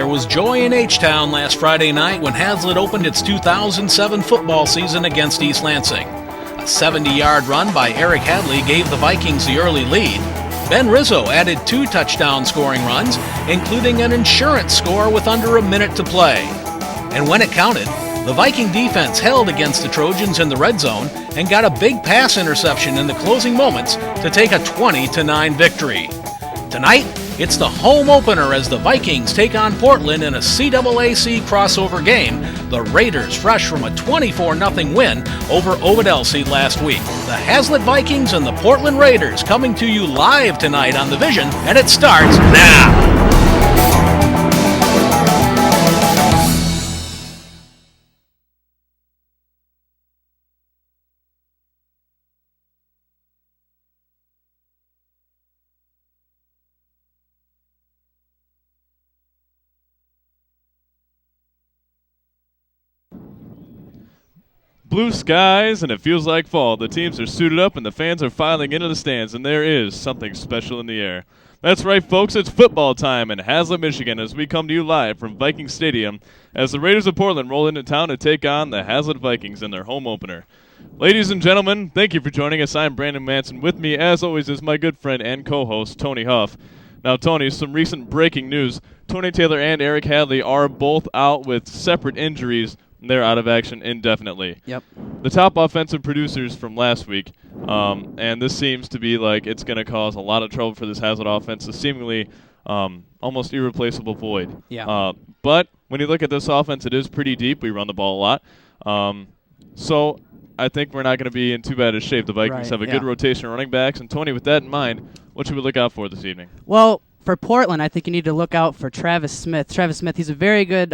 There was joy in H-Town last Friday night when Haslett opened its 2007 football season against East Lansing. A 70-yard run by Eric Hadley gave the Vikings the early lead. Ben Rizzo added 2 touchdown scoring runs, including an insurance score with under a minute to play. And when it counted, the Viking defense held against the Trojans in the red zone and got a big pass interception in the closing moments to take a 20-9 victory. Tonight, it's the home opener as the Vikings take on Portland in a CAAC crossover game. The Raiders fresh from a 24-0 win over Ovid Elsie last week. The Haslett Vikings and the Portland Raiders coming to you live tonight on The Vision, and it starts now. Blue skies, and it feels like fall. The teams are suited up, and the fans are filing into the stands, and there is something special in the air. That's right, folks. It's football time in Haslett, Michigan, as we come to you live from Viking Stadium as the Raiders of Portland roll into town to take on the Haslett Vikings in their home opener. Ladies and gentlemen, thank you for joining us. I'm Brandon Manson. With me, as always, is my good friend and co-host, Tony Huff. Now, Tony, some recent breaking news. Tony Taylor and Eric Hadley are both out with separate injuries. They're out of action indefinitely. Yep. The top offensive producers from last week, and this seems to be like it's going to cause a lot of trouble for this Haslett offense, a seemingly almost irreplaceable void. Yeah. But when you look at this offense, it is pretty deep. We run the ball a lot. So I think we're not going to be in too bad a shape. The Vikings have a good rotation of running backs. And, Tony, with that in mind, what should we look out for this evening? Well, for Portland, I think you need to look out for Travis Smith. Travis Smith, he's a very good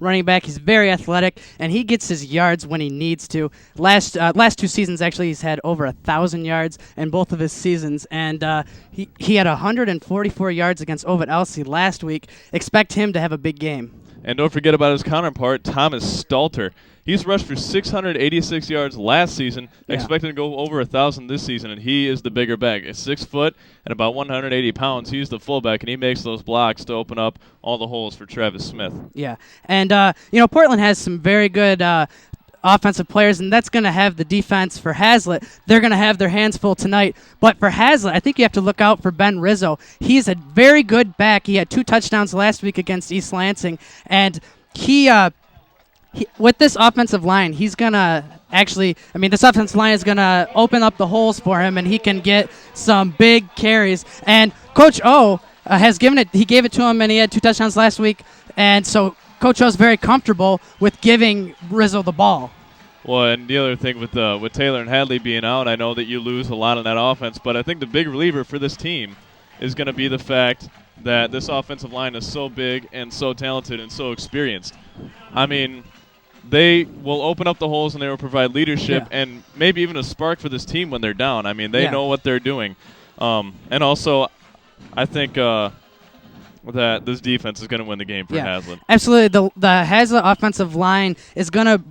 running back. He's very athletic, and he gets his yards when he needs to. Last 2 seasons, actually, he's had over 1,000 yards in both of his seasons, and he had 144 yards against Ovid Elsie last week. Expect him to have a big game. And don't forget about his counterpart, Thomas Stalter. He's rushed for 686 yards last season, expecting to go over 1,000 this season, and he is the bigger back. At 6 foot and about 180 pounds, he's the fullback, and he makes those blocks to open up all the holes for Travis Smith. Yeah, and Portland has some very good offensive players, and that's going to have the defense for Haslett. They're going to have their hands full tonight. But for Haslett, I think you have to look out for Ben Rizzo. He's a very good back. He had 2 touchdowns last week against East Lansing, and he with this offensive line, he's going to this offensive line is going to open up the holes for him, and he can get some big carries. And Coach O he gave it to him, and he had 2 touchdowns last week, and so Coach O's very comfortable with giving Rizzo the ball. Well, and the other thing with Taylor and Hadley being out, I know that you lose a lot on that offense, but I think the big reliever for this team is going to be the fact that this offensive line is so big and so talented and so experienced. I mean, they will open up the holes and they will provide leadership and maybe even a spark for this team when they're down. I mean, they know what they're doing. And also, I think that this defense is going to win the game for Haslett. Absolutely. The Haslett offensive line is going to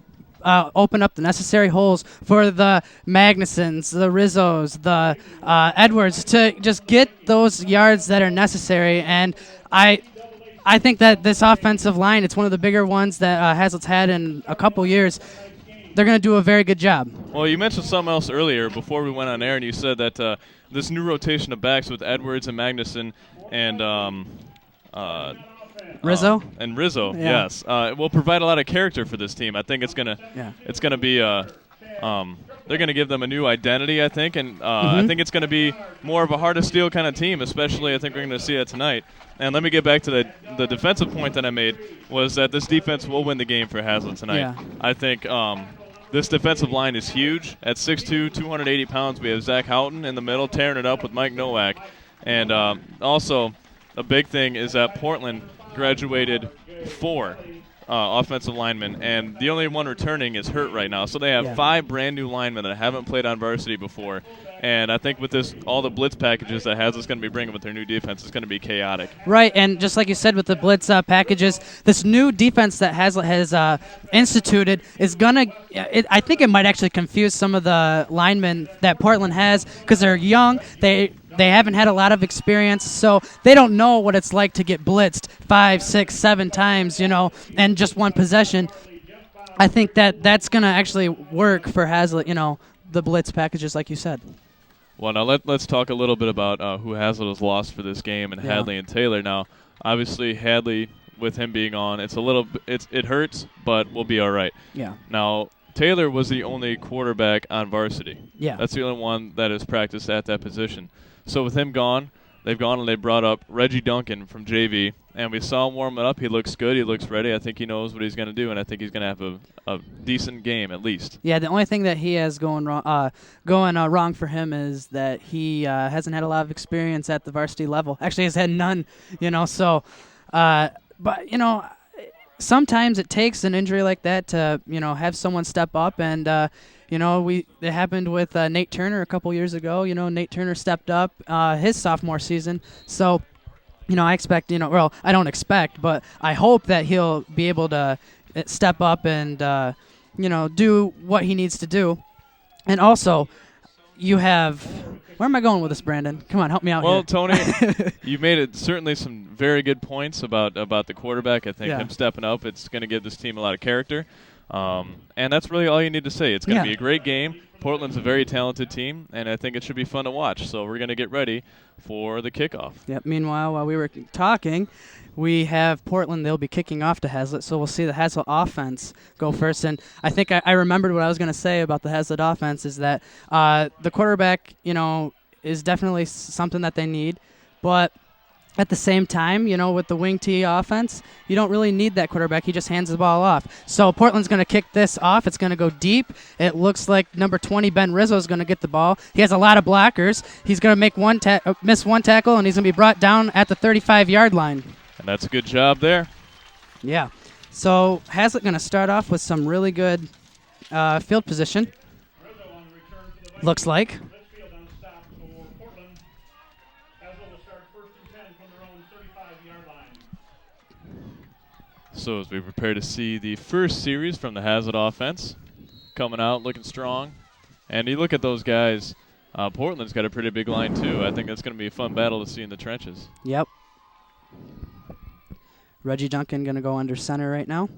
open up the necessary holes for the Magnusons, the Rizzos, the Edwards to just get those yards that are necessary. And I think that this offensive line, it's one of the bigger ones that Haslett's had in a couple years. They're going to do a very good job. Well, you mentioned something else earlier before we went on air, and you said that this new rotation of backs with Edwards and Magnuson and Rizzo? And Rizzo, yes. It will provide a lot of character for this team. I think it's going to be they're going to give them a new identity, I think, and I think it's going to be more of a heart of steel kind of team, especially I think we're going to see it tonight. And let me get back to the defensive point that I made was that this defense will win the game for Haslett tonight. Yeah. I think this defensive line is huge. At 6'2", 280 pounds, we have Zach Houghton in the middle tearing it up with Mike Nowak. And also a big thing is that Portland graduated 4 offensive linemen, and the only one returning is hurt right now. So they have 5 brand new linemen that haven't played on varsity before. And I think with this, all the blitz packages that Haslett's going to be bringing with their new defense, it's going to be chaotic. Right, and just like you said with the blitz packages, this new defense that Haslett has instituted is going to, I think it might actually confuse some of the linemen that Portland has because they're young. they haven't had a lot of experience, so they don't know what it's like to get blitzed 5, 6, 7 times, and just one possession. I think that's going to actually work for Haslett, the blitz packages like you said. Well, now let's talk a little bit about who Haslett has lost for this game, and Hadley and Taylor. Now, obviously, Hadley, with him being on, it hurts, but we'll be all right. Yeah. Now, Taylor was the only quarterback on varsity. Yeah. That's the only one that has practiced at that position. So with him gone, they've gone and they brought up Reggie Duncan from JV, and we saw him warming up. He looks good. He looks ready. I think he knows what he's going to do, and I think he's going to have a decent game at least. Yeah, the only thing that he has going wrong for him is that he hasn't had a lot of experience at the varsity level. Actually, he's had none, so but sometimes it takes an injury like that to have someone step up, and it happened with Nate Turner a couple years ago. Nate Turner stepped up his sophomore season, so I expect I don't expect, but I hope that he'll be able to step up and do what he needs to do. And also, you have where am I going with this, Brandon? Come on, help me out here. Well, Tony, you made it certainly some very good points about the quarterback. I think him stepping up, it's going to give this team a lot of character. And that's really all you need to say. It's going to be a great game. Portland's a very talented team, and I think it should be fun to watch. So we're going to get ready for the kickoff. Yep. Meanwhile, while we were talking, we have Portland. They'll be kicking off to Haslett, so we'll see the Haslett offense go first. And I think I remembered what I was going to say about the Haslett offense is that the quarterback, is definitely something that they need, but at the same time, with the wing T offense, you don't really need that quarterback. He just hands the ball off. So Portland's going to kick this off. It's going to go deep. It looks like number 20, Ben Rizzo, is going to get the ball. He has a lot of blockers. He's going to make miss one tackle, and he's going to be brought down at the 35-yard line. And that's a good job there. Yeah. So Haslett going to start off with some really good field position. Looks like. So as we prepare to see the first series from the Haslett offense, coming out looking strong. And you look at those guys, Portland's got a pretty big line too. I think that's going to be a fun battle to see in the trenches. Yep. Reggie Duncan going to go under center right now.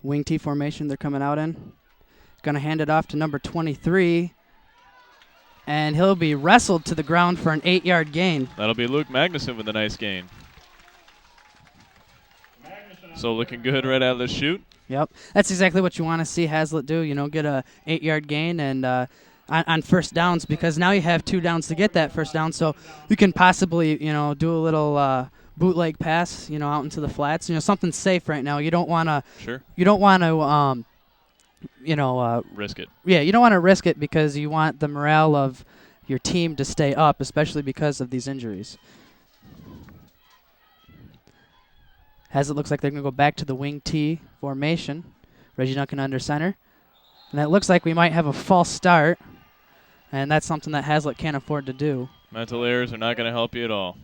Wing T formation they're coming out in. Going to hand it off to number 23. And he'll be wrestled to the ground for an 8-yard gain. That'll be Luke Magnuson with a nice gain. So looking good right out of the chute. Yep. That's exactly what you want to see Haslett do, get a 8-yard gain and on first downs, because now you have 2 downs to get that first down. So you can possibly, do a little bootleg pass, out into the flats. Something safe right now. You don't want to. Sure. You don't want to, risk it. Yeah, you don't want to risk it because you want the morale of your team to stay up, especially because of these injuries. Haslett looks like they're going to go back to the wing T formation. Reggie Duncan under center. And it looks like we might have a false start, and that's something that Haslett can't afford to do. Mental errors are not going to help you at all.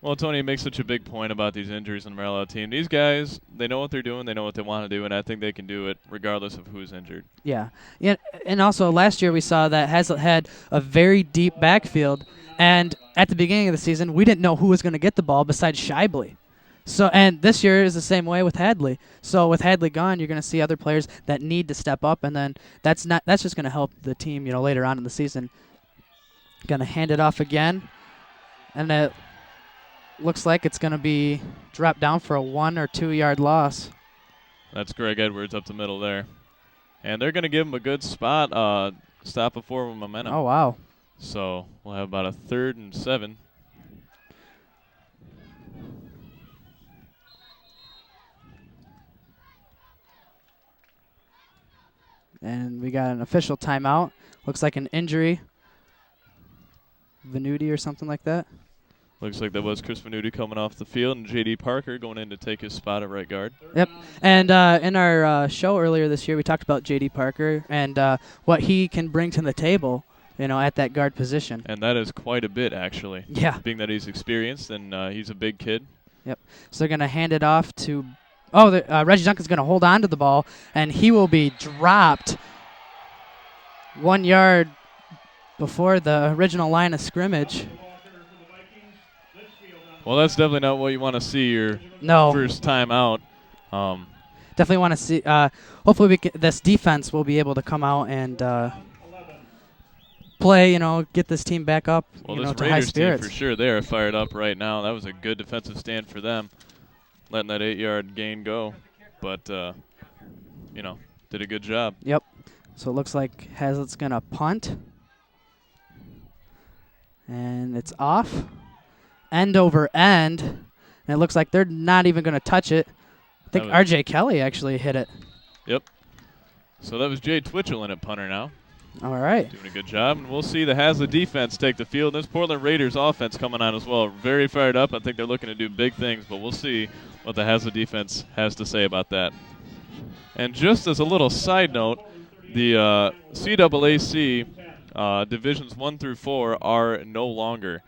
Well, Tony makes such a big point about these injuries on the Morello team. These guys, they know what they're doing, they know what they want to do, and I think they can do it regardless of who's injured. Yeah, and also last year we saw that Haslett had a very deep backfield, and at the beginning of the season, we didn't know who was going to get the ball besides Shibley. So, and this year is the same way with Hadley. So with Hadley gone, you're going to see other players that need to step up, and then that's just going to help the team, later on in the season. Going to hand it off again, and it looks like it's going to be dropped down for a 1 or 2 yard loss. That's Greg Edwards up the middle there, and they're going to give him a good spot, stop a forward momentum. Oh wow! So we'll have about a 3rd and 7. And we got an official timeout. Looks like an injury. Venuti or something like that. Looks like that was Chris Venuti coming off the field, and J.D. Parker going in to take his spot at right guard. Yep. And in our show earlier this year, we talked about J.D. Parker and what he can bring to the table, at that guard position. And that is quite a bit, actually. Yeah. Being that he's experienced and he's a big kid. Yep. So they're going to hand it off to Reggie Duncan's going to hold on to the ball, and he will be dropped 1 yard before the original line of scrimmage. Well, that's definitely not what you want to see your No. first time out. Definitely want to see. Hopefully, this defense will be able to come out and play. Get this team back up. Well, to this high Raiders team spirits. for sure, they are fired up right now. That was a good defensive stand for them, letting that 8-yard gain go. But did a good job. Yep. So it looks like Haslett's gonna punt, and it's off. End over end, and it looks like they're not even going to touch it. I think R.J. Kelly actually hit it. Yep. So that was Jay Twitchell in at punter now. All right. Doing a good job, and we'll see the Haslett defense take the field. This Portland Raiders offense coming on as well. Very fired up. I think they're looking to do big things, but we'll see what the Haslett defense has to say about that. And just as a little side note, the CAAC Divisions 1 through 4 are no longer.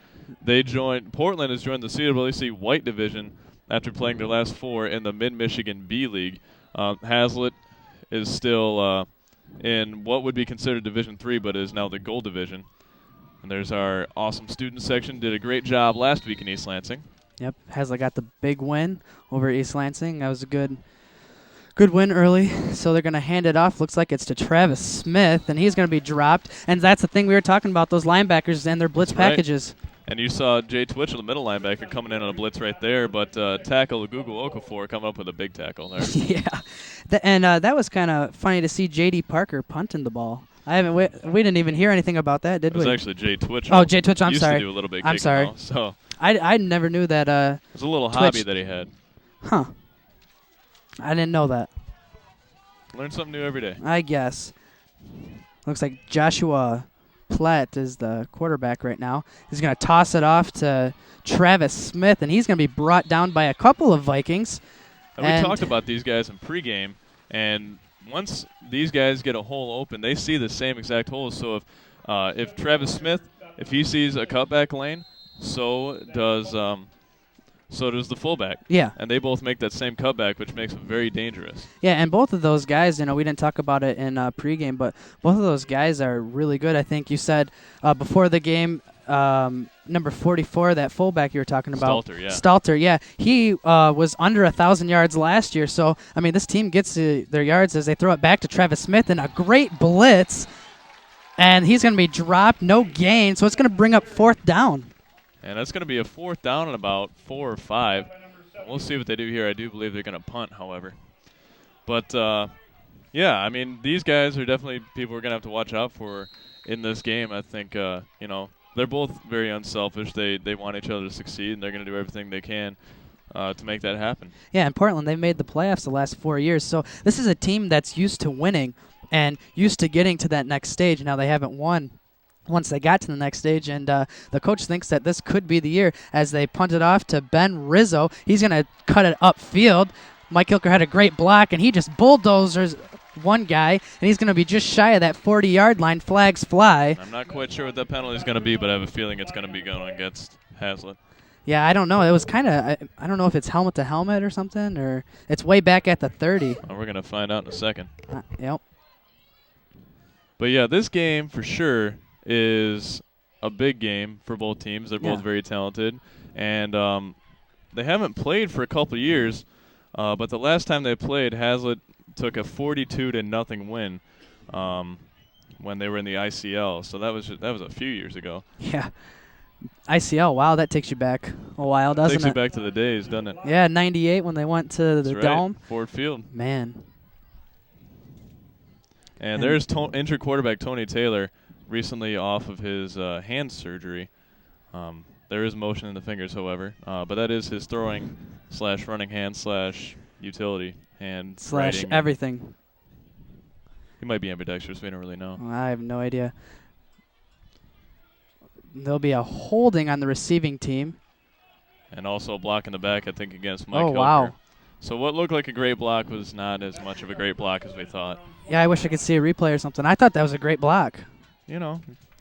Portland has joined the CAAC White Division after playing their last 4 in the Mid-Michigan B League. Haslett is still in what would be considered Division 3, but is now the Gold Division. And there's our awesome student section. Did a great job last week in East Lansing. Yep, Haslett got the big win over East Lansing. That was a good win early. So they're going to hand it off. Looks like it's to Travis Smith, and he's going to be dropped. And that's the thing we were talking about, those linebackers and their blitz packages. Right. And you saw Jay Twitchell, the middle linebacker, coming in on a blitz right there, but tackle Google Okafor coming up with a big tackle there. Yeah, that was kind of funny to see J.D. Parker punting the ball. We didn't even hear anything about that, did we? It was actually Jay Twitchell. Oh, Jay Twitchell. I'm sorry. Used to do a little bit. I'm sorry. Now, so I never knew that. It was a little hobby that he had. Huh. I didn't know that. Learn something new every day. I guess. Looks like Joshua Platt is the quarterback right now. He's going to toss it off to Travis Smith, and he's going to be brought down by a couple of Vikings. And we talked about these guys in pregame, and once these guys get a hole open, they see the same exact hole. So if Travis Smith, if he sees a cutback lane, so does the fullback. Yeah. And they both make that same cutback, which makes them very dangerous. Yeah, and both of those guys, we didn't talk about it in pregame, but both of those guys are really good. I think you said before the game, number 44, that fullback you were talking about. Stalter, yeah. He was under 1,000 yards last year. So, this team gets their yards as they throw it back to Travis Smith, and a great blitz. And he's going to be dropped, no gain, so it's going to bring up 4th down. And that's going to be a 4th down and about 4 or 5. We'll see what they do here. I do believe they're going to punt, however. But, these guys are definitely people we're going to have to watch out for in this game. I think, they're both very unselfish. They want each other to succeed, and they're going to do everything they can to make that happen. Yeah, in Portland, they've made the playoffs the last 4 years. So this is a team that's used to winning and used to getting to that next stage. Now they haven't won once they got to the next stage, and the coach thinks that this could be the year as they punt it off to Ben Rizzo. He's going to cut it upfield. Mike Hilker had a great block, and he just bulldozers one guy, and he's going to be just shy of that 40-yard line. Flags fly. I'm not quite sure what that penalty is going to be, but I have a feeling it's going to be going against Haslett. Yeah, I don't know. It was kind of, I don't know if it's helmet to helmet or something, or it's way back at the 30. Well, we're going to find out in a second. Yep. But, yeah, this game for sure is a big game for both teams. They're both very talented, and they haven't played for a couple years, but the last time they played, Haslett took a 42-0 win when they were in the ICL. So that was a few years ago. Yeah. ICL, wow, that takes you back a while, doesn't it? Takes you back to the days, doesn't it? Yeah, 98 when they went to the Dome. Ford Field. Man. And there's injured quarterback Tony Taylor recently off of his hand surgery. There is motion in the fingers, however, but that is his throwing / running hand / utility hand / everything. He might be ambidextrous. We don't really know. I have no idea. There'll be a holding on the receiving team. And also a block in the back, I think, against Mike Hilker. Oh, wow. So what looked like a great block was not as much of a great block as we thought. Yeah, I wish I could see a replay or something. I thought that was a great block. You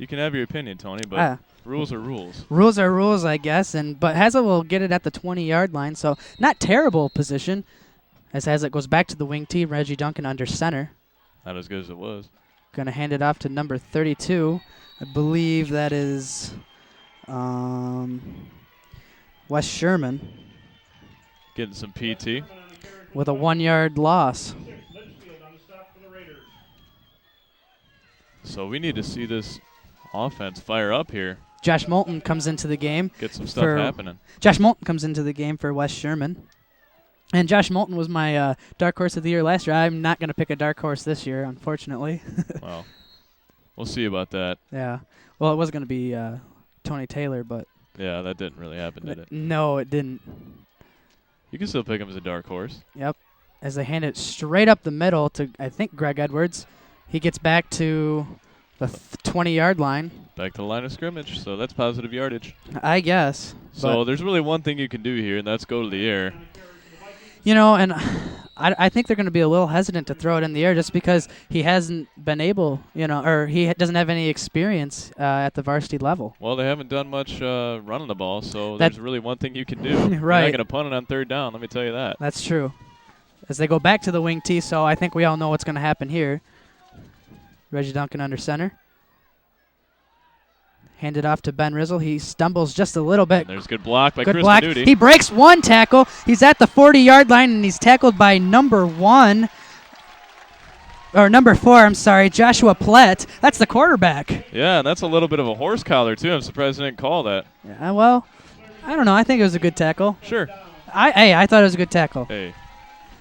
can have your opinion, Tony, but rules are rules. Rules are rules, I guess. But Haslett will get it at the 20-yard line, so not terrible position as Haslett goes back to the wing tee. Reggie Duncan under center. Not as good as it was. Going to hand it off to number 32. I believe that is Wes Sherman Getting some PT. with a 1-yard loss. So we need to see this offense fire up here. Josh Moulton comes into the game. Get some stuff happening. Josh Moulton comes into the game for Wes Sherman. And Josh Moulton was my dark horse of the year last year. I'm not going to pick a dark horse this year, unfortunately. Well, we'll see about that. Yeah. Well, it was going to be Tony Taylor, but Yeah, that didn't really happen, did it? no, it didn't. You can still pick him as a dark horse. Yep. As they hand it straight up the middle to, I think, Greg Edwards. He gets back to the 20-yard line. Back to the line of scrimmage, so that's positive yardage. I guess. So there's really one thing you can do here, and that's go to the air. You know, and I think they're going to be a little hesitant to throw it in the air just because he hasn't been able, or he doesn't have any experience at the varsity level. Well, they haven't done much running the ball, so there's really one thing you can do. Right. You're not going to punt it on third down, let me tell you that. That's true. As they go back to the wing tee, so I think we all know what's going to happen here. Reggie Duncan under center. Handed off to Ben Rizzle. He stumbles just a little bit. There's good block by Good Chris block. Menuti. He breaks one tackle. He's at the 40-yard line, and he's tackled by number 4, Joshua Plett. That's the quarterback. Yeah, and that's a little bit of a horse collar, too. I'm surprised they didn't call that. Yeah, well, I don't know. I think it was a good tackle. Sure. I thought it was a good tackle. Hey,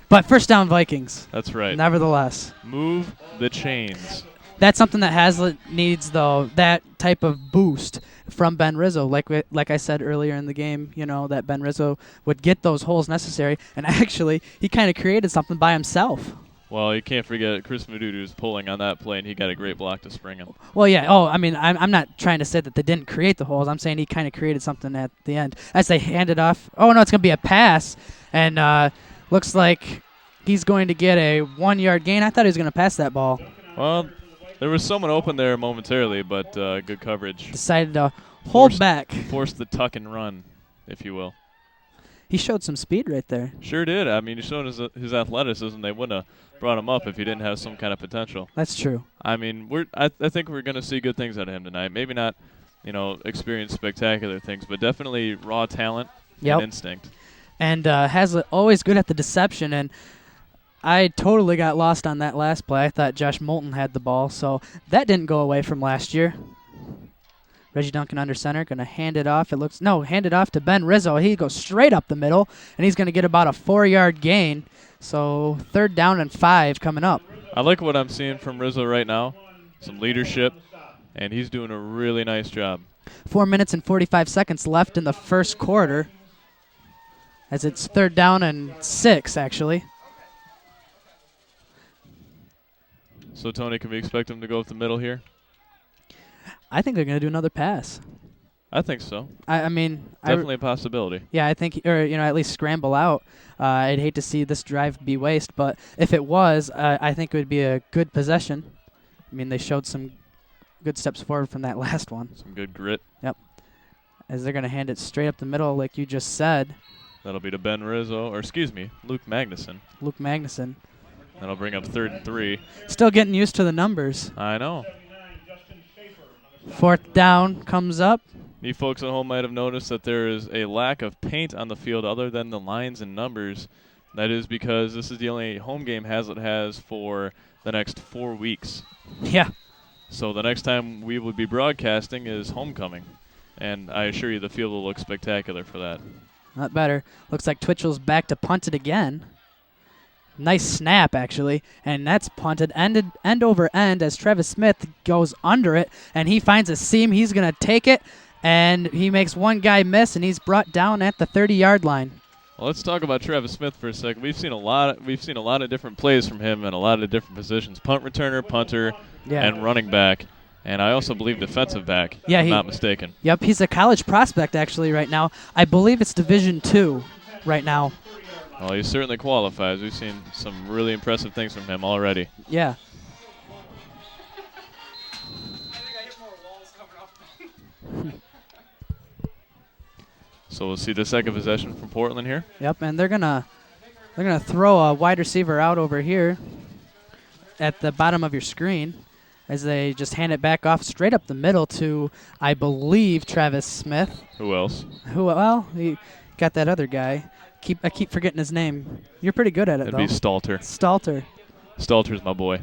But first down, Vikings. that's right. Nevertheless. Move the chains. That's something that Haslett needs, though, that type of boost from Ben Rizzo. Like I said earlier in the game, that Ben Rizzo would get those holes necessary. And actually, he kind of created something by himself. Well, you can't forget Chris Menuti was pulling on that play, and he got a great block to spring him. Well, yeah. Oh, I mean, I'm not trying to say that they didn't create the holes. I'm saying he kind of created something at the end. As they hand it off. Oh, no, it's going to be a pass. And looks like he's going to get a 1-yard gain. I thought he was going to pass that ball. Well, there was someone open there momentarily, but good coverage. Decided to hold back. Forced the tuck and run, if you will. He showed some speed right there. Sure did. I mean, he showed his athleticism. They wouldn't have brought him up if he didn't have some kind of potential. That's true. I mean, I think we're going to see good things out of him tonight. Maybe not, experience spectacular things, but definitely raw talent and instinct. And Haslett always good at the deception, and I totally got lost on that last play. I thought Josh Moulton had the ball, so that didn't go away from last year. Reggie Duncan under center, going to hand it off. Hand it off to Ben Rizzo. He goes straight up the middle, and he's going to get about a 4-yard gain. So 3rd down and 5 coming up. I like what I'm seeing from Rizzo right now. Some leadership, and he's doing a really nice job. 4 minutes and 45 seconds left in the first quarter, as it's 3rd down and 6, actually. So, Tony, can we expect him to go up the middle here? I think they're going to do another pass. I think so. I mean, definitely a possibility. Yeah, I think, at least scramble out. I'd hate to see this drive be waste, but if it was, I think it would be a good possession. I mean, they showed some good steps forward from that last one. Some good grit. Yep. As they're going to hand it straight up the middle, like you just said. That'll be to Ben Rizzo, Luke Magnuson. Luke Magnuson. That'll bring up 3rd and 3. Still getting used to the numbers. I know. 4th down comes up. You folks at home might have noticed that there is a lack of paint on the field other than the lines and numbers. That is because this is the only home game Haslett has for the next 4 weeks. Yeah. So the next time we would be broadcasting is homecoming. And I assure you the field will look spectacular for that. Not better. Looks like Twitchell's back to punt it again. Nice snap, actually. And that's punted end over end as Travis Smith goes under it. And he finds a seam. He's going to take it. And he makes one guy miss, and he's brought down at the 30-yard line. Well, let's talk about Travis Smith for a second. We've seen a lot of different plays from him in a lot of different positions: punt returner, punter, and running back. And I also believe defensive back, if I'm not mistaken. Yep, he's a college prospect actually right now. I believe it's Division II right now. Well, he certainly qualifies. We've seen some really impressive things from him already. Yeah. So we'll see the second possession from Portland here. Yep, and they're gonna throw a wide receiver out over here at the bottom of your screen, as they just hand it back off straight up the middle to, I believe, Travis Smith. Who else? Well, he got that other guy. I keep forgetting his name. You're pretty good at it, That'd though. be Stalter. Stalter. Stalter's my boy.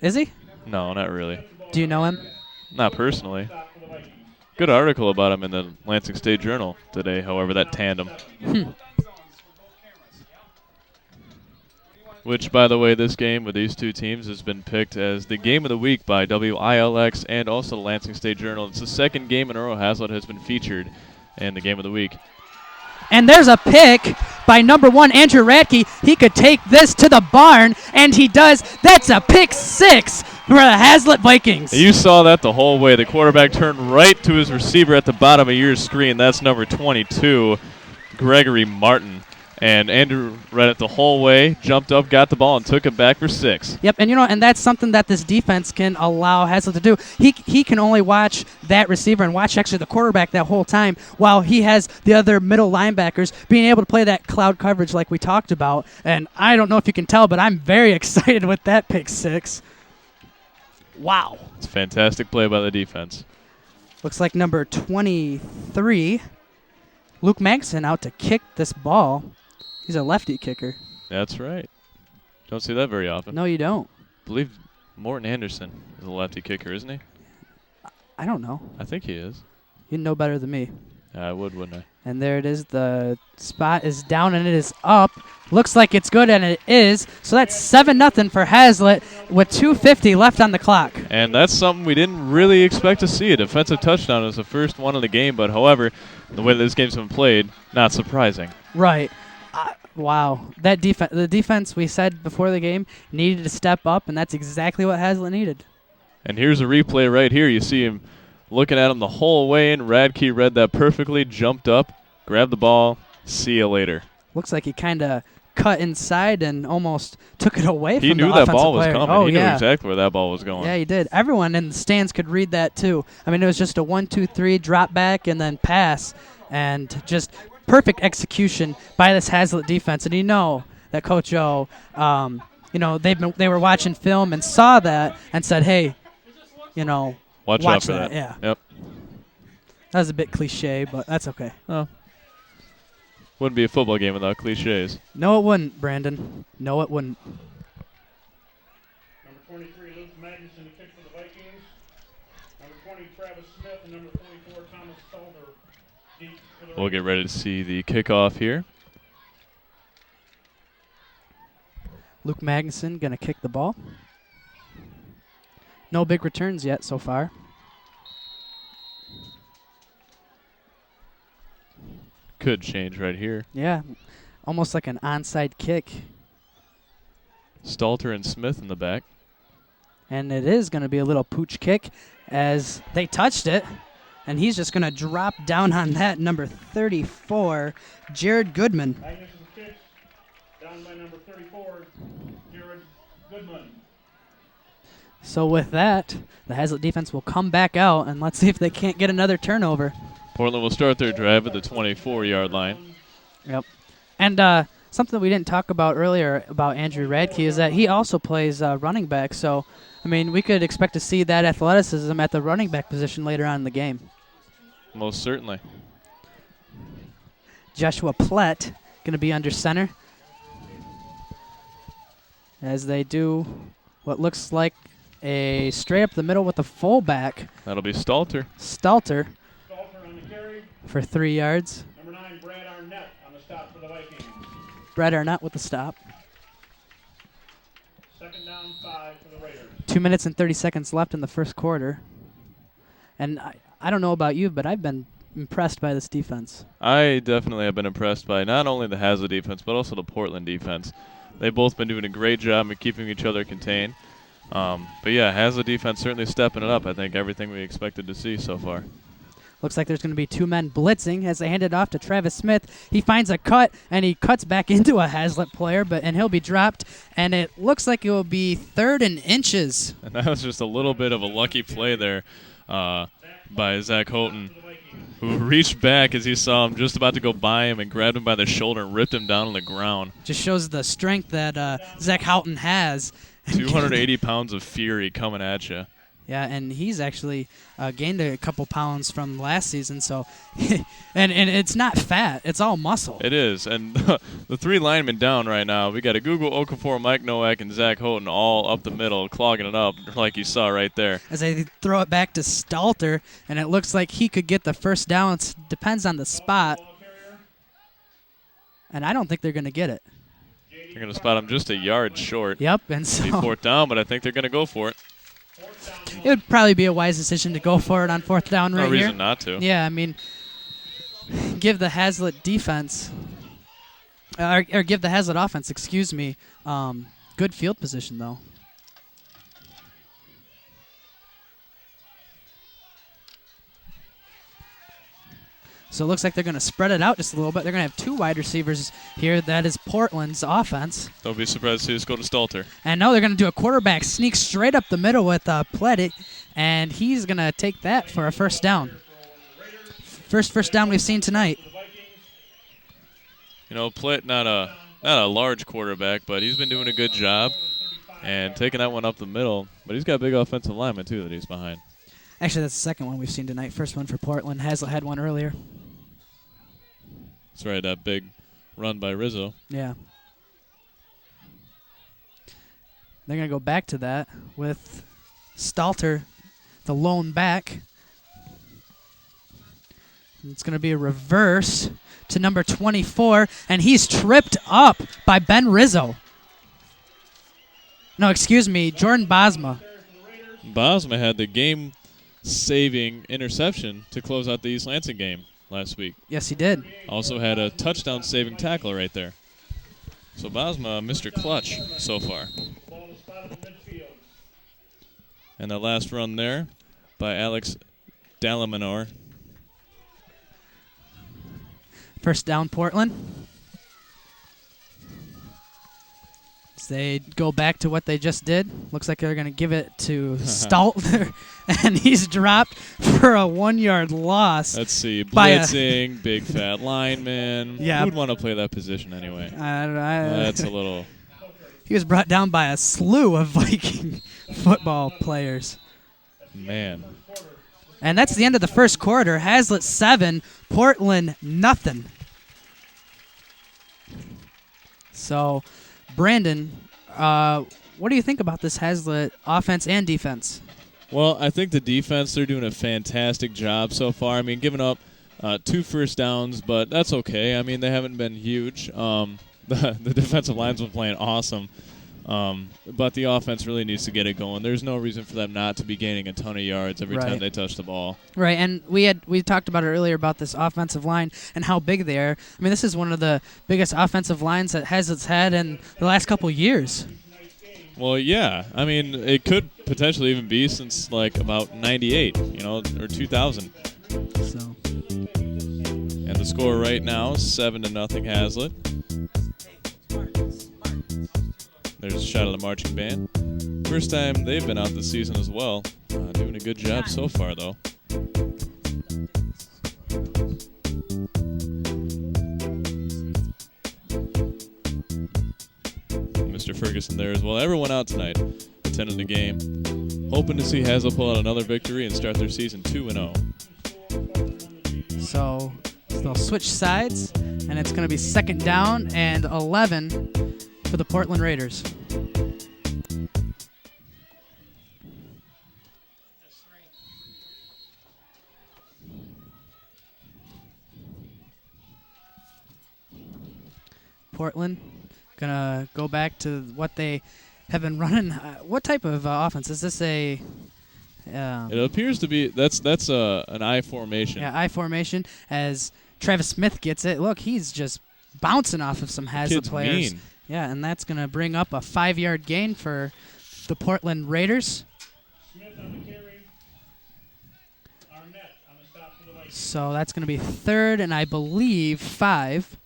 Is he? No, not really. Do you know him? Not personally. Good article about him in the Lansing State Journal today, however, that tandem. Which, by the way, this game with these two teams has been picked as the game of the week by WILX and also the Lansing State Journal. It's the second game in a row Haslett has been featured in the game of the week. And there's a pick by number 1, Andrew Radke. He could take this to the barn, and he does. That's a pick 6 for the Haslett Vikings. You saw that the whole way. The quarterback turned right to his receiver at the bottom of your screen. That's number 22, Gregory Martin. And Andrew read it the whole way, jumped up, got the ball, and took it back for 6. Yep, and and that's something that this defense can allow Haslett to do. He can only watch that receiver and watch actually the quarterback that whole time, while he has the other middle linebackers being able to play that cloud coverage like we talked about. And I don't know if you can tell, but I'm very excited with that pick 6. Wow. It's a fantastic play by the defense. Looks like number 23, Luke Magson, out to kick this ball. He's a lefty kicker. That's right. Don't see that very often. No, you don't. I believe Morton Anderson is a lefty kicker, isn't he? I don't know. I think he is. You'd know better than me. I would, wouldn't I? And there it is. The spot is down and it is up. Looks like it's good, and it is. So that's 7-0 for Haslett with 2:50 left on the clock. And that's something we didn't really expect to see. A defensive touchdown is the first one of the game, but however, the way this game's been played, not surprising. Right. Wow. The defense we said before the game needed to step up, and that's exactly what Haslett needed. And here's a replay right here. You see him looking at him the whole way in. Radke read that perfectly, jumped up, grabbed the ball. See you later. Looks like he kind of cut inside and almost took it away from the offensive player. He knew that ball was coming. Oh, he knew exactly where that ball was going. Yeah, he did. Everyone in the stands could read that too. I mean, it was just a 1-2-3 drop back and then pass, and just perfect execution by this Haslett defense. And you know that Coach O, they were watching film and saw that and said, hey, watch out for that. Yeah. Yep. That was a bit cliche, but that's okay. Oh. Wouldn't be a football game without cliches. No, it wouldn't, Brandon. No, it wouldn't. Number 23, Luke Magnuson, to kick for the Vikings. Number 20, Travis Smith, and number 24, Thomas Stalder, deep for the We'll get ready to see the kickoff here. Luke Magnuson going to kick the ball. No big returns yet so far. Could change right here. Yeah, almost like an onside kick. Stalter and Smith in the back. And it is going to be a little pooch kick as they touched it. And he's just going to drop down on that, number 34, Jared Goodman. Magnuson's kick, down by number 34, Jared Goodman. So with that, the Haslett defense will come back out, and let's see if they can't get another turnover. Portland will start their drive at the 24-yard line. Yep. And something we didn't talk about earlier about Andrew Radke is that he also plays running back. So, I mean, we could expect to see that athleticism at the running back position later on in the game. Most certainly. Joshua Plett going to be under center as they do what looks like a straight up the middle with the fullback. That'll be Stalter. Stalter On the carry. for 3 yards. Number 9, Brad Arnett on the stop for the Vikings. Brad Arnett with the stop. Second down, 5 for the Raiders. 2 minutes and 30 seconds left in the first quarter. And I don't know about you, but I've been impressed by this defense. I definitely have been impressed by not only the Haslett defense, but also the Portland defense. They've both been doing a great job of keeping each other contained. But yeah, Haslett defense certainly stepping it up. I think everything we expected to see so far. Looks like there's going to be 2 men blitzing as they hand it off to Travis Smith. He finds a cut, and he cuts back into a Haslett player, and he'll be dropped. And it looks like it will be 3rd and inches. And that was just a little bit of a lucky play there by Zach Houghton, who reached back as he saw him just about to go by him and grabbed him by the shoulder and ripped him down on the ground. Just shows the strength that Zach Houghton has. 280 pounds of fury coming at you. Yeah, and he's actually gained a couple pounds from last season. So, and it's not fat; it's all muscle. It is, and the 3 linemen down right now. We got a Google Okafor, Mike Nowak, and Zach Houghton all up the middle, clogging it up like you saw right there. As they throw it back to Stalter, and it looks like he could get the first down. It depends on the spot, and I don't think they're going to get it. They're going to spot him just a yard short. Yep, and so Be 4th down, but I think they're going to go for it. it would probably be a wise decision to go for it on 4th down right No here. reason not to. Yeah, I mean, give the Haslett defense, or give the Haslett offense, excuse me, good field position though. So it looks like they're going to spread it out just a little bit. They're going to have 2 wide receivers here. That is Portland's offense. Don't be surprised to see us go to Stalter. And now they're going to do a quarterback sneak straight up the middle with Pledit, and he's going to take that for a first down. First down we've seen tonight. You know, Plitt not a large quarterback, but he's been doing a good job and taking that one up the middle. But he's got big offensive linemen too that he's behind. Actually, that's the second one we've seen tonight. First one for Portland. Haslett had one earlier. That's right, that big run by Rizzo. Yeah. They're going to go back to that with Stalter, the lone back. It's going to be a reverse to number 24, and he's tripped up by Ben Rizzo. No, excuse me, Jordan Bosma. Bosma had the game-saving interception to close out the East Lansing game last week. Yes, he did. Also had a touchdown-saving tackle right there. So Bosma, Mr. Clutch so far. And the last run there by Alex Dalamanor. First down, Portland. As they go back to what they just did. Looks like they're going to give it to Stalter, and he's dropped for a 1-yard loss. Let's see, by blitzing, big fat lineman. Yeah. Who'd want to play that position anyway? That's a little... He was brought down by a slew of Viking football players. Man. And that's the end of the first quarter. Haslett 7, Portland nothing. So, Brandon, what do you think about this Haslett offense and defense? Well, I think the defense, they're doing a fantastic job so far. I mean, giving up 2 first downs, but that's okay. I mean, they haven't been huge. The defensive line's been playing awesome. But the offense really needs to get it going. There's no reason for them not to be gaining a ton of yards every time they touch the ball. Right, and we talked about it earlier about this offensive line and how big they are. I mean, this is one of the biggest offensive lines that Hazlett's had in the last couple years. Well, yeah. I mean, it could potentially even be since, like, about 98, or 2000. So. And the score right now, 7-0 Haslett. There's a shot of the marching band. First time they've been out this season as well. Doing a good job so far, though. Mr. Ferguson there as well. Everyone out tonight attending the game. Hoping to see Haslett pull out another victory and start their season 2-0. So they'll switch sides, and it's going to be 2nd down and 11 for the Portland Raiders. Portland gonna go back to what they have been running. What type of offense is this? It appears to be that's an I formation. Yeah, I formation. As Travis Smith gets it, look, he's just bouncing off of some Haslett players. Mean. Yeah, and that's gonna bring up a 5-yard gain for the Portland Raiders. Smith on the carry. Arnett on the stop for the Vikings. So that's gonna be 3rd and I believe 5.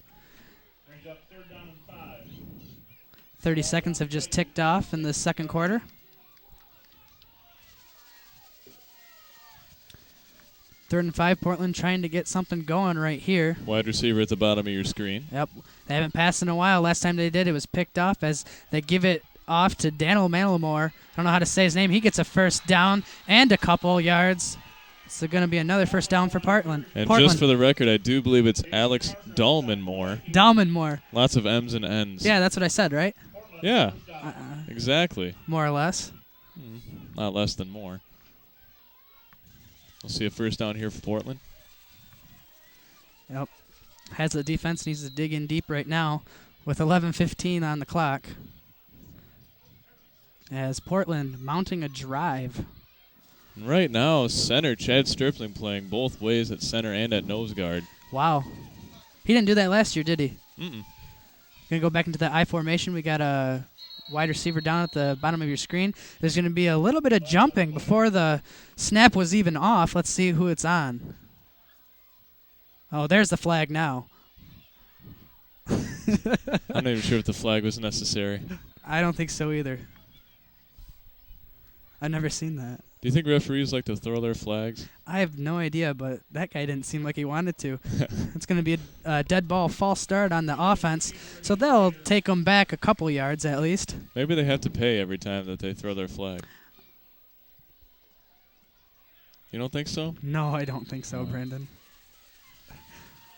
30 seconds have just ticked off in the second quarter. Third and 5, Portland trying to get something going right here. Wide receiver at the bottom of your screen. Yep. They haven't passed in a while. Last time they did, it was picked off as they give it off to Daniel Malamore. I don't know how to say his name. He gets a first down and a couple yards. So going to be another first down for Portland. And just for the record, I do believe it's Alex Dahlmanmore. Dahlmanmore. Lots of M's and N's. Yeah, that's what I said, right? Yeah, exactly. More or less. Not less than more. We'll see a first down here for Portland. Yep. Haslett defense needs to dig in deep right now with 11:15 on the clock. As Portland mounting a drive. Right now, center Chad Stripling playing both ways at center and at nose guard. Wow. He didn't do that last year, did he? Mm-mm. Going to go back into the I formation. We got a wide receiver down at the bottom of your screen. There's going to be a little bit of jumping before the snap was even off. Let's see who it's on. Oh, there's the flag now. I'm not even sure if the flag was necessary. I don't think so either. I've never seen that. Do you think referees like to throw their flags? I have no idea, but that guy didn't seem like he wanted to. It's going to be a dead ball false start on the offense, so they'll take them back a couple yards at least. Maybe they have to pay every time that they throw their flag. You don't think so? No, I don't think so, Brandon.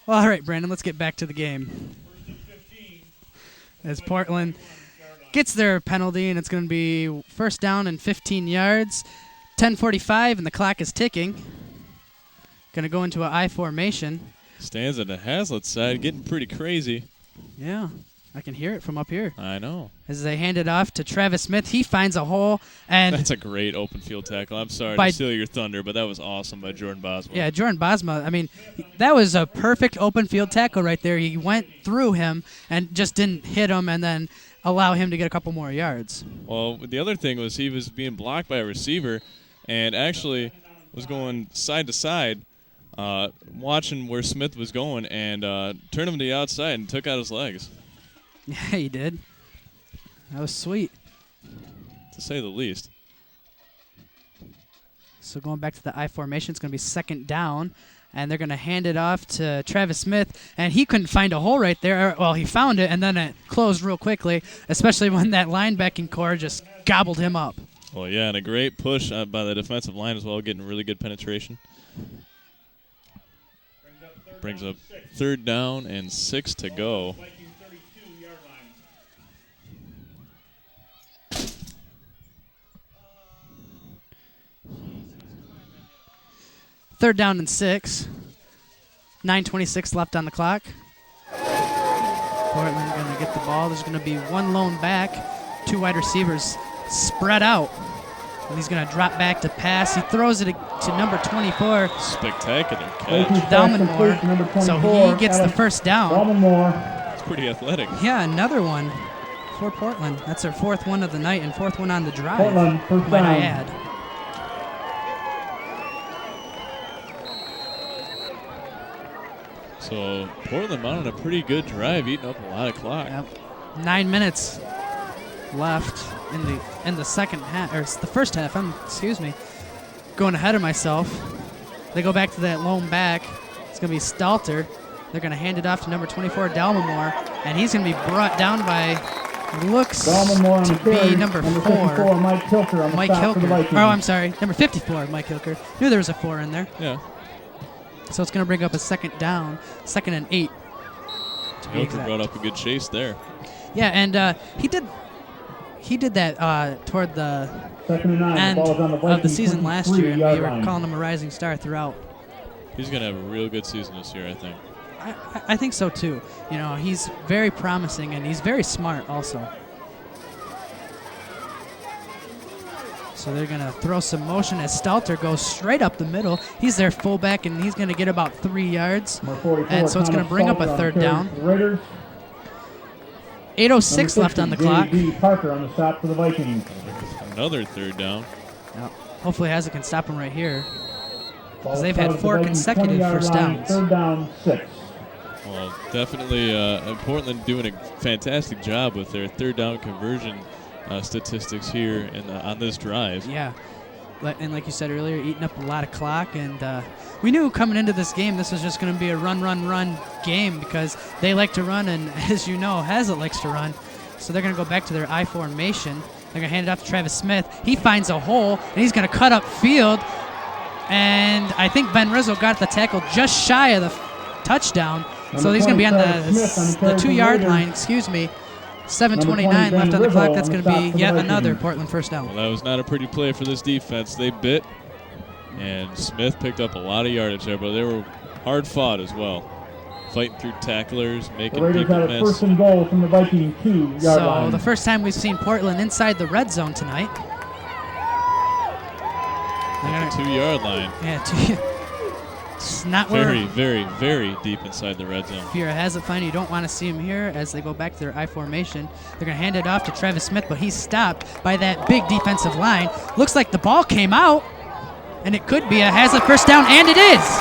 Well, all right, Brandon, let's get back to the game. As Portland gets their penalty, and it's going to be first down and 15 yards. 10:45, and the clock is ticking. Going to go into an I formation. Stands at the Haslett side, getting pretty crazy. Yeah, I can hear it from up here. I know. As they hand it off to Travis Smith, he finds a hole. And that's a great open field tackle. I'm sorry to steal your thunder, but that was awesome by Jordan Bosma. Yeah, Jordan Bosma, I mean, that was a perfect open field tackle right there. He went through him and just didn't hit him and then allow him to get a couple more yards. Well, the other thing was he was being blocked by a receiver and actually was going side to side, watching where Smith was going, and turned him to the outside and took out his legs. Yeah, he did. That was sweet. To say the least. So going back to the I formation, it's going to be second down, and they're going to hand it off to Travis Smith, and he couldn't find a hole right there. Well, he found it, and then it closed real quickly, especially when that linebacking core just gobbled him up. Well, yeah, and a great push by the defensive line as well, getting really good penetration. Brings up third down and 6 to go. Third down and 6. 9:26 left on the clock. Portland going to get the ball. There's going to be one lone back, two wide receivers spread out. And he's going to drop back to pass. He throws it to number 24. Spectacular catch. Dahlmanmore. So he gets the first down. It's pretty athletic. Yeah, another one for Portland. That's their fourth one of the night and fourth one on the drive, Portland, might I add. So Portland mounted a pretty good drive, eating up a lot of clock. Yep. 9 minutes left in the second half, or the first half. Excuse me, going ahead of myself. They go back to that lone back. It's going to be Stalter. They're going to hand it off to number 24, Dahlmanmore, and he's going to be brought down by looks to be number 4, Mike Hilker. Mike Hilker. Oh, I'm sorry, number 54, Mike Hilker. Knew there was a 4 in there. Yeah. So it's going to bring up a second down, 2nd and 8. Hilker brought up a good chase there. Yeah, and he did that toward the end of the season last year, and we were calling him a rising star throughout. He's going to have a real good season this year, I think. I think so, too. You know, he's very promising, and he's very smart also. So they're going to throw some motion as Stalter goes straight up the middle. He's their fullback, and he's going to get about 3 yards. And so it's going to bring up a third down. 8:06 left on the clock. Parker on the stop for the Vikings. Another third down. Yep. Hopefully Haslett can stop him right here, because they've had 4 consecutive first downs. Third down, 6. Well, definitely Portland doing a fantastic job with their third down conversion statistics here on this drive. Yeah, and like you said earlier, eating up a lot of clock, and we knew coming into this game this was just going to be a run game because they like to run, and as you know, Haslett likes to run. So they're going to go back to their I formation. They're going to hand it off to Travis Smith. He finds a hole, and he's going to cut up field. And I think Ben Rizzo got the tackle just shy of the touchdown. So he's going to be on the 2-yard line, excuse me. 7:29 left on the clock. That's going to be yet another Portland first down. Well, that was not a pretty play for this defense. They bit, and Smith picked up a lot of yardage there, but they were hard fought as well. Fighting through tacklers, making The Raiders people had a miss. first and goal from the Viking 2-yard So line. the first time we've seen Portland inside the red zone tonight. At the 2-yard line. Yeah, it's not where Very, very, very deep inside the red zone. if you're a Haslett fan, you don't want to see him here as they go back to their I formation. They're going to hand it off to Travis Smith, but he's stopped by that big defensive line. Looks like the ball came out, and it could be a Haslett first down, and it is.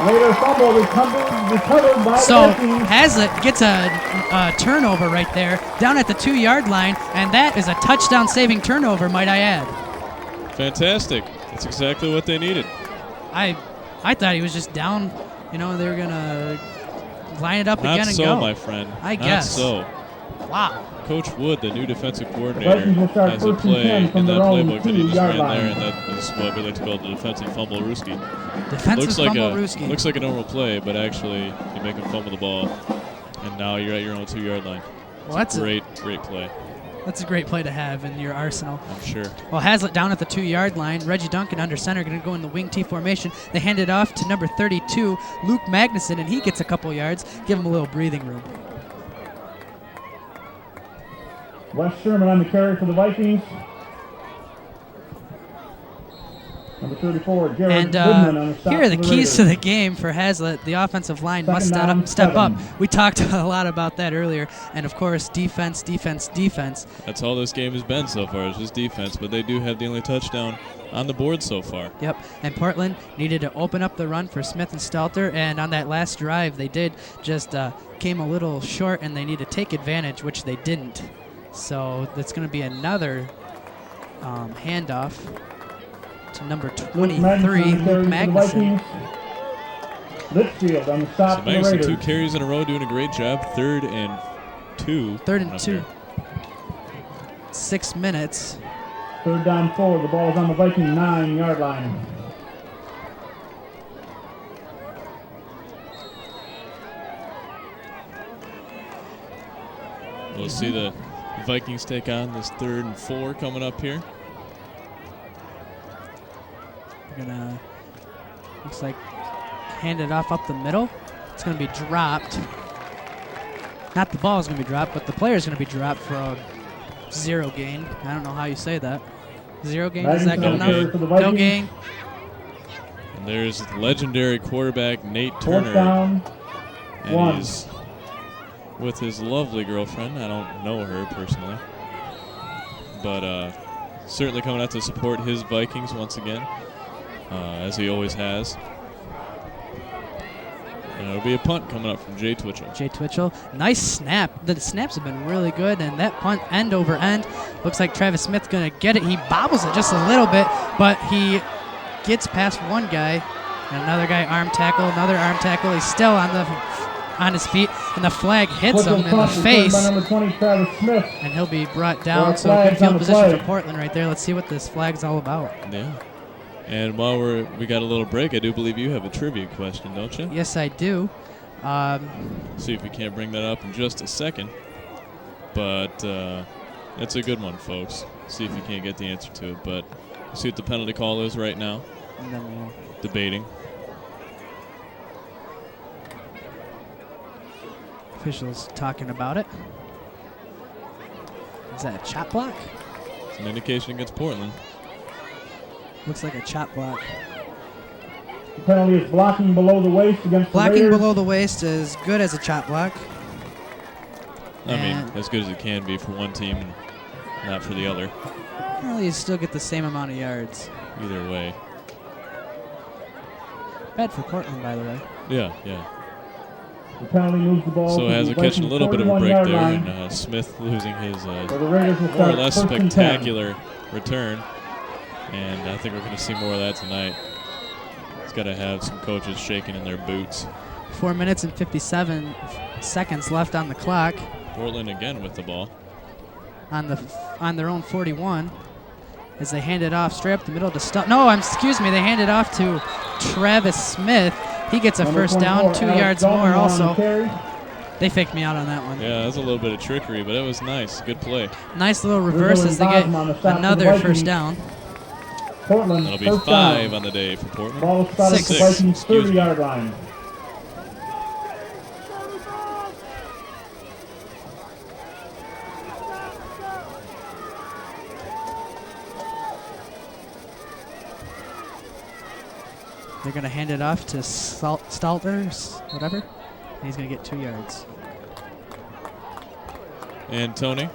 Raider fumble recovered by So the Vikings. Haslett gets a turnover right there down at the 2-yard line, and that is a touchdown-saving turnover, might I add. Fantastic. That's exactly what they needed. I thought he was just down. You know, they were going to line it up Not again and so, go. my friend. I Not guess. so. Wow. Coach Wood, the new defensive coordinator, Vikings will start has a first and play 10 in from that their own playbook that he just 2-yard ran line. there, and that is what we like to call the defensive fumble-rooski. Defensive fumble Looks like a normal play, but actually you make him fumble the ball, and now you're at your own 2-yard line. Well, that's Great play, That's a great play to have in your arsenal. I'm sure. Well, Haslett down at the 2-yard line. Reggie Duncan under center, going to go in the wing T formation. They hand it off to number 32, Luke Magnuson, and he gets a couple yards. Give him a little breathing room. Wes Sherman on the carry for the Vikings. Number 34, Jared And Goodman on the stop here are the for the keys to Raiders. the game for Haslett. The offensive line must Second down, step up. 7. We talked a lot about that earlier. And, of course, defense. That's all this game has been so far, is just defense, but they do have the only touchdown on the board so far. Yep, and Portland needed to open up the run for Smith and Stelter, and on that last drive, they did just came a little short, and they need to take advantage, which they didn't. So that's going to be another handoff to number 23, Luke Magnuson. Litchfield on the stop So for the Magnuson, Raiders. 2 carries in a row, doing a great job. 3rd and 2. 3rd and up 2. here. 6 minutes. 3rd down 4. The ball is on the Viking 9-yard line. We'll see the Vikings take on this 3rd and 4 coming up here. They're going to, looks like, hand it off up the middle. It's going to be dropped. Not the ball is going to be dropped, but the player is going to be dropped for a 0 gain. I don't know how you say that. 0 gain, is that good No enough? gain. No gain. And there's legendary quarterback Nate 4th Turner. down, And 1. he's with his lovely girlfriend. I don't know her personally. But certainly coming out to support his Vikings once again, as he always has. And it'll be a punt coming up from Jay Twitchell. Jay Twitchell. Nice snap. The snaps have been really good, and that punt end over end. Looks like Travis Smith's going to get it. He bobbles it just a little bit, but he gets past one guy. And another guy arm tackle, another arm tackle. He's still on his feet, and the flag hits him in the punt returned face. by number 20, Travis Smith. And he'll be brought down. Well, So good flags on field the position play. for Portland right there. Let's see what this flag's all about. Yeah. And while we got a little break, I do believe you have a trivia question, don't you? Yes, I do. See if we can't bring that up in just a second. But that's a good one, folks. See if you can't get the answer to it. But see what the penalty call is right now. And then we'll Debating. officials talking about it. Is that a chop block? It's an indication against Portland. Looks like a chop block. The penalty is blocking below the waist against the Blocking Raiders. below the waist is good as a chop block. I mean, And- as good as it can be for one team and not for the other. Well, you still get the same amount of yards. Either way. Bad for Portland, by the way. Yeah. The penalty moves the ball So to the Haslett catching a Vikings' little bit of a break 41-yard there, line, and Smith losing his where the Raiders will more or start less first and 10. spectacular return. And I think we're going to see more of that tonight. It's got to have some coaches shaking in their boots. 4 minutes and 57 seconds left on the clock. Portland again with the ball. On their own 41 as they hand it off straight up the middle to excuse me, they hand it off to Travis Smith. He gets a first down, 2 yards more also. They faked me out on that one. Yeah, that was a little bit of trickery, but it was nice. Good play. Nice little reverse as they get another first down. Portland. That'll be 5 on the day for Portland. Ball spotted at the 6. Vikings 30-yard line. They're going to hand it off to Stalter, whatever. And he's going to get 2 yards. And Tony,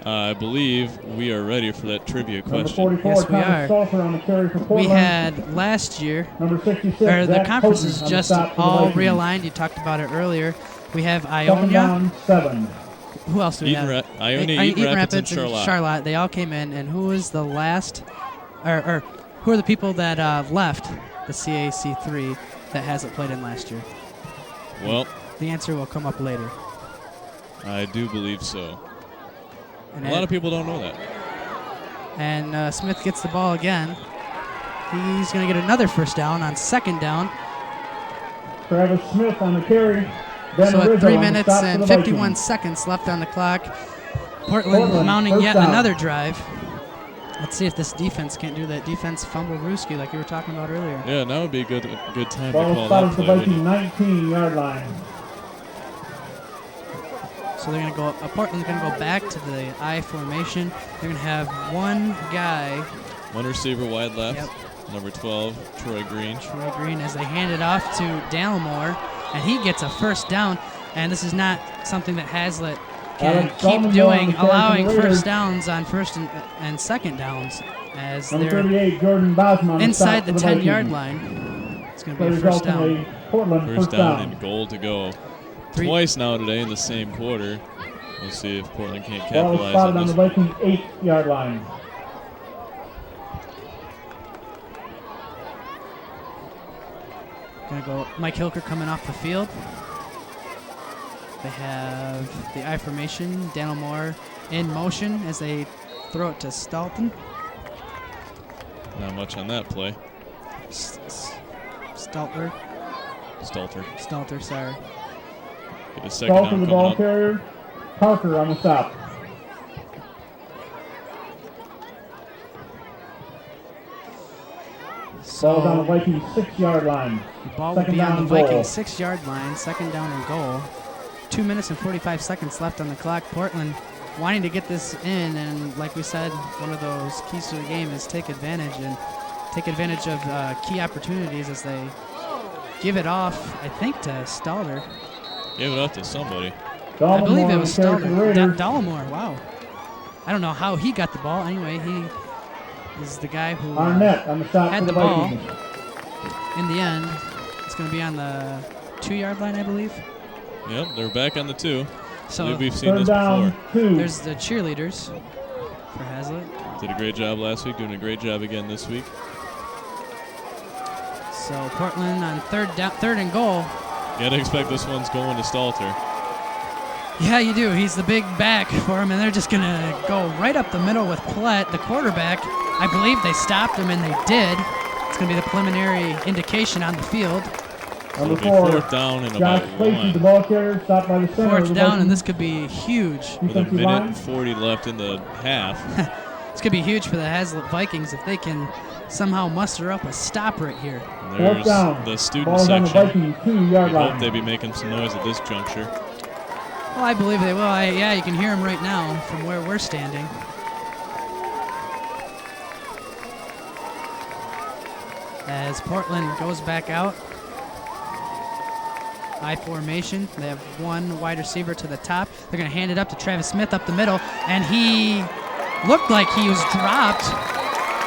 I believe we are ready for that trivia Number question. 44, Yes, we Thomas are. Salter on the carry for We Portland. had last year, Number 66, or the Zach conference Houghton is on the just stop for the all Vikings. realigned. You talked about it earlier. We have Second Ionia. down, 7. Who else do we have? Ionia, Eaton Rapids, and Charlotte. They all came in. And who was the last, or who are the people that left the CAC3 that Haslett played in last year? Well, The answer will come up later. I do believe so. And A lot of people don't know that. And Smith gets the ball again. He's going to get another first down on second down. Travis Smith on the carry. Ben So at Rizzo 3 on the minutes stop for and the 51 Vikings. seconds left on the clock. Portland mounting first yet down. another drive. Let's see if this defense can't do that defense fumble rooski like you were talking about earlier. Yeah, now would be a good time to Ball call spotted that at the play. Viking 19-yard line. So they're going to go. Portland's going to go back to the I formation. They're going to have one guy, One receiver wide left. Yep. Number 12, Troy Green. Troy Green, as they hand it off to Dallimore, and he gets a first down. And this is not something that Haslett can Alex keep Dallimore doing, on the carry for allowing the Raiders. first downs on first and second downs as Number they're 38, Jordan Bosman on inside stop the for 10-yard Vikings. line. It's going to be a That first results in down. a Portland First down and goal to go. Twice now today in the same quarter. We'll see if Portland can't Ball capitalize spotted on on this. the Viking 8-yard line. Gonna go Mike Hilker coming off the field. They have the I formation, Dallimore in motion as they throw it to Stalton. Not much on that play. Stalter, sorry. Get a second Salter down the coming ball up. carrier. Parker on the stop. Ball's on the So Vikings 6-yard line. the ball will Second be on down the and goal. Vikings 6-yard line, second down and goal. 2 minutes and 45 seconds left on the clock. Portland wanting to get this in, and like we said, one of those keys to the game is take advantage of key opportunities as they give it off, I think, to Stalter. Give it up to somebody. I believe it was Dallimore on the carry for the Raiders. Dallimore, wow. I don't know how he got the ball. Anyway, he is the guy who Arnett on the stop had for the the ball. Vikings. In the end, it's going to be on the 2-yard line, I believe. Yep, they're back on the 2. So Believe we've seen Third this down, before. 2. there's the cheerleaders for Haslett. Did a great job last week, doing a great job again this week. So Portland on third and goal. You gotta expect this one's going to Stalter. Yeah, you do. He's the big back for him, and they're just going to go right up the middle with Platt, the quarterback. I believe they stopped him, and they did. It's going to be the preliminary indication on the field. It'll Number be 4, fourth down and Josh about Clayton, the 1. ball carrier, stopped by the center. of Fourth the down, and Vikings this could be huge. With a defensive minute line. and 40 left in the half. It's going to be huge for the Haslett Vikings if they can somehow muster up a stop right here. And Fourth there's down. the student Ball's on the section. Vikings 2-yard We hope line. they be making some noise at this juncture. Well, I believe they will. Yeah, you can hear them right now from where we're standing. As Portland goes back out. I formation. They have one wide receiver to the top. They're going to hand it up to Travis Smith up the middle, and he looked like he was dropped.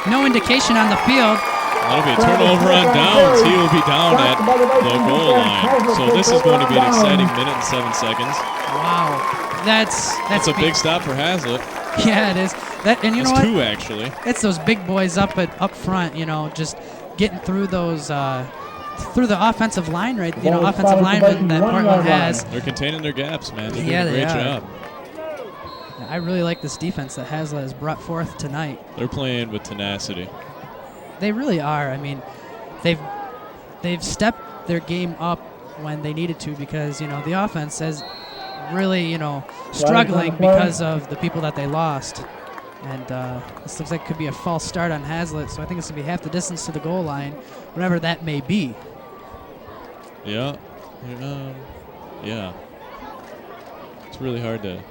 No indication on the field. That'll be a turnover on downs. He will be down at the goal line. So this is going to be an exciting minute and 7 seconds. Wow, that's That's a big stop for Haslett. Yeah, it is. And you know That's what? 2 actually. It's those big boys up front, just getting through those through the offensive line, right? You know, Ball offensive spotted linemen Viking that 1 Portland yard has. line. They're containing their gaps, man. They're Yeah, doing a they great are. job. I really like this defense that Haslett has brought forth tonight. They're playing with tenacity. They really are. I mean, they've stepped their game up when they needed to because, you know, the offense is really, you know, struggling because of the people that they lost. And this looks like it could be a false start on Haslett, so I think it's going to be half the distance to the goal line, whatever that may be. Yeah. Yeah. It's really hard to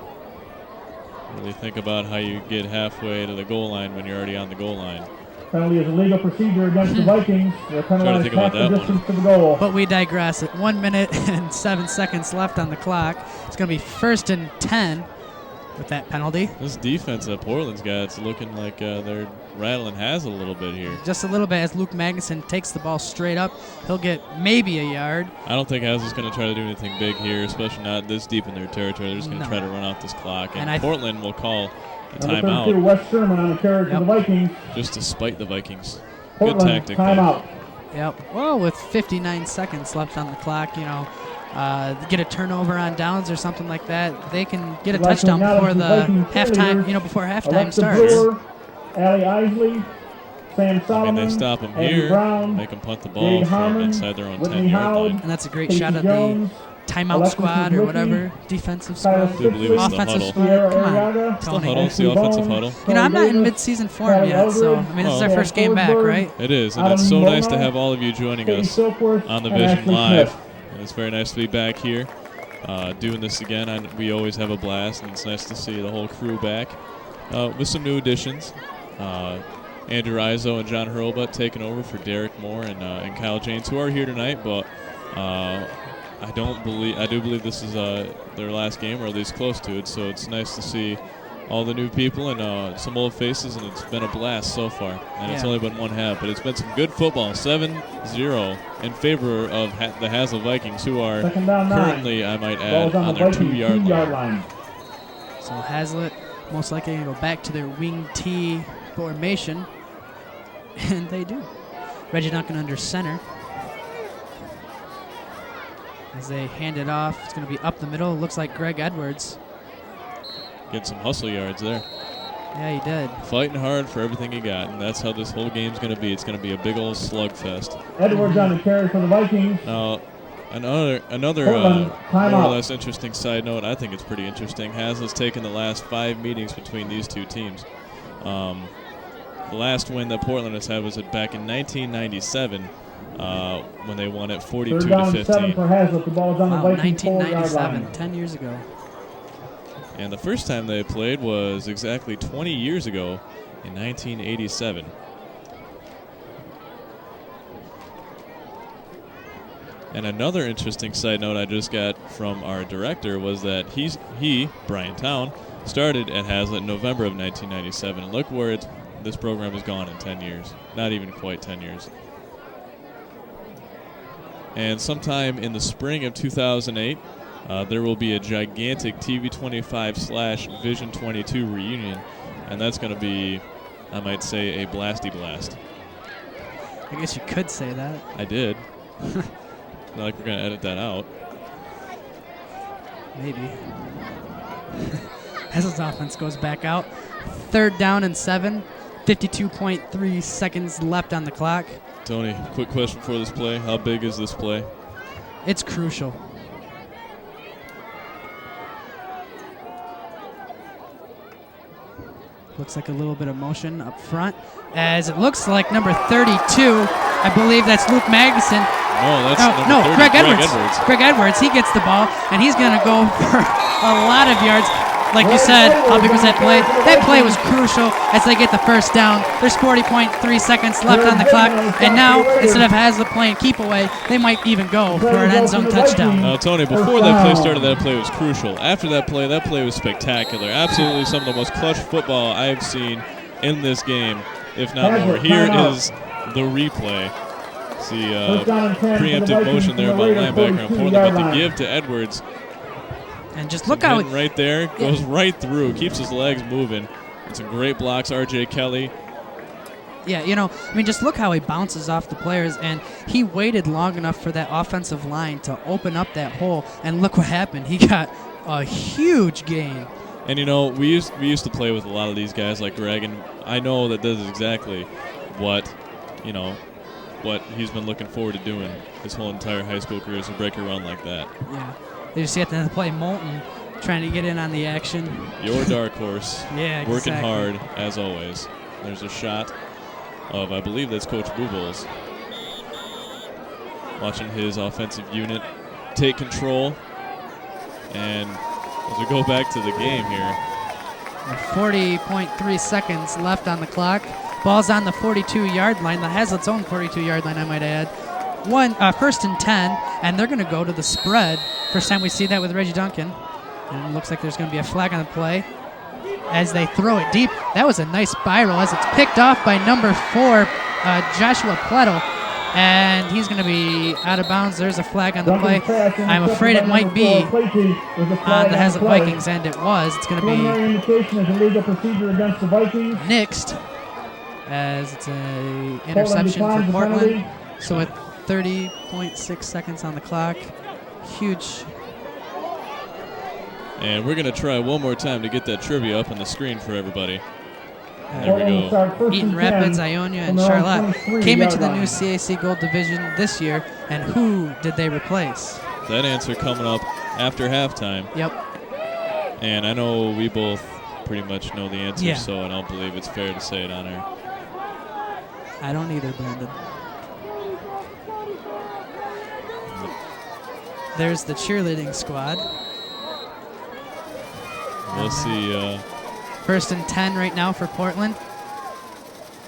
really think about how you get halfway to the goal line when you're already on the goal line. Penalty is a legal procedure against the Vikings. They're penalized think about half the that distance to the goal. But we digress. At 1 minute and 7 seconds left on the clock. It's going to be 1st and 10 with that penalty. This defense that Portland's got, it's looking like they're rattling Haslett a little bit here. Just a little bit as Luke Magnuson takes the ball straight up. He'll get maybe a yard. I don't think Haslett's going to try to do anything big here, especially not this deep in their territory. They're just going to try to run out this clock. And Portland will call a Number 32, timeout West Sherman on the carry for the Vikings. just to spite the Vikings. Portland, Good tactic there. timeout. Yep. Well, with 59 seconds left on the clock, you know, get a turnover on downs or something like that, they can get a touchdown before the halftime. You know, before halftime Alexa starts. Brewer, Allie Isley, Sam Solomon, I mean, they stop them Andy here, Brown, make them punt the ball Jade from Harmon, inside their own Whitney 10-yard Howard, line. And that's a great Casey shot at Jones, the timeout Alexis squad or Ricky, whatever, defensive Tyler squad, I do believe it's the offensive huddle. squad. Sierra Come on, Arriaga, It's the Tony. huddle. It's the Ashley offensive Bones, huddle. You know, I'm not in Davis, mid-season form Callie yet, so Eldridge, I mean, this is our Sam first game back, Forsberg, right? It is, and Adam it's so nice to Bono, have all of you joining Katie us Silkworth, on the and Vision Ashley Live. Smith. And it's very nice to be back here doing this again. We always have a blast, and it's nice to see the whole crew back with some new additions. Andrew Rizzo and John Hurlbutt taking over for Derek Moore and Kyle James, who are here tonight, but I do believe this is their last game, or at least close to it. So it's nice to see all the new people and some old faces, and it's been a blast so far. And it's only been one half, but it's been some good football. 7-0 in favor of the Haslett Vikings, who are Second down, 9. currently, I might add, Ball's on the their Vikings 2-yard line. line. So Haslett most likely going to go back to their wing T formation, and they do. Reggie Duncan under center. As they hand it off, it's going to be up the middle. Looks like Greg Edwards. Getting some hustle yards there. Yeah, he did. Fighting hard for everything he got, and that's how this whole game's going to be. It's going to be a big old slugfest. Edwards on the carry for the Vikings. Now, another Portland, more timeout. or less interesting side note, I think it's pretty interesting. Haslett's taken the last 5 meetings between these two teams. The last win that Portland has had was back in 1997 when they won it 42 Third to down and 7 15. for Haslett. The ball is on Wow, the Vikings 4-yard 1997, line. 10 years ago. And the first time they played was exactly 20 years ago in 1987. And another interesting side note I just got from our director was that he, Brian Town, started at Haslett in November of 1997. And look where this program has gone in 10 years. Not even quite 10 years. And sometime in the spring of 2008, there will be a gigantic TV25/Vision 22 reunion. And that's going to be, I might say, a blasty blast. I guess you could say that. I did. Not like we're going to edit that out. Maybe. Haslett's offense goes back out. 3rd down and 7. 52.3 seconds left on the clock. Tony, quick question for this play. How big is this play? It's crucial. Looks like a little bit of motion up front. As it looks like number 32, I believe that's Luke Magnuson. No, that's No, number 30, Greg Edwards. Greg Edwards, he gets the ball, and he's going to go for a lot of yards. Like you said, how big was that play? That play was crucial as they get the first down. There's 40.3 seconds left on the clock, and now, instead of Haslett playing keep away, they might even go for an end zone touchdown. Now, Tony, before that play started, that play was crucial. After that play was spectacular. Absolutely some of the most clutch football I've seen in this game, if not more. Here is the replay. See, preemptive motion there by the linebacker in Portland, but the give to Edwards. And just look how right there, goes right through, keeps his legs moving. And some great blocks, R.J. Kelly. Yeah, just look how he bounces off the players, and he waited long enough for that offensive line to open up that hole, and look what happened. He got a huge gain. And we used to play with a lot of these guys like Greg, and I know that this is exactly what he's been looking forward to doing his whole entire high school career, is to break a run like that. Yeah. They just have to play Moulton, trying to get in on the action. Your dark horse. Yeah, working exactly. hard, as always. There's a shot of, I believe that's Coach Boobles, watching his offensive unit take control. And as we go back to the game here, 40.3 seconds left on the clock. Ball's on the 42-yard line, the Haslett's own 42-yard line, I might add. First and 10, and they're going to go to the spread. First time we see that with Reggie Duncan. And it looks like there's going to be a flag on the play as they throw it deep. That was a nice spiral as it's picked off by number 4, Joshua Plettle. And he's going to be out of bounds. There's a flag on the play. I'm afraid it might be on the Haslett Vikings, and it was. It's going to be nixed as it's an interception for Portland. So with 30.6 seconds on the clock, huge. And we're going to try one more time to get that trivia up on the screen for everybody. There we go. Eaton Rapids, Ionia, and Charlotte came into the new CAC Gold Division this year, and who did they replace? That answer coming up after halftime. Yep. And I know we both pretty much know the answer, Yeah. so I don't believe it's fair to say it on air. I don't either, Brandon. There's the cheerleading squad. We'll see. First and 10 right now for Portland.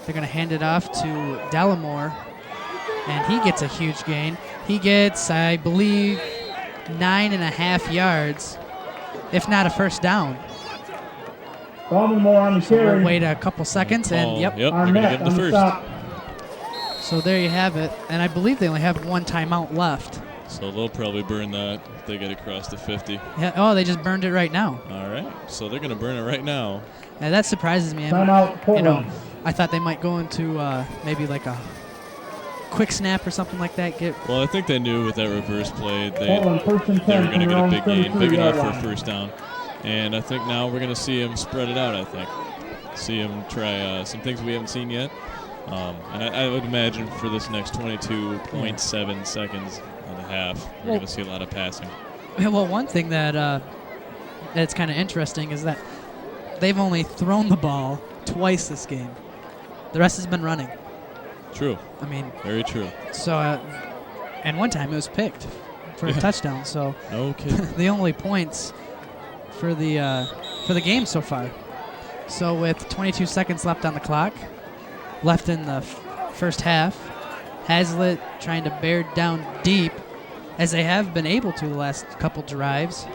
They're going to hand it off to Delamore, and he gets a huge gain. He gets, I believe, 9.5 yards, if not a first down. We'll wait a couple seconds, and Yep, they're going to get him the first. So there you have it, and I believe they only have one timeout left. So they'll probably burn that if they get across the 50. Yeah. Oh, they just burned it right now. All right. So they're going to burn it right now. Yeah, that surprises me. Timeout, I thought they might go into maybe like a quick snap or something like that. Well, I think they knew with that reverse play they were Portland, first and 10 going to get a big gain, big enough for a 33-yard first down. And I think now we're going to see him spread it out, I think. See him try some things we haven't seen yet. And I would imagine for this next 22.7 seconds and a half, we're going to see a lot of passing. Well, one thing that's kind of interesting is that they've only thrown the ball twice this game. The rest has been running. True. I mean, very true. So, and one time it was picked for a touchdown. So, okay. The only points for the game so far. So, with 22 seconds left on the clock, left in the first half, Haslett trying to bear down deep, as they have been able to the last couple drives.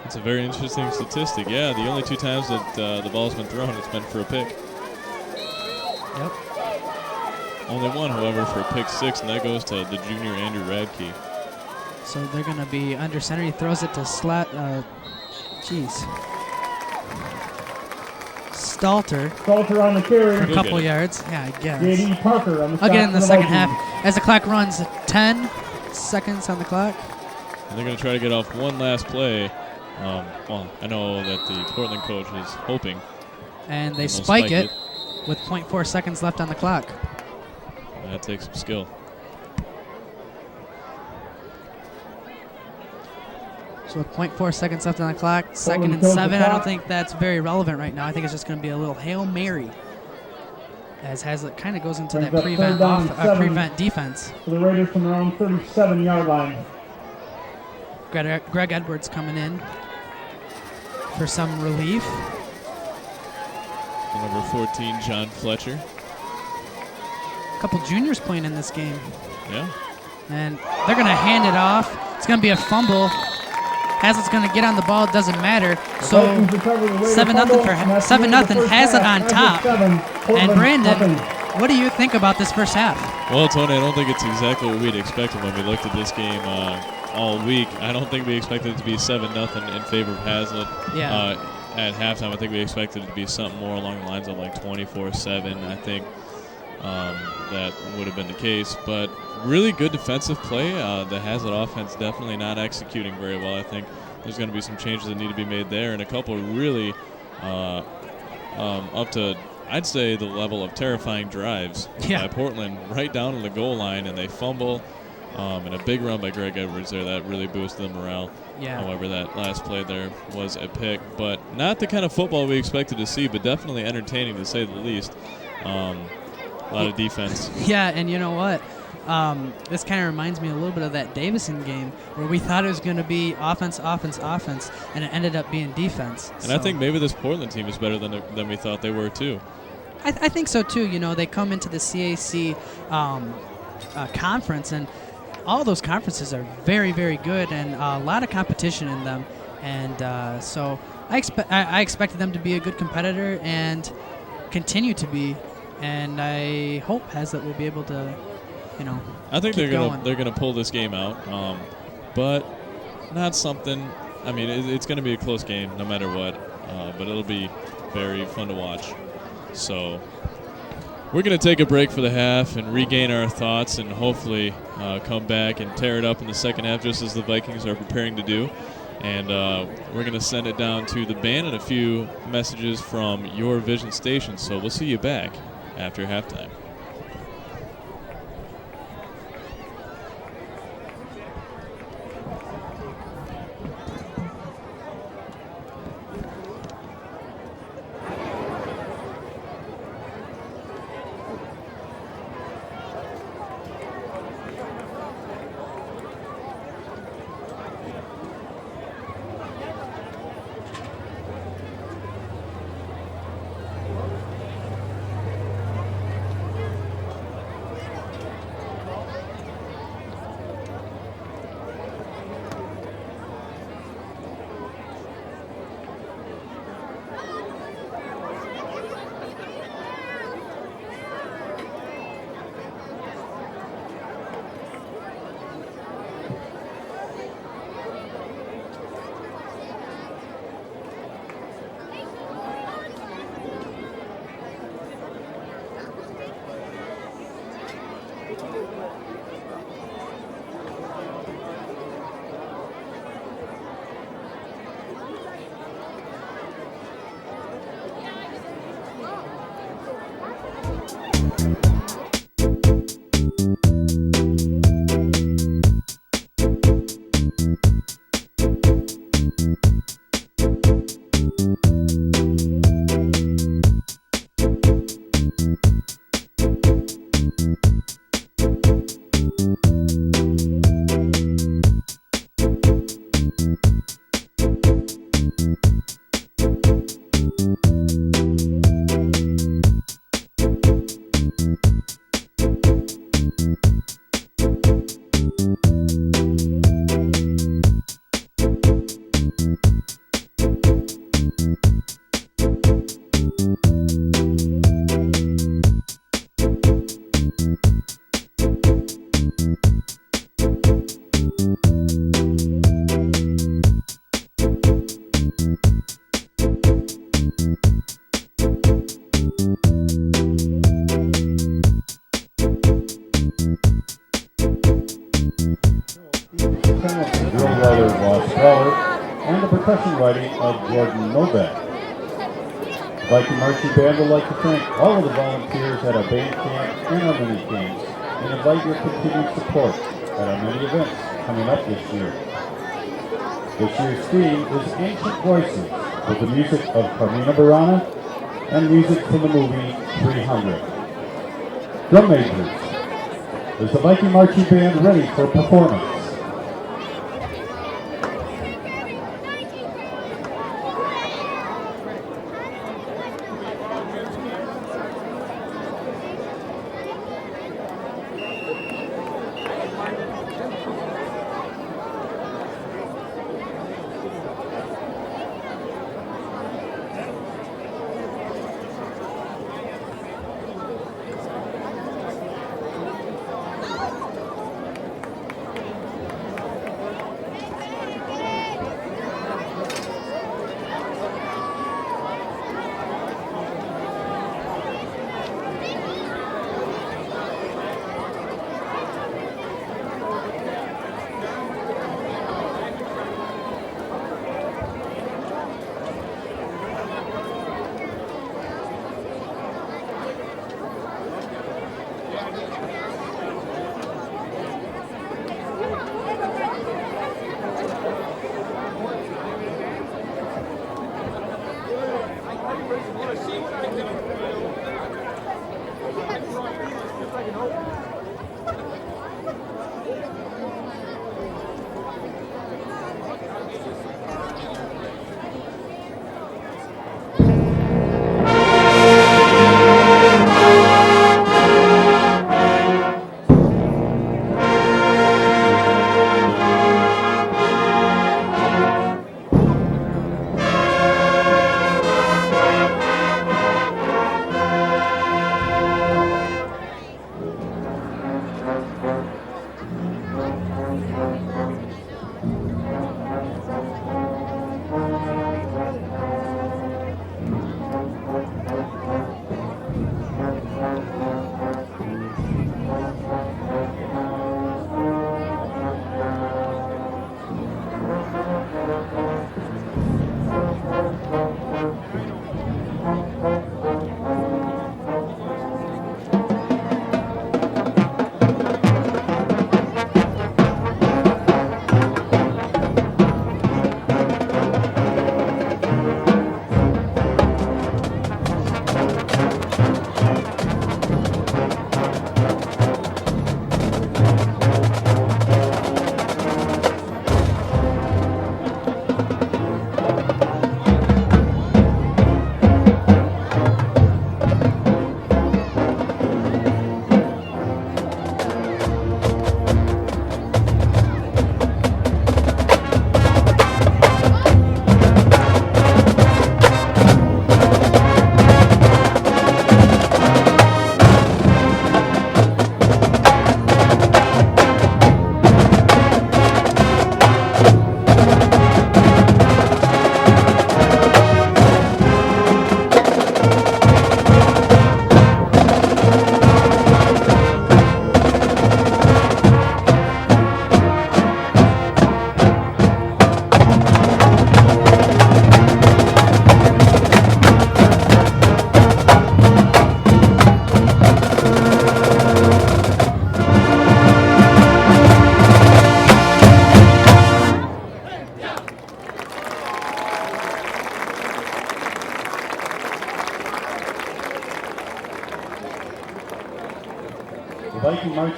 It's a very interesting statistic. Yeah, the only two times that the ball's been thrown, it's been for a pick. Yep. Only one, however, for a pick six, and that goes to the junior Andrew Radke. So they're going to be under center. He throws it to Stalter. Stalter on the carry. For a couple yards. Yeah, I guess. J.D. Parker on the I'll get in the second Vikings. half. As the clock runs, 10 seconds on the clock. And they're going to try to get off one last play. Well, I know that the Portland coach is hoping. And they spike it with 0.4 seconds left on the clock. That takes some skill. So with 0.4 seconds left on the clock, second and 7. I don't think that's very relevant right now. I think it's just going to be a little Hail Mary as Haslett kind of goes into that prevent defense. For the Raiders from their own 37-yard line. Greg Edwards coming in for some relief. Number 14, John Fletcher. A couple juniors playing in this game. Yeah. And they're going to hand it off. It's going to be a fumble. Haslett's going to get on the ball. It doesn't matter. So 7-0 Haslett on top. And Brandon, what do you think about this first half? Well, Tony, I don't think it's exactly what we'd expected when we looked at this game all week. I don't think we expected it to be 7-0 in favor of Haslett. Yeah. at halftime. I think we expected it to be something more along the lines of like 24-7. I think that would have been the case. But really good defensive play. The Haslett offense definitely not executing very well. I think there's going to be some changes that need to be made there, and a couple really up to, I'd say, the level of terrifying drives by Portland right down to the goal line, and they fumble. And a big run by Greg Edwards there that really boosted the morale. Yeah. However, that last play there was a pick, but not the kind of football we expected to see, but definitely entertaining to say the least. A lot of defense. Yeah, and you know what? This kind of reminds me a little bit of that Davison game where we thought it was going to be offense, and it ended up being defense. And so. I think maybe this Portland team is better than we thought they were, too. I think so, too. You know, they come into the CAC conference, and all those conferences are very, very good, and a lot of competition in them. And so I expected them to be a good competitor and continue to be. And I hope Haslett will be able to, you know, I think keep they're gonna pull this game out, but not something. I mean, it's going to be a close game no matter what, but it'll be very fun to watch. So we're going to take a break for the half and regain our thoughts, and hopefully come back and tear it up in the second half, just as the Vikings are preparing to do. And we're going to send it down to the band and a few messages from your Vision station. So we'll see you back after halftime. And the percussion writing of Jordan Novak. The Viking Marching Band would like to thank all of the volunteers at our band camp and our mini camps, and invite your continued support at our many events coming up this year. This year's theme is Ancient Voices, with the music of Carmina Burana and music from the movie 300. Drum majors, is the Viking Marching Band ready for performance?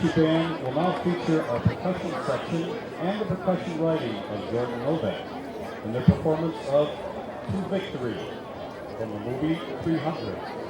Marching Band will now feature our percussion section and the percussion writing of Jordan Novak in their performance of To Victory from the movie 300.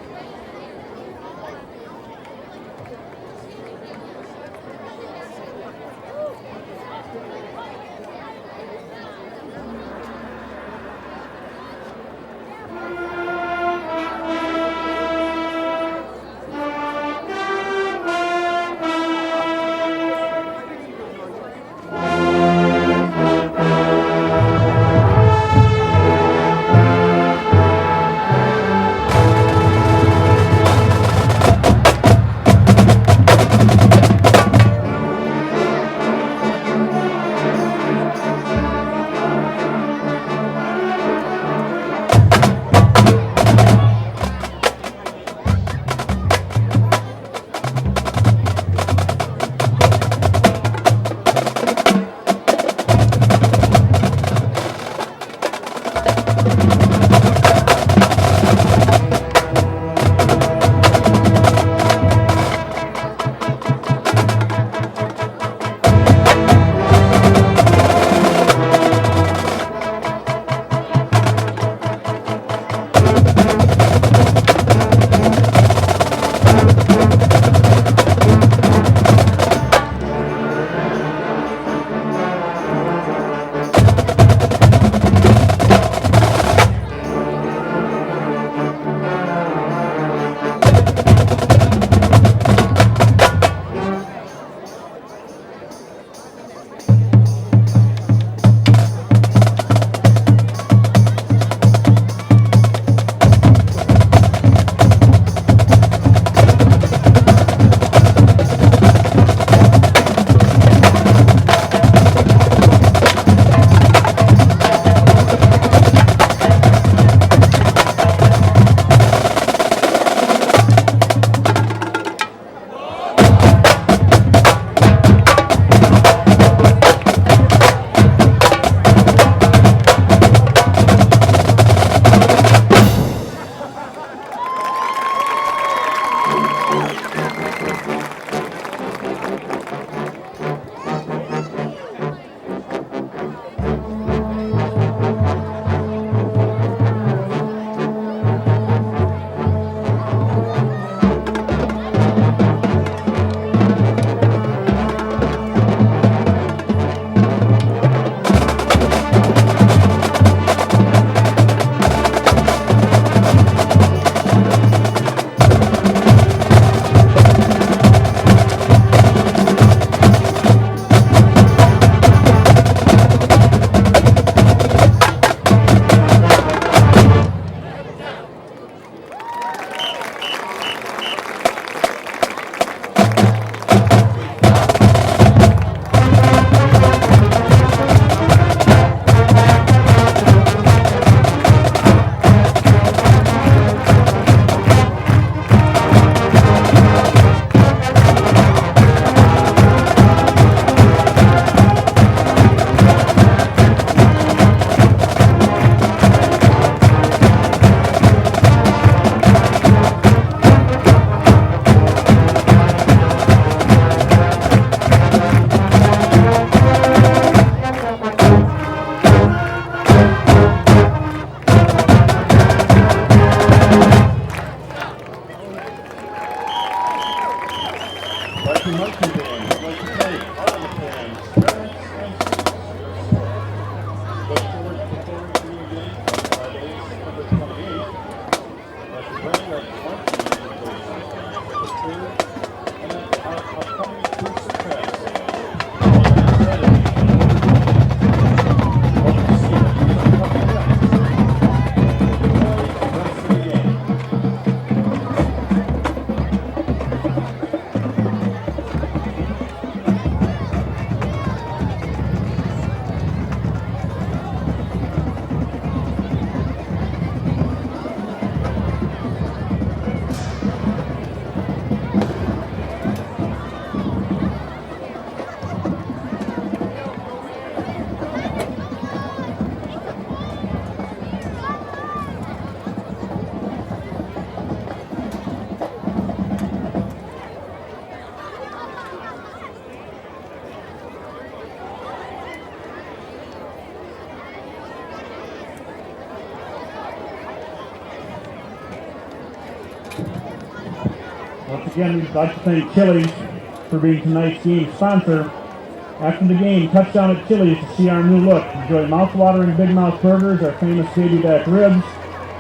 Again, we'd like to thank Chili's for being tonight's game sponsor. After the game, touchdown at Chili's to see our new look. Enjoy mouth-watering Big Mouth burgers, our famous baby back ribs,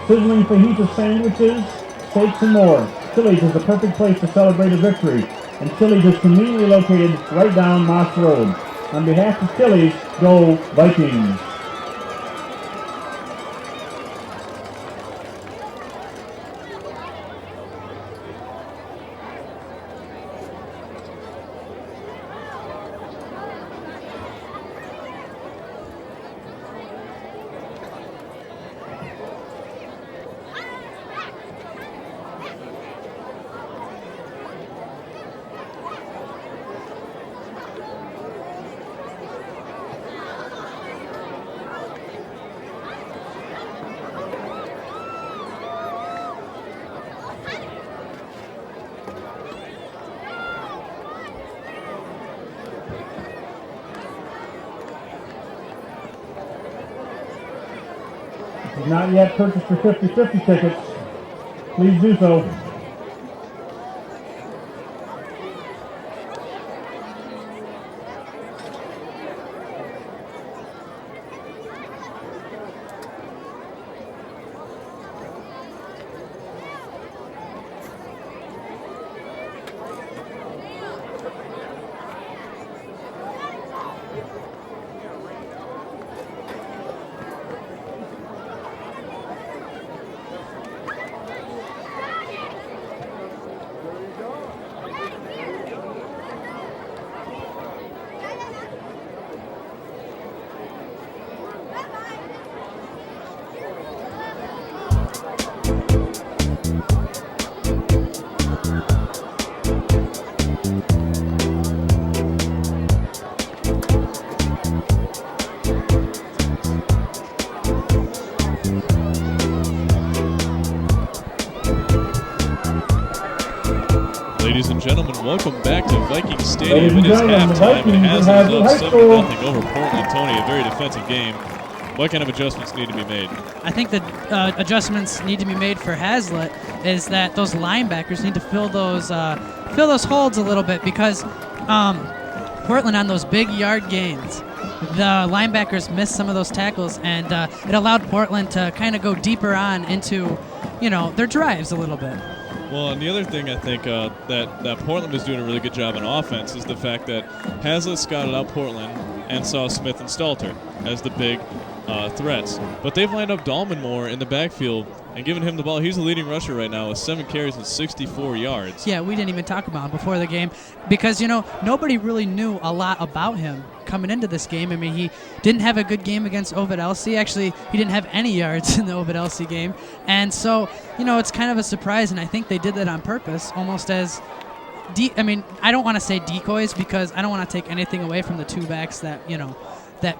sizzling fajita sandwiches, steaks, and more. Chili's is the perfect place to celebrate a victory, and Chili's is conveniently located right down Moss Road. On behalf of Chili's, go Vikings! If you've not yet purchased your 50-50 tickets, please do so. Ladies and gentlemen, welcome back to Viking Stadium. It is halftime and Haslett up 7-0 over Portland. Tony, a very defensive game. What kind of adjustments need to be made? I think the adjustments need to be made for Haslett is that those linebackers need to fill those holds a little bit because Portland on those big yard gains, the linebackers missed some of those tackles, and it allowed Portland to kind of go deeper on into, their drives a little bit. Well, and the other thing I think that Portland was doing a really good job on offense is the fact that Haslett scouted out Portland and saw Smith and Stalter as the big threats. But they've lined up Dahlman more in the backfield and given him the ball. He's the leading rusher right now with 7 carries and 64 yards. Yeah, we didn't even talk about him before the game because, nobody really knew a lot about him coming into this game. I mean, he didn't have a good game against Ovid Elsie. Actually, he didn't have any yards in the Ovid Elsie game. And so, it's kind of a surprise, and I think they did that on purpose, almost as I don't want to say decoys because I don't want to take anything away from the two backs that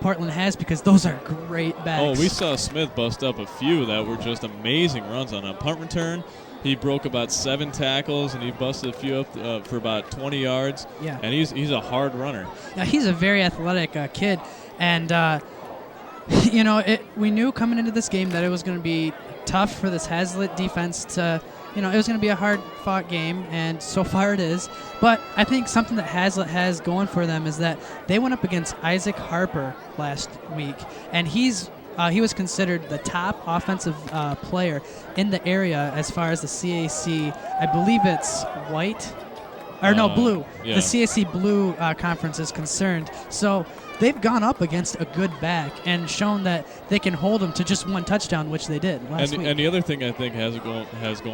Portland has because those are great backs. Oh, we saw Smith bust up a few that were just amazing runs on a punt return. He broke about 7 tackles, and he busted a few up for about 20 yards. Yeah. And he's a hard runner. Yeah, he's a very athletic kid. And, we knew coming into this game that it was going to be tough for this Haslett defense to – it was going to be a hard-fought game, and so far it is. But I think something that Haslett has going for them is that they went up against Isaac Harper last week, and he was considered the top offensive player in the area as far as the CAC. I believe it's blue. Yeah. The CAC Blue conference is concerned. So they've gone up against a good back and shown that they can hold them to just 1 touchdown, which they did last week. And the other thing I think has going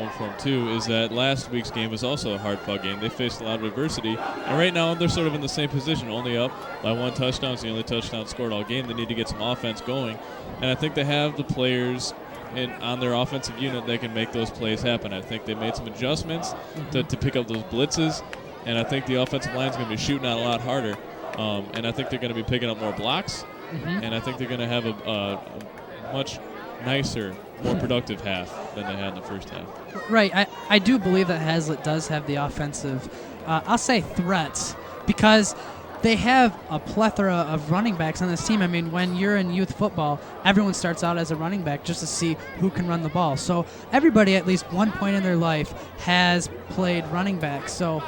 for them, too, is that last week's game was also a hard-fought game. They faced a lot of adversity, and right now they're sort of in the same position, only up by 1 touchdown. It's the only touchdown scored all game. They need to get some offense going, and I think they have the players on their offensive unit that can make those plays happen. I think they made some adjustments to pick up those blitzes, and I think the offensive line is going to be shooting out a lot harder. And I think they're going to be picking up more blocks, and I think they're going to have a much nicer, more productive half than they had in the first half. Right. I do believe that Haslett does have the offensive, I'll say threats, because they have a plethora of running backs on this team. I mean, when you're in youth football, everyone starts out as a running back just to see who can run the ball. So everybody at least one point in their life has played running back. So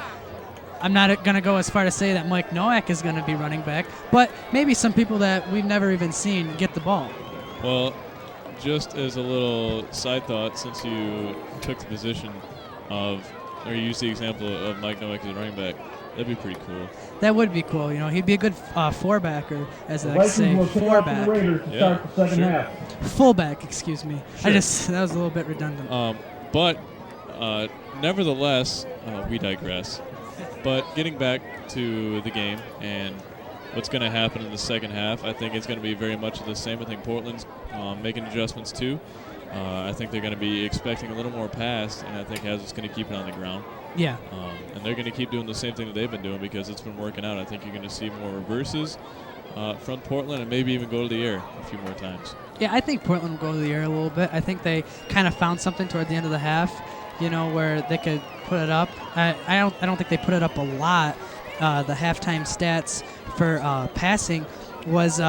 I'm not going to go as far to say that Mike Nowak is going to be running back, but maybe some people that we've never even seen get the ball. Well, just as a little side thought, since you took the position of, or you used the example of Mike Nowak as a running back, that'd be pretty cool. That would be cool. You know, he'd be a good four-back, or as The I like to Vikings say, will kick off for the four-back. Raiders to start the second sure. half. Fullback, excuse me. Sure. That was a little bit redundant. But nevertheless, we digress. But getting back to the game and what's going to happen in the second half, I think it's going to be very much the same. I think Portland's making adjustments too. I think they're going to be expecting a little more pass, and I think Hazlett's going to keep it on the ground. Yeah. And they're going to keep doing the same thing that they've been doing because it's been working out. I think you're going to see more reverses from Portland and maybe even go to the air a few more times. Yeah, I think Portland will go to the air a little bit. I think they kind of found something toward the end of the half, you know, where they could put it up. I don't think they put it up a lot. The halftime stats for passing was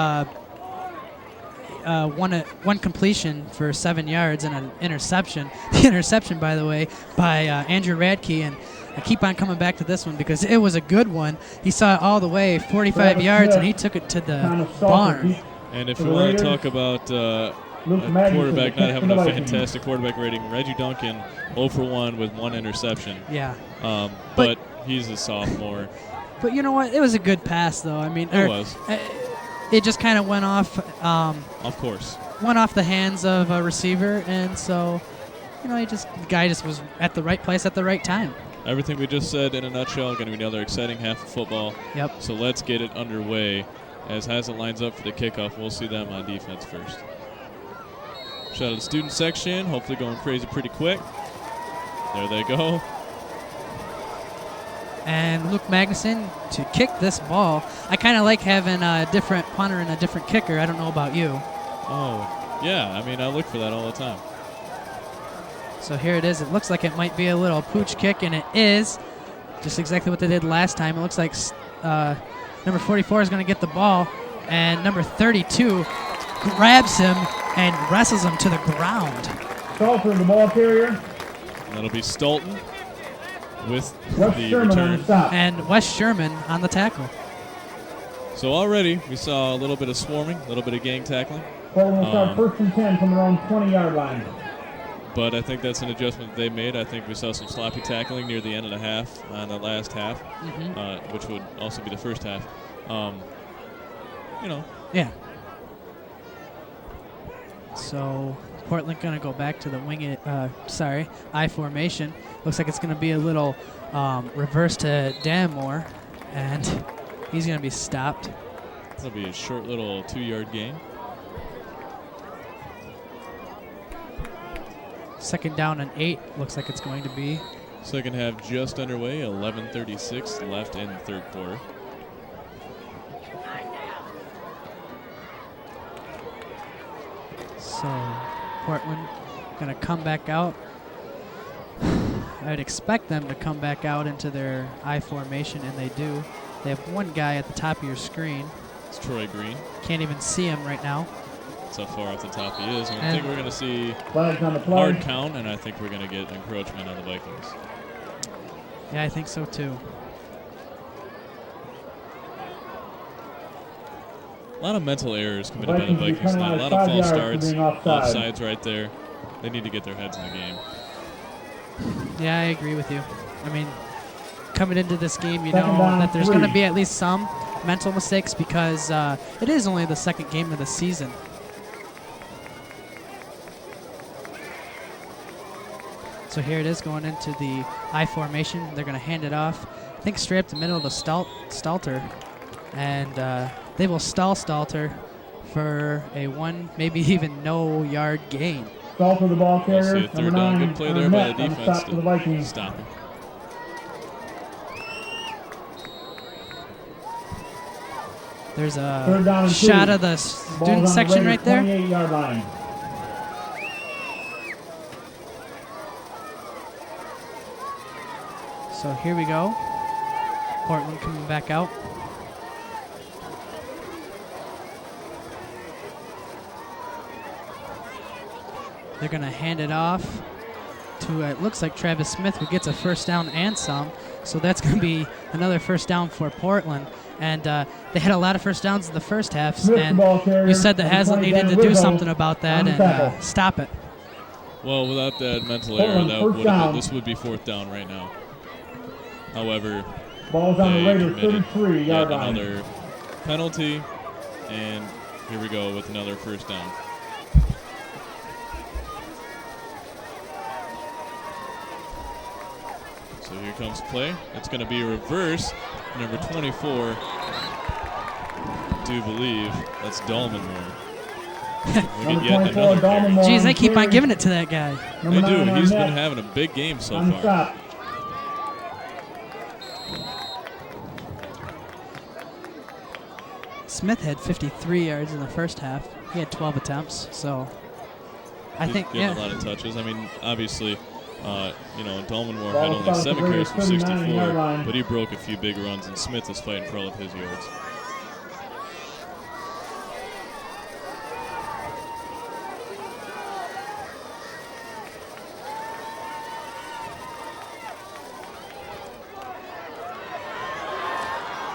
one completion for 7 yards and an interception. The interception, by the way, by Andrew Radke, and I keep on coming back to this one because it was a good one. He saw it all the way, 45 yards, and he took it to the barn. And if we want to talk about a quarterback not having a fantastic quarterback rating, Reggie Duncan 0 for 1 with 1 interception. Yeah. But he's a sophomore. But you know what? It was a good pass, though. I mean, It was. It just kind of went off. Of course. Went off the hands of a receiver, and so, you know, the guy just was at the right place at the right time. Everything we just said in a nutshell, going to be another exciting half of football. Yep. So let's get it underway. As Haslett lines up for the kickoff, we'll see them on defense first. Shout out to the student section, hopefully going crazy pretty quick. There they go. And Luke Magnuson to kick this ball. I kind of like having a different punter and a different kicker. I don't know about you. Oh, yeah. I mean, I look for that all the time. So here it is. It looks like it might be a little pooch kick, and it is. Just exactly what they did last time. It looks like number 44 is going to get the ball, and number 32 grabs him and wrestles him to the ground. Stalter, the ball carrier. That'll be Stolton with Wes the Sherman on return. the stop. And Wes Sherman on the tackle. So already we saw a little bit of swarming, a little bit of gang tackling. Portland will start 1st and 10 from their own 20-yard line. But I think that's an adjustment that they made. I think we saw some sloppy tackling near the end of the half, on the last half, which would also be the first half. Yeah. So Portland going to go back to the I formation. Looks like it's going to be a little reverse to Danmore, and he's going to be stopped. That'll be a short little 2-yard gain. 2nd down and 8 looks like it's going to be. Second half just underway, 11:36 left in the third quarter. So Portland going to come back out. I'd expect them to come back out into their I formation, and they do. They have one guy at the top of your screen. It's Troy Green. Can't even see him right now. That's how far off the top he is. And I think we're going to see Flags on the hard play. count, and I think we're going to get encroachment on the Vikings. Yeah, I think so too. A lot of mental errors committed by the Vikings Vikings returning tonight. A on lot of 5 false yards for starts, being offside. offsides right there. They need to get their heads in the game. Yeah, I agree with you. I mean, coming into this game, you Second know down, that there's going to 3. be at least some mental mistakes because it is only the 2nd game of the season. So here it is going into the I formation. They're going to hand it off, I think, straight up the middle of the Stalter. And they will stall Stalter for a 1, maybe even no yard gain. Stalter, the ball We'll carrier. see a Number third down. 9, Good play there by the Arnett on the defense stop for the Vikings. to stop him. There's Third down a and 2. shot of the Ball's student on the section Raiders' right there. 28-yard line. So here we go. Portland coming back out. They're going to hand it off to, it looks like Travis Smith, who gets a first down and some. So that's going to be another first down for Portland. And they had a lot of first downs in the first half. And you said that Haslett needed to do something about that and stop it. Well, without that mental error, this would be fourth down right now. However, Ball's on the Raiders' committed 33-yard line. another penalty, and here we go with another first down. So here comes play. It's going to be a reverse. Number 24, I do believe that's Dolmanmore. We get yet another carry. Jeez, they keep on giving it to that guy. They do. He's been having a big game so far. Smith had 53 yards in the first half. He had 12 attempts, so I think, a lot of touches. I mean, obviously, Dolmanmore had only 7 carries for 64, but he broke a few big runs, and Smith is fighting for all of his yards.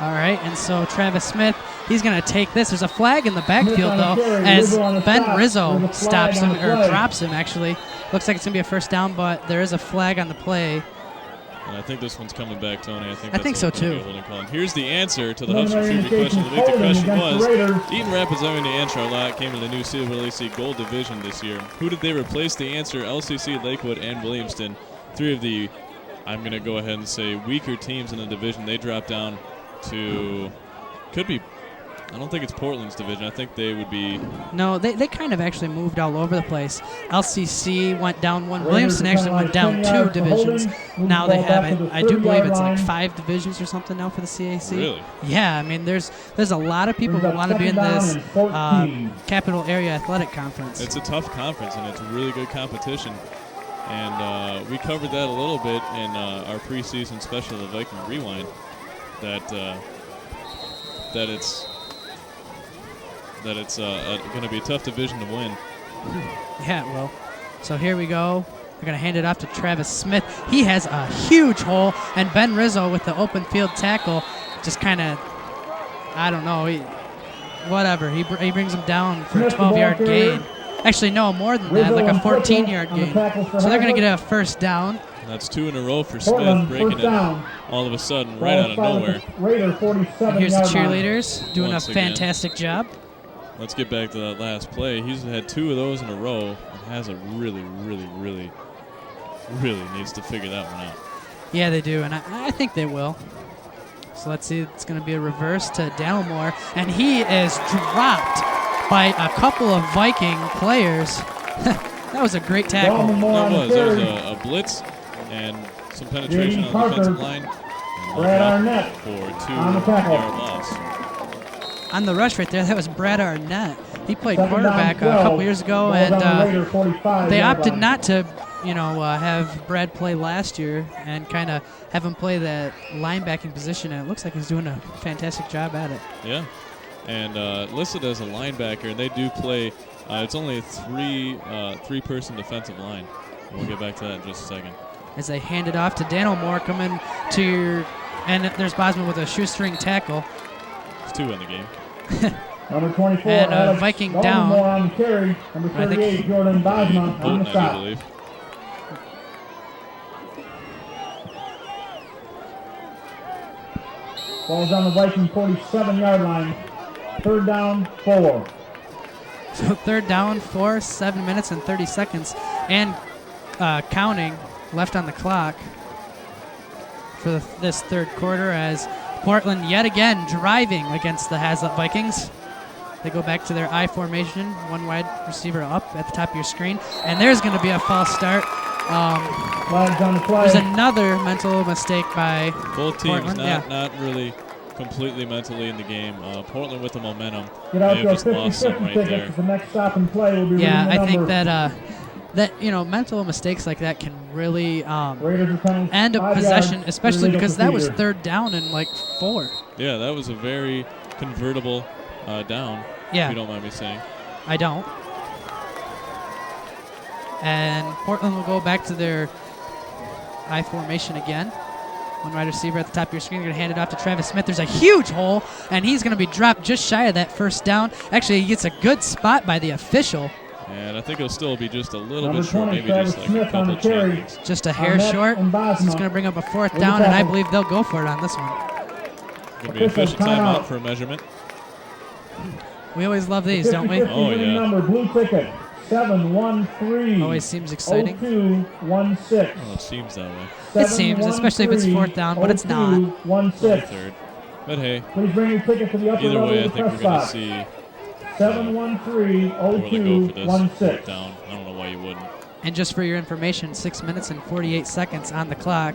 All right, and so Travis Smith, he's going to take this. There's a flag in the backfield, though, as Ben Rizzo stops him, or drops him, actually. Looks like it's going to be a first down, but there is a flag on the play. And I think this one's coming back, Tony. I think so, too. And here's the answer to the Hubster trivia question. The big question was, Eaton Rapids owing to answer a lot came to the new Silver LAC Gold Division this year. Who did they replace? The answer, LCC, Lakewood, and Williamston. 3 of the, I'm going to go ahead and say, weaker teams in the division. They dropped down to, could be, I don't think it's Portland's division. I think they would be. No, they kind of actually moved all over the place. LCC went down 1. Williamston actually went down 2 divisions. Now they have it. I do believe it's like 5 divisions or something now for the CAC. Really? Yeah, I mean, there's a lot of people who want to be in this Capital Area Athletic Conference. It's a tough conference, and it's a really good competition. And we covered that a little bit in our preseason special, the Viking Rewind. That it's going to be a tough division to win. Yeah, well, so here we go. We're going to hand it off to Travis Smith. He has a huge hole, and Ben Rizzo with the open field tackle just kind of, I don't know, whatever. He brings him down for a 12-yard gain. Actually, no, more than that, like a 14-yard gain. So they're going to get a first down. That's 2 in a row for Smith, breaking it all of a sudden right out of nowhere. And here's the cheerleaders doing a fantastic job. Let's get back to that last play. He's had 2 of those in a row and has a really needs to figure that one out. Yeah, they do, and I think they will. So let's see. It's going to be a reverse to Dalmore, and he is dropped by a couple of Viking players. That was a great tackle. That was a blitz and some penetration on the defensive line. Brad Arnett for 2-yard loss. On the rush right there, that was Brad Arnett. He played quarterback a couple years ago, and they opted not to, have Brad play last year and kind of have him play that linebacking position, and it looks like he's doing a fantastic job at it. Yeah, and listed as a linebacker, and they do play. It's only a three-person defensive line. We'll get back to that in just a second. As they hand it off to Danelmore, coming to your, and there's Bosman with a shoestring tackle. It's 2 in the game. Number 24, and Viking down. On the carry. Number 38, Jordan Bosman on the stop. I believe. Ball's on the Viking 47-yard line. 3rd down, 4. So 3rd down, 4, 7 minutes and 30 seconds, and counting left on the clock for this 3rd quarter as Portland yet again driving against the Haslett Vikings. They go back to their I formation, 1 wide receiver up at the top of your screen, and there's going to be a false start. There's another mental mistake by both teams. Portland. Not really completely mentally in the game. Portland with the momentum. Get out they have just lost some right there. The next stop and play will be I think that mental mistakes like that can really end a possession, especially because that was 3rd down and like 4. Yeah, that was a very convertible down. Yeah. If you don't mind me saying. I don't. And Portland will go back to their I formation again. One wide receiver at the top of your screen. You're going to hand it off to Travis Smith. There's a huge hole, and he's going to be dropped just shy of that first down. Actually, he gets a good spot by the official. And I think he'll still be just a little Number bit short, 20, maybe just Travis like Smith a on couple the carry. champions. Just a hair Ahmed short. and Bosma. He's going to bring up a fourth Over down, and I tackle. believe they'll go for it on this one. Going to be official timeout for a measurement. We always love these, don't we? 50-50 Oh, winning yeah. number, blue ticket, 713. Always seems exciting. 0216. Well, it seems that way. It seems, especially if it's fourth down, but it's not. 0216. Third. But hey, Please bring your ticket to the upper either level way, I of the think we're press going to box. see 713 Portland go for this fourth 0216. down. I don't know why you wouldn't. And just for your information, 6 minutes and 48 seconds on the clock.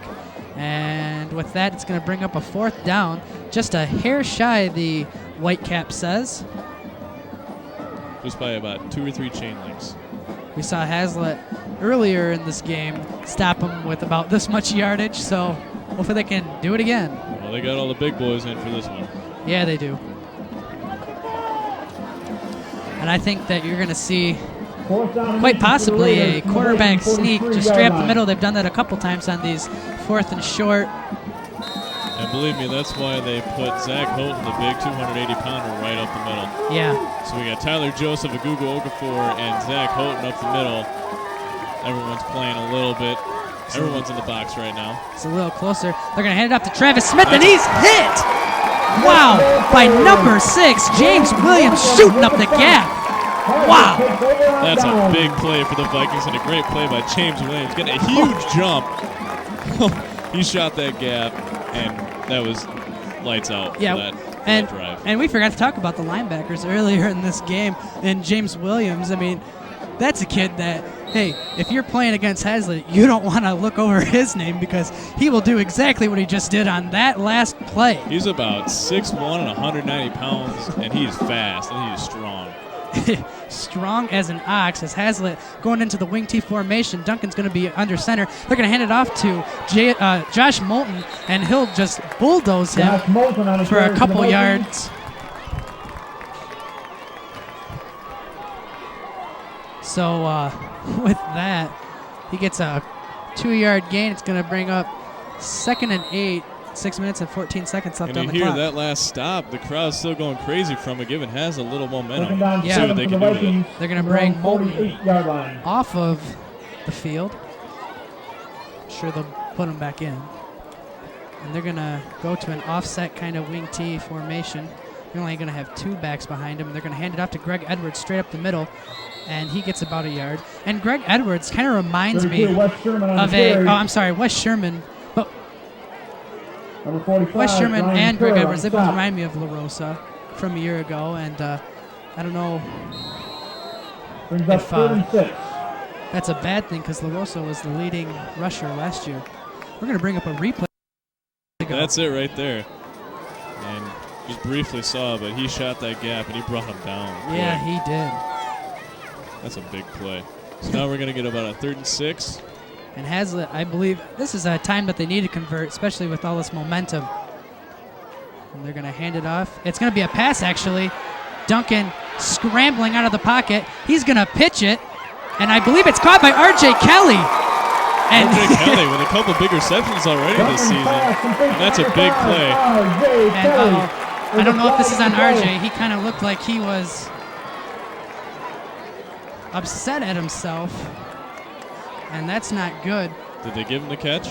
And with that, it's going to bring up a fourth down. Just a hair shy, the Whitecap says. Just by about 2 or 3 chain links. We saw Haslett earlier in this game stop him with about this much yardage, so hopefully they can do it again. Well, they got all the big boys in for this one. Yeah, they do. And I think that you're going to see Fourth down and quite 8 for the possibly a Raiders from the quarterback Vikings sneak 43 just straight up the yard middle. line. They've done that a couple times on these fourth and short. And believe me, that's why they put Zach Houghton, the big 280-pounder, right up the middle. Yeah. So we got Tyler Joseph, Agugu Okafor, and Zach Houghton up the middle. Everyone's playing a little bit. Everyone's in the box right now. It's a little closer. They're going to hand it off to Travis Smith, and he's hit! Wow! By number 6, James Williams shooting up the gap. Wow! That's a big play for the Vikings and a great play by James Williams. Getting a huge jump. He shot that gap, and that was lights out Yeah, for that and drive. and we forgot to talk about the linebackers earlier in this game. And James Williams, I mean, that's a kid that, hey, if you're playing against Haslett, you don't want to look over his name because he will do exactly what he just did on that last play. He's about 6'1" and 190 pounds, and he's fast, and he's strong. Strong as an ox as Haslett going into the wing T formation. Duncan's going to be under center. They're going to hand it off to Josh Moulton, and he'll just bulldoze him Josh Moulton on for a carry couple the Vikings. yards. So with that, he gets a 2-yard gain. It's going to bring up 2nd and 8. 6 minutes and 14 seconds left And on you the hear clock. that last stop, the crowd's still going crazy from it, giving Has a little momentum. Second down, Yeah. See what 7 they for can the do with it. Vikings. They're gonna from bring around Moulton 48-yard line. Off of the field. Sure, they'll put him back in. And they're going to go to an offset kind of wing T formation. They're only going to have 2 backs behind him. They're going to hand it off to Greg Edwards straight up the middle, and he gets about a yard. And Greg Edwards kind of reminds me 32, Wes Sherman on of the carry. Wes Sherman. But Number 45, Wes Sherman Ryan and Greg Kerr Edwards, on they both top. remind me of LaRosa from a year ago. And I don't know Brings up if, 3rd and 6. that's a bad thing because LaRosa was the leading rusher last year. We're going to bring up a replay. That's it right there. And just briefly saw, but he shot that gap and he brought him down. Yeah, Boy, he did. that's a big play. So now we're going to get about a 3rd and 6. And Haslett, I believe this is a time that they need to convert, especially with all this momentum. And they're going to hand it off. It's going to be a pass, actually. Duncan scrambling out of the pocket. He's going to pitch it, and I believe it's caught by R.J. Kelly. And R.J. Kelly with a couple big receptions already this season. And that's a big play. And, I don't know if this is on R.J. He kind of looked like he was upset at himself, and that's not good. Did they give him the catch?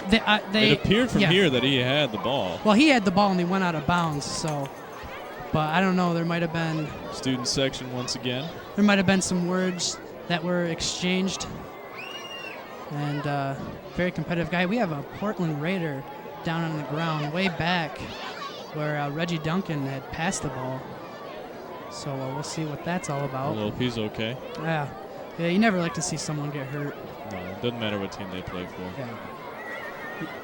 They It appeared from yeah. here that he had the ball. Well, he had the ball and he went out of bounds, so. But I don't know. There might have been Student section once again. some words that were exchanged. And very competitive guy. We have a Portland Raider down on the ground way back where Reggie Duncan had passed the ball. So we'll see what that's all I about. hope he's okay. Yeah, you never like to see someone get hurt. No, it doesn't matter what team they play for. Yeah.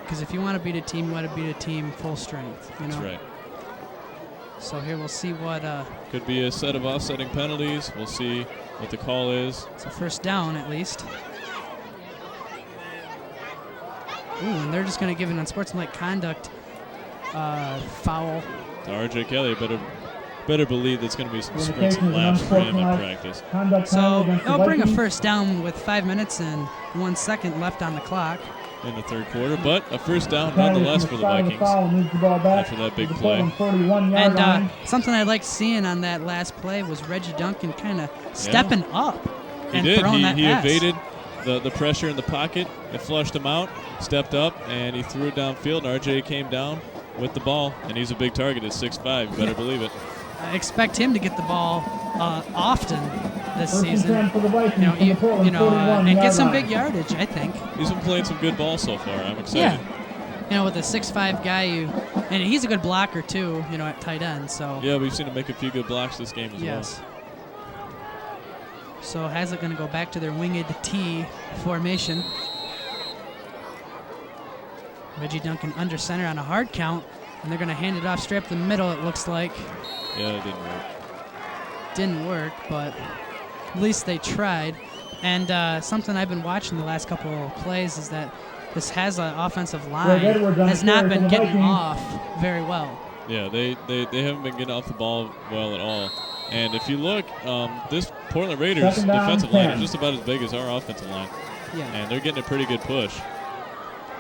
Because if you want to beat a team, you want to beat a team full strength. You know? That's right. So here we'll see what. Could be a set of offsetting penalties. We'll see what the call is. It's a first down at least. Ooh, and they're just going to give an unsportsmanlike conduct foul. To R.J. Kelly, better better believe there's going to be some sprints and laps for him in practice. So it'll bring a first down with 5 minutes and 1 second left on the clock. In the third quarter, but a first down nonetheless for the Vikings after that big play. And something I liked seeing on that last play was Reggie Duncan kind of stepping up and throwing that pass. He evaded the pressure in the pocket. It flushed him out, stepped up, and he threw it downfield. And RJ came down with the ball, and he's a big target at 6'5". You better believe it. I expect him to get the ball often this season, and get some big yardage, I think. He's been playing some good ball so far. I'm excited. Yeah. With a 6'5" guy, and he's a good blocker too, at tight end. So yeah, we've seen him make a few good blocks this game as well. So Haslett going to go back to their winged T formation. Reggie Duncan under center on a hard count, and they're going to hand it off straight up the middle, it looks like. Yeah, it didn't work. Didn't work, but at least they tried. And something I've been watching the last couple of plays is that this Haslett offensive line has not been getting off very well. Yeah, they haven't been getting off the ball well at all. And if you look, this Portland Raiders defensive line is just about as big as our offensive line. Yeah. And they're getting a pretty good push.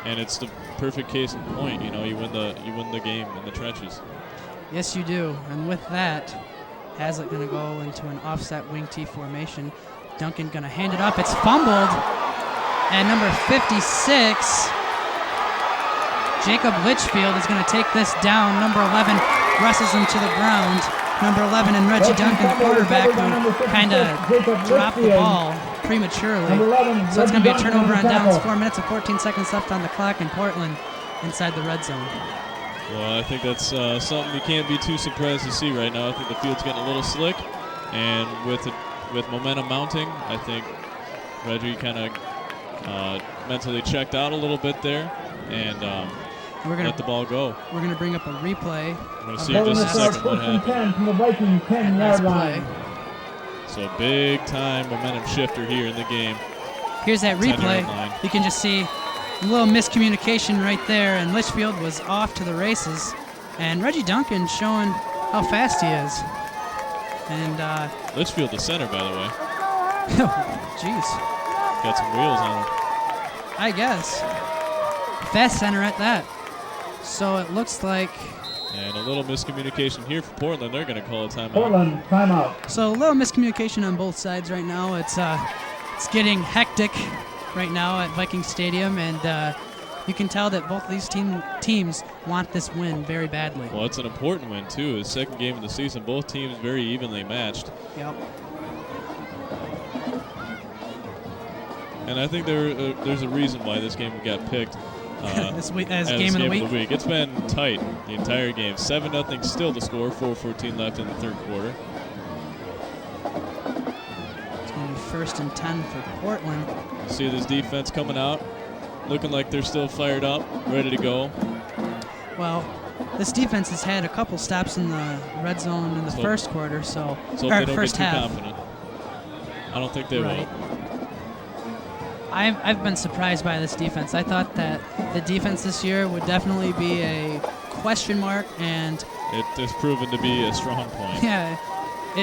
And it's the perfect case in point. You win the game in the trenches. Yes, you do. And with that, Haslett going to go into an offset wing T formation. Duncan going to hand it up. It's fumbled. And number 56, Jacob Litchfield, is going to take this down. Number 11 wrestles him to the ground. Number 11 and Reggie Duncan, the quarterback, who kind of dropped the ball prematurely. So it's going to be a turnover on downs. 4 minutes and 14 seconds left on the clock in Portland inside the red zone. Well, I think that's something you can't be too surprised to see right now. I think the field's getting a little slick, and with momentum mounting, I think Reggie kind of mentally checked out a little bit there, and let the ball go. We're going to bring up a replay. We're going to see in just a second what happened. From the Viking 10-yard line. So big time momentum shifter here in the game. Here's that replay. You can just see a little miscommunication right there, and Litchfield was off to the races. And Reggie Duncan showing how fast he is. And Litchfield, the center, by the way. Jeez. Got some wheels on him. I guess. Fast center at that. So it looks like... And a little miscommunication here for Portland. They're going to call a timeout. Portland, timeout. So a little miscommunication on both sides right now. It's getting hectic right now at Viking Stadium, and you can tell that both these teams want this win very badly. Well, it's an important win, too. It's the second game of the season. Both teams very evenly matched. Yep. And I think there's a reason why this game got picked this week as game of the week. It's been tight the entire game. 7-0 still the score. 4:14 left in the third quarter. It's going to be 1st and 10 for Portland. See this defense coming out, looking like they're still fired up, ready to go. Well, this defense has had a couple stops in the red zone in the first quarter, so they don't first get too half. confident. I don't think they will. I've been surprised by this defense. I thought that the defense this year would definitely be a question mark, and it has proven to be a strong point. Yeah,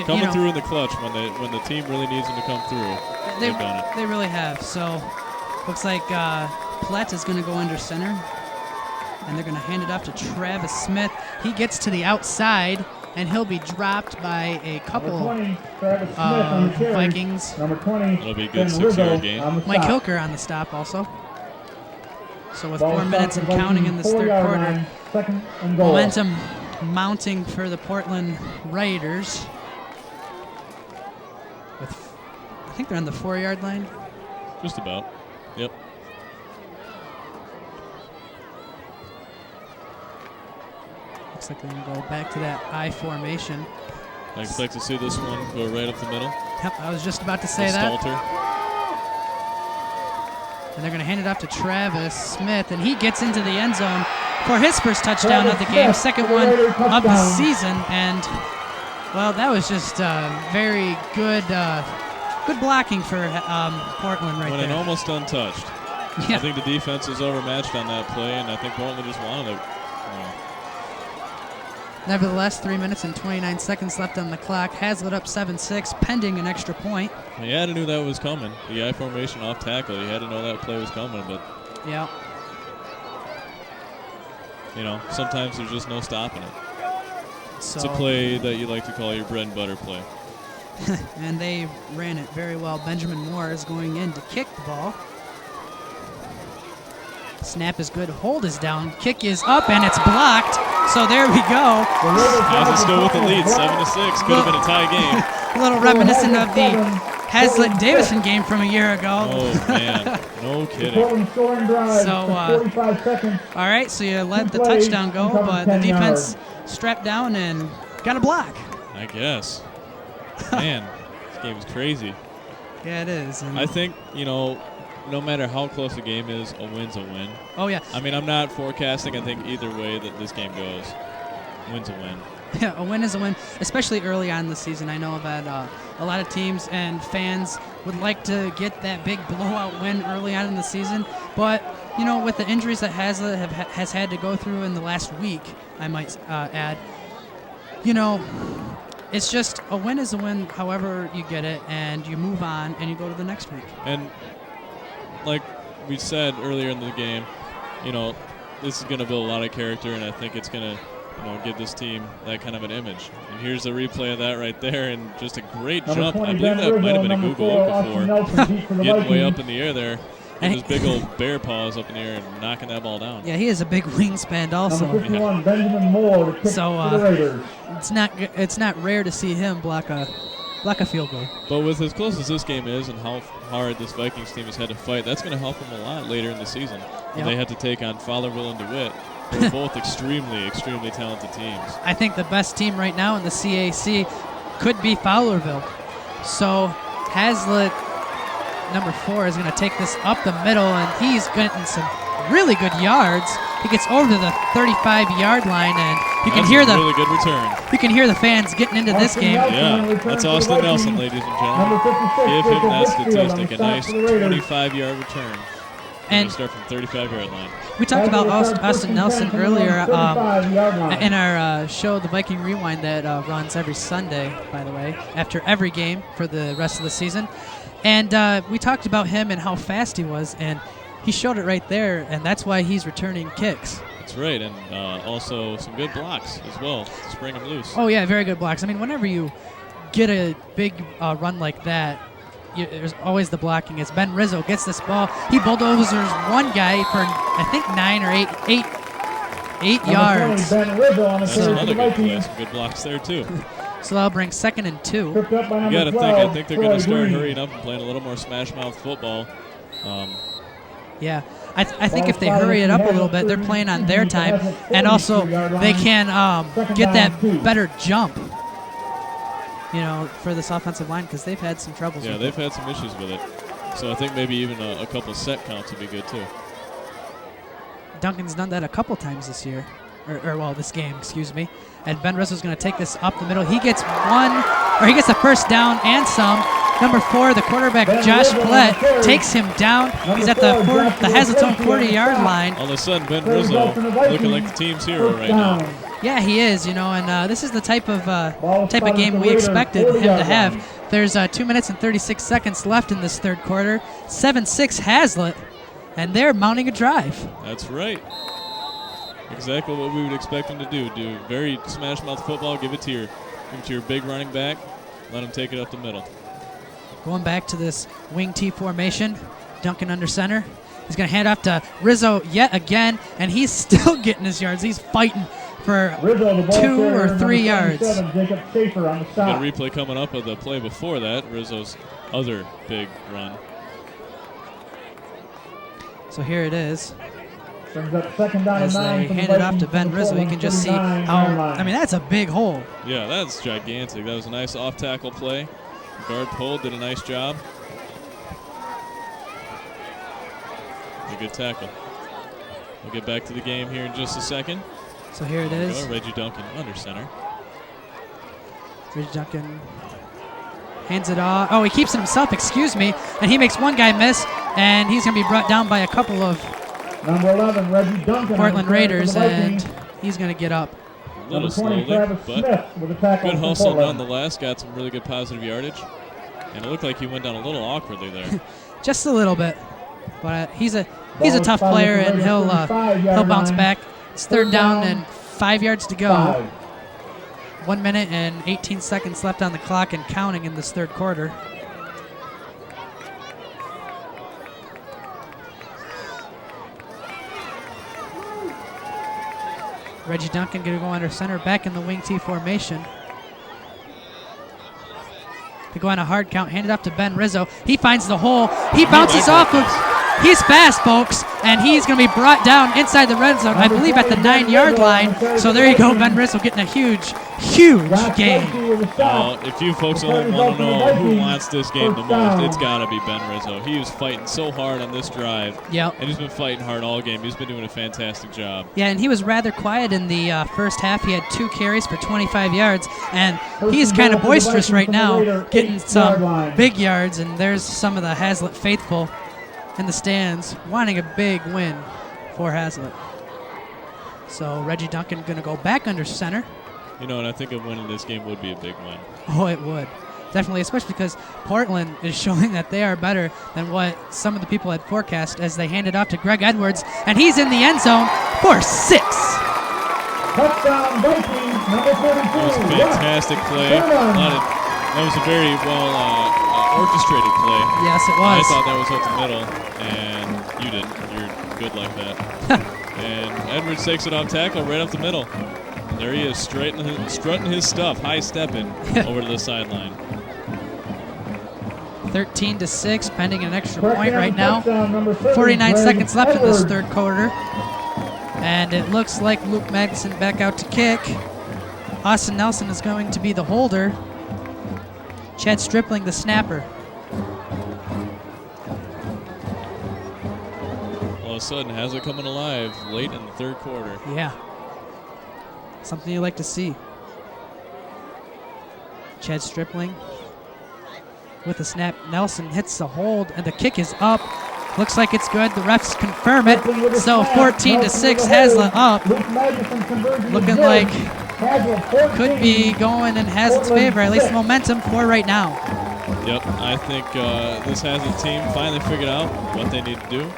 coming through in the clutch when the team really needs them to come through. They've done it. They really have. So looks like Platt is going to go under center, and they're going to hand it off to Travis Smith. He gets to the outside, and he'll be dropped by a couple Vikings. Number 20, it'll be a good 6-yard gain. Mike Hilker on the stop also. So with 4 minutes and counting in this third quarter, momentum mounting for the Portland Raiders. I think they're on the 4-yard line. Just about. Yep. Looks like they're going to go back to that I formation. I expect to see this one go right up the middle. Yep, I was just about to say that. Stalter. And they're going to hand it off to Travis Smith, and he gets into the end zone for his first touchdown of the game, second one of the season. And, well, that was just very good good blocking for Portland right there. Went in almost untouched. Yeah. I think the defense was overmatched on that play, and I think Portland just wanted it. Nevertheless, 3 minutes and 29 seconds left on the clock. Haslett up 7-6, pending an extra point. He had to know that was coming. The I formation off tackle. He had to know that play was coming, but Yeah. sometimes there's just no stopping it. So, It's a play that you like to call your bread and butter play. and they ran it very well. Benjamin Moore is going in to kick the ball. Snap is good. Hold is down. Kick is up, and it's blocked. So there we go. Haslett still with the lead, 7-6. Could have been a tie game. A little reminiscent of the Haslett-Davison game from a year ago. Oh, man. No kidding. So, 45 seconds. all right, so you let the touchdown go, but the defense strapped down and got a block. I guess. Man, this game is crazy. Yeah, it is. And I think, no matter how close the game is, a win's a win. oh, yeah. I mean, I'm not forecasting. I think either way that this game goes, win's a win. Yeah, a win is a win, especially early on in the season. I know that a lot of teams and fans would like to get that big blowout win early on in the season. But, with the injuries that Haslett has had to go through in the last week, I might add, it's just a win is a win however you get it, and you move on and you go to the next week. And like we said earlier in the game, this is going to build a lot of character, and I think it's going to give this team that kind of an image. And here's a replay of that right there, and just a great jump. I believe that might have been a Google before, getting way up in the air there. And his big old bear paws up in the air and knocking that ball down. Yeah, he has a big wingspan also. Number 51, Benjamin Moore, to kick So, for the Raiders. It's not rare to see him block a field goal. But with as close as this game is and how hard this Vikings team has had to fight, that's going to help them a lot later in the season. When they had to take on Fowlerville and DeWitt. They're both extremely, extremely talented teams. I think the best team right now in the CAC could be Fowlerville. So Haslett, number 4, is going to take this up the middle, and he's getting some really good yards. He gets over to the 35-yard line, and you can hear the really good return. You can hear the fans getting into this game. Yeah, that's Austin Nelson, ladies and gentlemen. Give him that statistic, a nice 25-yard return. And start from 35-yard line. We talked about Austin Nelson earlier in our show, the Viking Rewind, that runs every Sunday, by the way, after every game for the rest of the season. And we talked about him and how fast he was, and he showed it right there, and that's why he's returning kicks. That's right, and also some good blocks as well to spring him loose. Oh, yeah, very good blocks. I mean, whenever you get a big run like that, there's always the blocking. As Ben Rizzo gets this ball, he bulldozers one guy for, I think, 9 or 8 yards. That's another good play. Some good blocks there, too. So that'll bring 2nd and 2. You got to think, I think they're going to start hurrying up and playing a little more smash-mouth football. Yeah, I think if they hurry it up a little bit, they're playing on their time, and also they can get that better jump, for this offensive line, because they've had some troubles. Yeah, they've had some issues with it. So I think maybe even a couple set counts would be good too. Duncan's done that a couple times this year, or this game, excuse me. And Ben Rizzo's going to take this up the middle. He gets a first down and some. Number 4, the quarterback, Josh Flett, takes him down. He's at the Hazleton 40-yard line. All of a sudden, Ben Rizzo looking like the team's hero right now. Yeah, he is, and this is the type of game we expected him to have. There's 2 minutes and 36 seconds left in this third quarter. 7-6 Haslett, and they're mounting a drive. That's right. Exactly what we would expect him to do. Do very smash-mouth football, give it to your big running back, let him take it up the middle. Going back to this wing T formation, Duncan under center. He's going to hand off to Rizzo yet again, and he's still getting his yards. He's fighting for 2 or 3 yards. Got a replay coming up of the play before that, Rizzo's other big run. So here it is. As they hand it off to Ben Rizzo, you can just see how, that's a big hole. Yeah, that's gigantic. That was a nice off-tackle play. Guard pulled, did a nice job. A good tackle. We'll get back to the game here in just a second. So here it is. Reggie Duncan under center. Reggie Duncan hands it off. Oh, he keeps it himself, excuse me. And he makes one guy miss, and he's going to be brought down by a couple of number 11, Reggie Duncan, Portland Raiders, and he's going to get up. a little Number 20, slowly, Travis but Smith with a tackle good from hustle Portland. nonetheless. Got some really good positive yardage. And it looked like he went down a little awkwardly there. Just a little bit. But he's a Ball tough is player, followed and for he'll 35-yard bounce line. back. It's third down and 5 yards to go. 5. 1 minute and 18 seconds left on the clock and counting in this third quarter. Reggie Duncan going to go under center, back in the wing T formation. They go on a hard count, hand it off to Ben Rizzo. He finds the hole. He bounces off of. He's fast, folks, and he's going to be brought down inside the red zone, I believe at the 9-yard line. So there you go, Ben Rizzo getting a huge gain. Well, if you folks want to know who wants this game the most, it's got to be Ben Rizzo. He was fighting so hard on this drive, Yep. and he's been fighting hard all game. He's been doing a fantastic job. Yeah, and he was rather quiet in the first half. He had 2 carries for 25 yards, and he's kind of boisterous right now, getting some big yards, and there's some of the Haslett faithful in the stands wanting a big win for Haslett. So Reggie Duncan going to go back under center. You know, and I think a win in this game would be a big win. Oh, it would. Definitely, especially because Portland is showing that they are better than what some of the people had forecast as they hand it off to Greg Edwards, and he's in the end zone for 6. Touchdown Vikings, number 42. That was a fantastic play. That was a very well orchestrated play. Yes, it I was. thought that was up the middle, and you didn't. You're good like that. And Edwards takes it off tackle right up the middle. And there he is, strutting his stuff, high stepping over to the sideline. 13-6, pending an extra point right now. 49 seconds left in this third quarter. And it looks like Luke Magnuson back out to kick. Austin Nelson is going to be the holder. Chad Stripling, the snapper. All of a sudden, Haslett coming alive late in the third quarter. Yeah. Something you like to see. Chad Stripling with the snap. Nelson hits the hold, and the kick is up. Looks like it's good. The refs confirm it. So 14-6, Haslett up. Looking like could be going in Hazlett's favor, at least momentum for right now. Yep, I think this Haslett team finally figured out what they need to do.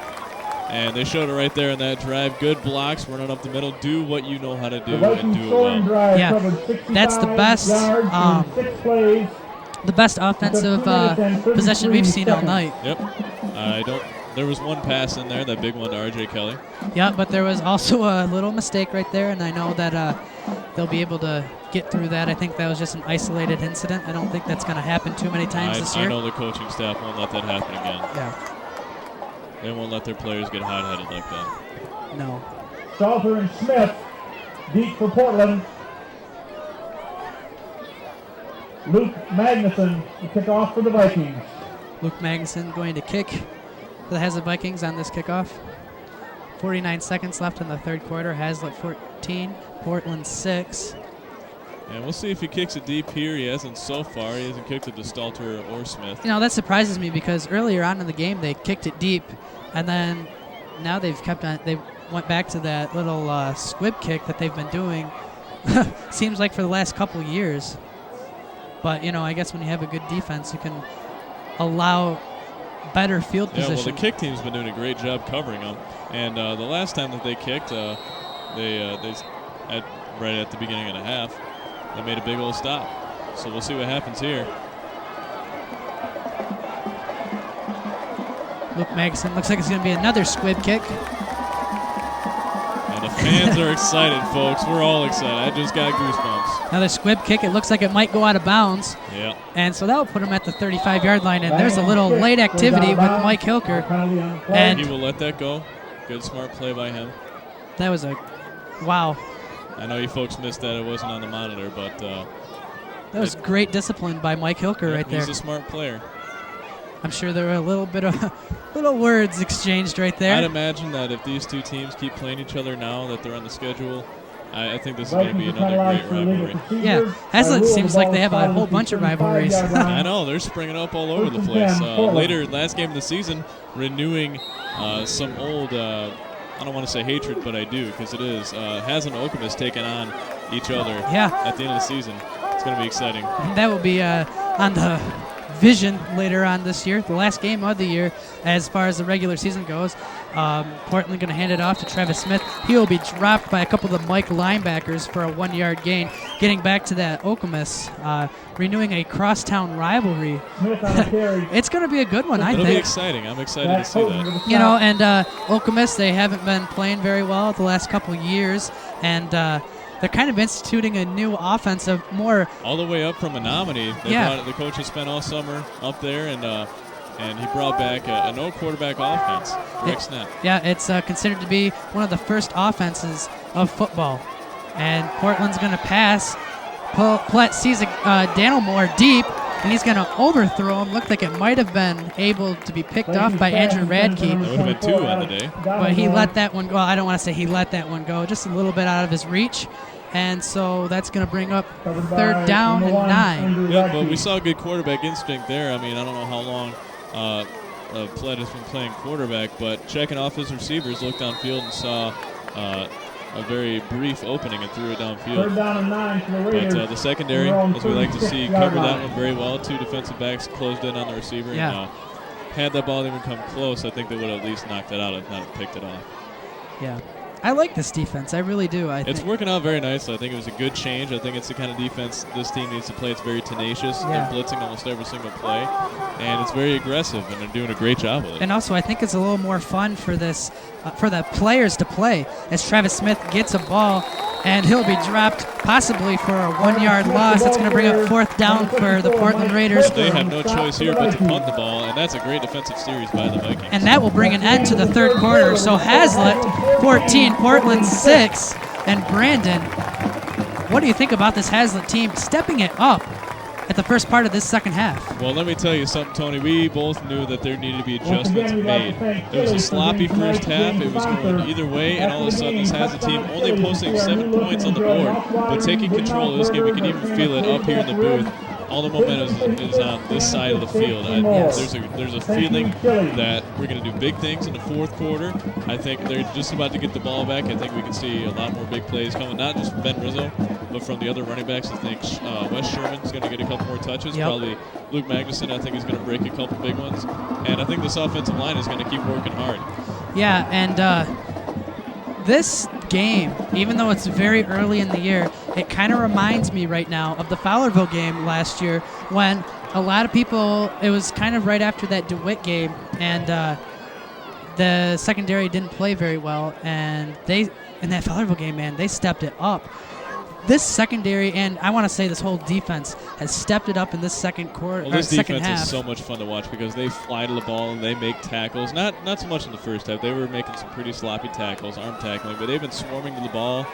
And they showed it right there in that drive. Good blocks, running up the middle. Do what you know how to do and do it well. Yeah, that's the best offensive possession we've seen all night. Yep. There was one pass in there, that big one to R.J. Kelly. Yeah, but there was also a little mistake right there, and I know that they'll be able to get through that. I think that was just an isolated incident. I don't think that's going to happen too many times this year. I know the coaching staff won't let that happen again. Yeah. They won't let their players get hot-headed like that. No. Salter and Smith deep for Portland. Luke Magnuson to kick off for the Vikings. Luke Magnuson going to kick for the Haslett Vikings on this kickoff. 49 seconds left in the third quarter. Haslett 14, Portland 6. And we'll see if he kicks it deep here. He hasn't so far. He hasn't kicked it to Stalter or Smith. You know, that surprises me because earlier on in the game they kicked it deep, and then now they've kept on. They went back to that little squib kick that they've been doing. Seems like for the last couple years. But you know, I guess when you have a good defense, you can allow better field position. Yeah, well, the kick team's been doing a great job covering them. And the last time that they kicked, right at the beginning of the half, they made a big old stop. So we'll see what happens here. Luke Magnuson looks like it's going to be another squib kick. And the fans are excited, folks. We're all excited. I just got goosebumps. Another squib kick. It looks like it might go out of bounds. Yeah. And so that will put him at the 35-yard line. And there's a little late activity with Mike Hilker. And he will let that go. Good, smart play by him. That was a wow. I know you folks missed that. It wasn't on the monitor, but that was great discipline by Mike Hilker right there. He's a smart player. I'm sure there were a little bit of little words exchanged right there. I'd imagine that if these two teams keep playing each other now that they're on the schedule, I think this is going to be another great rivalry. Yeah, Haslett seems like they have a whole bunch of rivalries. I know, they're springing up all over the place. Later, last game of the season, renewing some old, I don't want to say hatred, but I do, because it is. Haslett Oakham has taken on each other Yeah. at the end of the season. It's going to be exciting. And that will be on the Vision later on this year, the last game of the year as far as the regular season goes. Portland going to hand it off to Travis Smith. He will be dropped by a couple of the Mike linebackers for a 1-yard gain. Getting back to that Okemos, renewing a crosstown rivalry. It's going to be a good one, I It'll think. be exciting. I'm excited to see that. You know, and Okemos, they haven't been playing very well the last couple years, and they're kind of instituting a new offense of more. All the way up from Menominee. The coach has spent all summer up there, and he brought back a no quarterback offense. Greg Snap. Yeah, it's considered to be one of the first offenses of football. And Portland's going to pass. Platt sees Daniel Moore deep, and he's going to overthrow him. Looked like it might have been able to be picked off by Andrew Radke. That would have been 2 on the day. But he let that one go. Well, I don't want to say he let that one go. Just a little bit out of his reach. And so that's going to bring up 3rd down and 9. Yeah, but we saw good quarterback instinct there. I mean, I don't know how long Platt has been playing quarterback, but checking off his receivers, looked downfield and saw a very brief opening and threw it downfield. 3rd down and 9 for the Raiders. But the secondary, as we like to see, covered that one very well. 2 defensive backs closed in on the receiver. Yeah. And, had that ball even come close, I think they would have at least knocked it out if not picked it off. Yeah. I like this defense. I really do. It's working out very nicely. I think it was a good change. I think it's the kind of defense this team needs to play. It's very tenacious. Yeah. They're blitzing almost every single play, and it's very aggressive, and they're doing a great job with it. And also, I think it's a little more fun for this, for the players to play as Travis Smith gets a ball, and he'll be dropped possibly for a 1-yard loss. That's going to bring up 4th down for the Portland Raiders. They have no choice here but to punt the ball, and that's a great defensive series by the Vikings. And that will bring an end to the 3rd quarter. So Haslett, 14, Portland 6, and Brandon, what do you think about this Haslett team stepping it up at the first part of this second half? Well, let me tell you something, Tony. We both knew that there needed to be adjustments made. It was a sloppy first half. It was going either way, and all of a sudden this Haslett team only posting 7 points on the board, but taking control of this game. We can even feel it up here in the booth. All the momentum is on this side of the field. There's a feeling that we're going to do big things in the 4th quarter. I think they're just about to get the ball back. I think we can see a lot more big plays coming, not just from Ben Rizzo, but from the other running backs. I think Wes Sherman's going to get a couple more touches. Yep. Probably Luke Magnuson, I think, is going to break a couple big ones. And I think this offensive line is going to keep working hard. Yeah, and this game, even though it's very early in the year, it kind of reminds me right now of the Fowlerville game last year when a lot of people, it was kind of right after that DeWitt game, and the secondary didn't play very well, and they, in that Fowlerville game, man, they stepped it up. This secondary, and I want to say this whole defense, has stepped it up in this second quarter. Well, this second defense half. is so much fun to watch because they fly to the ball and they make tackles. Not so much in the first half. They were making some pretty sloppy tackles, arm tackling, but they've been swarming to the ball,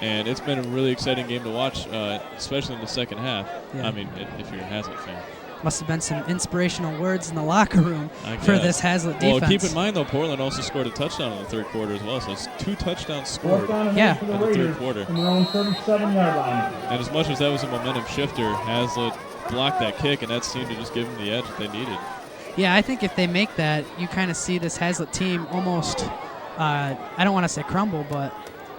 and it's been a really exciting game to watch, especially in the second half. Yeah. I mean, if you're a Haslett fan. Must have been some inspirational words in the locker room for this Haslett defense. Well, keep in mind, though, Portland also scored a touchdown in the 3rd quarter as well, so it's 2 touchdowns scored in the 3rd quarter. From their own 37-yard line. And as much as that was a momentum shifter, Haslett blocked that kick, and that seemed to just give them the edge that they needed. Yeah, I think if they make that, you kind of see this Haslett team almost, I don't want to say crumble, but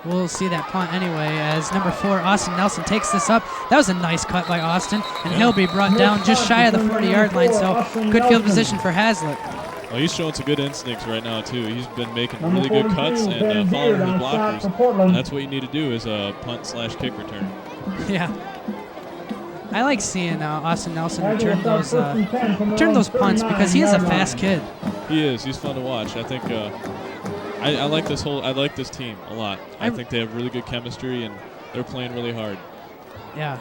we'll see that punt anyway as number 4, Austin Nelson, takes this up. That was a nice cut by Austin, and he'll be brought down just shy of the 40-yard line, so good field position for Haslett. Well, he's showing some good instincts right now, too. He's been making really good cuts and following his blockers. And that's what you need to do is a punt/kick return. Yeah. I like seeing Austin Nelson return those punts because he is a fast kid. He is. He's fun to watch. I think I like this team a lot. I think they have really good chemistry, and they're playing really hard. Yeah.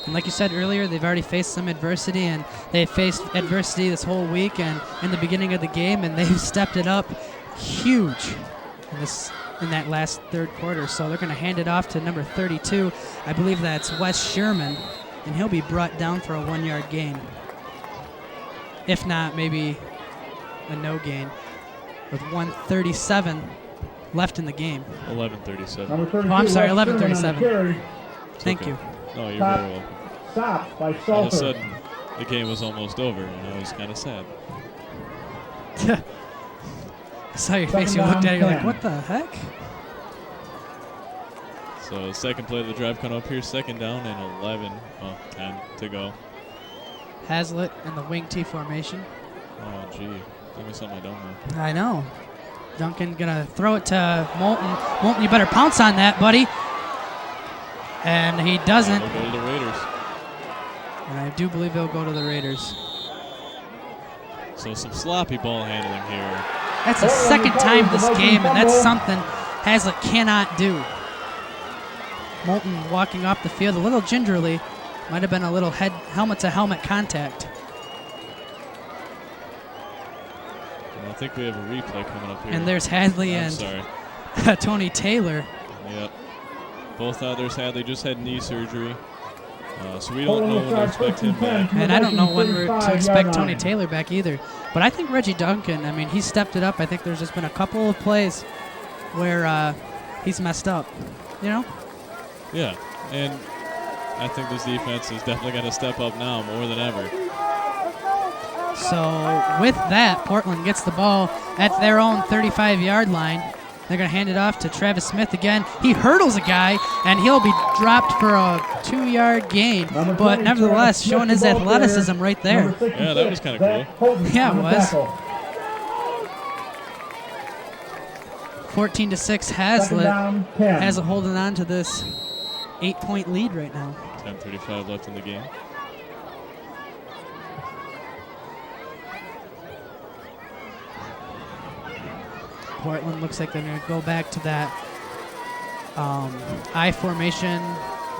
And like you said earlier, they've already faced some adversity, and they faced adversity this whole week and in the beginning of the game, and they've stepped it up huge in that last 3rd quarter. So they're going to hand it off to number 32. I believe that's Wes Sherman, and he'll be brought down for a 1-yard gain. If not, maybe a no gain with 1:37 left in the game. 11:37. Oh, I'm sorry, 11:37. Thank you. No, you're very well. Stop by Salter. All of a sudden, the game was almost over, and I was kind of sad. I saw your face. You looked at it. You're like, what the heck? So second play of the drive coming up here, second down and 10 to go. Haslett in the wing T formation. Oh, gee. Give me something I don't know. I know. Duncan gonna throw it to Moulton. Moulton, you better pounce on that, buddy. And he doesn't. He'll go to the Raiders. And I do believe he'll go to the Raiders. So some sloppy ball handling here. That's the second time this game, and that's something Haslett cannot do. Moulton walking off the field a little gingerly. Might have been a little helmet-to-helmet contact. I think we have a replay coming up here. And there's Hadley I'm and sorry. Tony Taylor. Yep. Both others, Hadley just had knee surgery. So we don't know when to expect him back. And I don't know when we're to expect Tony Taylor back either. But I think Reggie Duncan, I mean, he stepped it up. I think there's just been a couple of plays where he's messed up, you know? Yeah, and I think this defense is definitely going to step up now more than ever. So with that, Portland gets the ball at their own 35-yard line. They're going to hand it off to Travis Smith again. He hurdles a guy, and he'll be dropped for a 2-yard gain. But nevertheless, showing his athleticism right there. Yeah, that was kind of cool. Yeah, it was. 14-6 Haslett. Haslett holding on to this 8-point lead right now. 10:35 left in the game. Portland looks like they're going to go back to that I formation,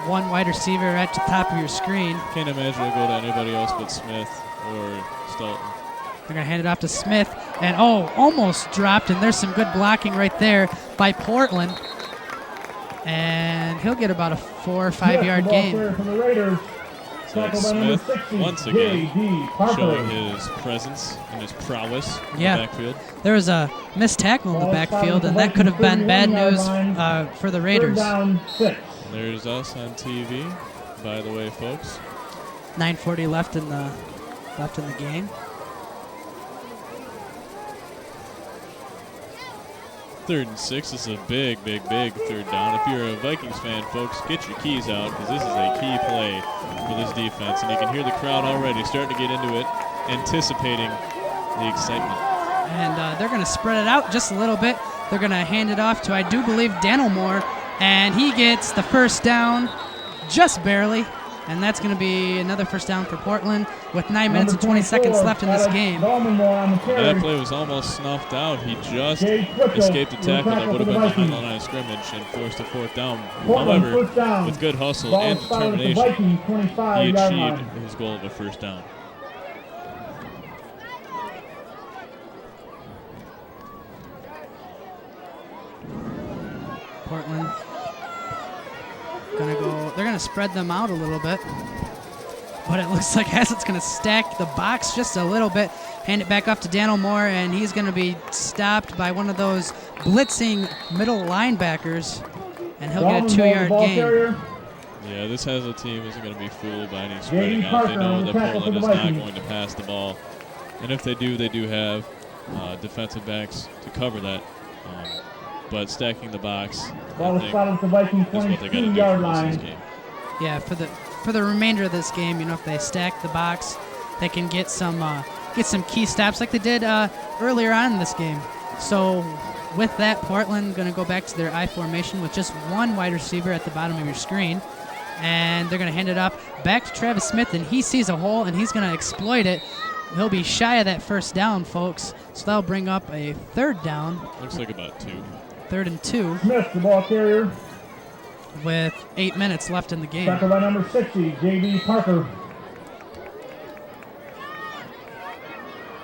one wide receiver at the top of your screen. Can't imagine it'll go to anybody else but Smith or Stolton. They're going to hand it off to Smith, and almost dropped, and there's some good blocking right there by Portland. And he'll get about a 4 or 5 yard gain. From the Raiders. So it's Smith once again showing his presence and his prowess in the backfield. There was a missed tackle in the backfield, and that could have been bad news for the Raiders. There's us on TV, by the way, folks. 9:40 left in the game. Third and 6. This is a big third down. If you're a Vikings fan, folks, get your keys out because this is a key play for this defense. And you can hear the crowd already starting to get into it, anticipating the excitement. And they're going to spread it out just a little bit. They're going to hand it off to, I do believe, Danilmore. And he gets the first down just barely. And that's going to be another first down for Portland with 9 minutes and 20 seconds left in this game. That play was almost snuffed out. He just escaped the tackle that would have been behind the line of scrimmage and forced a fourth down. However, with good hustle and determination, he achieved his goal of a first down. Portland they're gonna spread them out a little bit, but it looks like Haslett's gonna stack the box just a little bit, hand it back up to Danilmore, and he's gonna be stopped by one of those blitzing middle linebackers, and he'll get a 2 yard gain. Yeah, this Haslett team isn't going to be fooled by any spreading out. They know that Portland is not going to pass the ball, and if they do, they do have defensive backs to cover that. But stacking the box, I think, is what they got to do for this game. Yeah, for the remainder of this game, if they stack the box, they can get some key stops like they did earlier on in this game. So with that, Portland going to go back to their I formation with just one wide receiver at the bottom of your screen, and they're going to hand it up back to Travis Smith, and he sees a hole and he's going to exploit it. He'll be shy of that first down, folks. So that'll bring up a third down. Looks like about 2. 3rd and 2. Smith, the ball carrier. With 8 minutes left in the game. Tackled by number 60, J.D. Parker.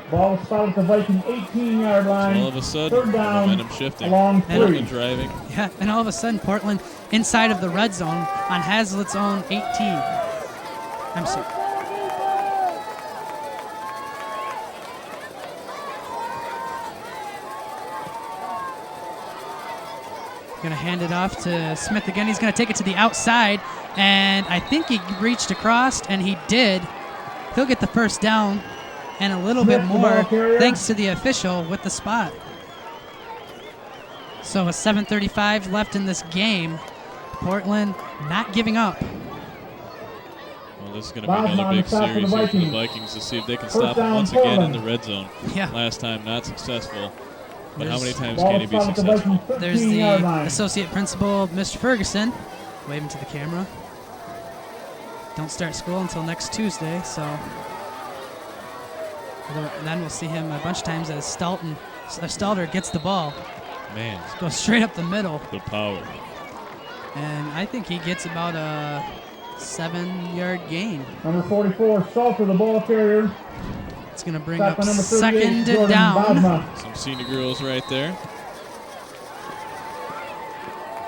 Ball spotted at the Viking 18-yard line. So all of a sudden, third down, momentum shifting. Along Portland driving. Yeah, and all of a sudden, Portland inside of the red zone on Haslett's own 18. I'm sorry. Going to hand it off to Smith again. He's going to take it to the outside, and I think he reached across, and he did. He'll get the first down and a little bit more thanks to the official with the spot. So a 7:35 left in this game. Portland not giving up. Well, this is going to be another big series here for the Vikings to see if they can stop him once again in the red zone. Yeah. Last time, not successful. But how many There's- times can he be successful? There's the associate principal, Mr. Ferguson, waving to the camera. Don't start school until next Tuesday, so. And then we'll see him a bunch of times as Stalder gets the ball. Man, Goes straight up the middle. the power. And I think he gets about a 7-yard gain. Number 44, Salter, the ball carrier. It's going to bring Stop up by number 38, second Jordan down. Bodma. Some senior girls right there.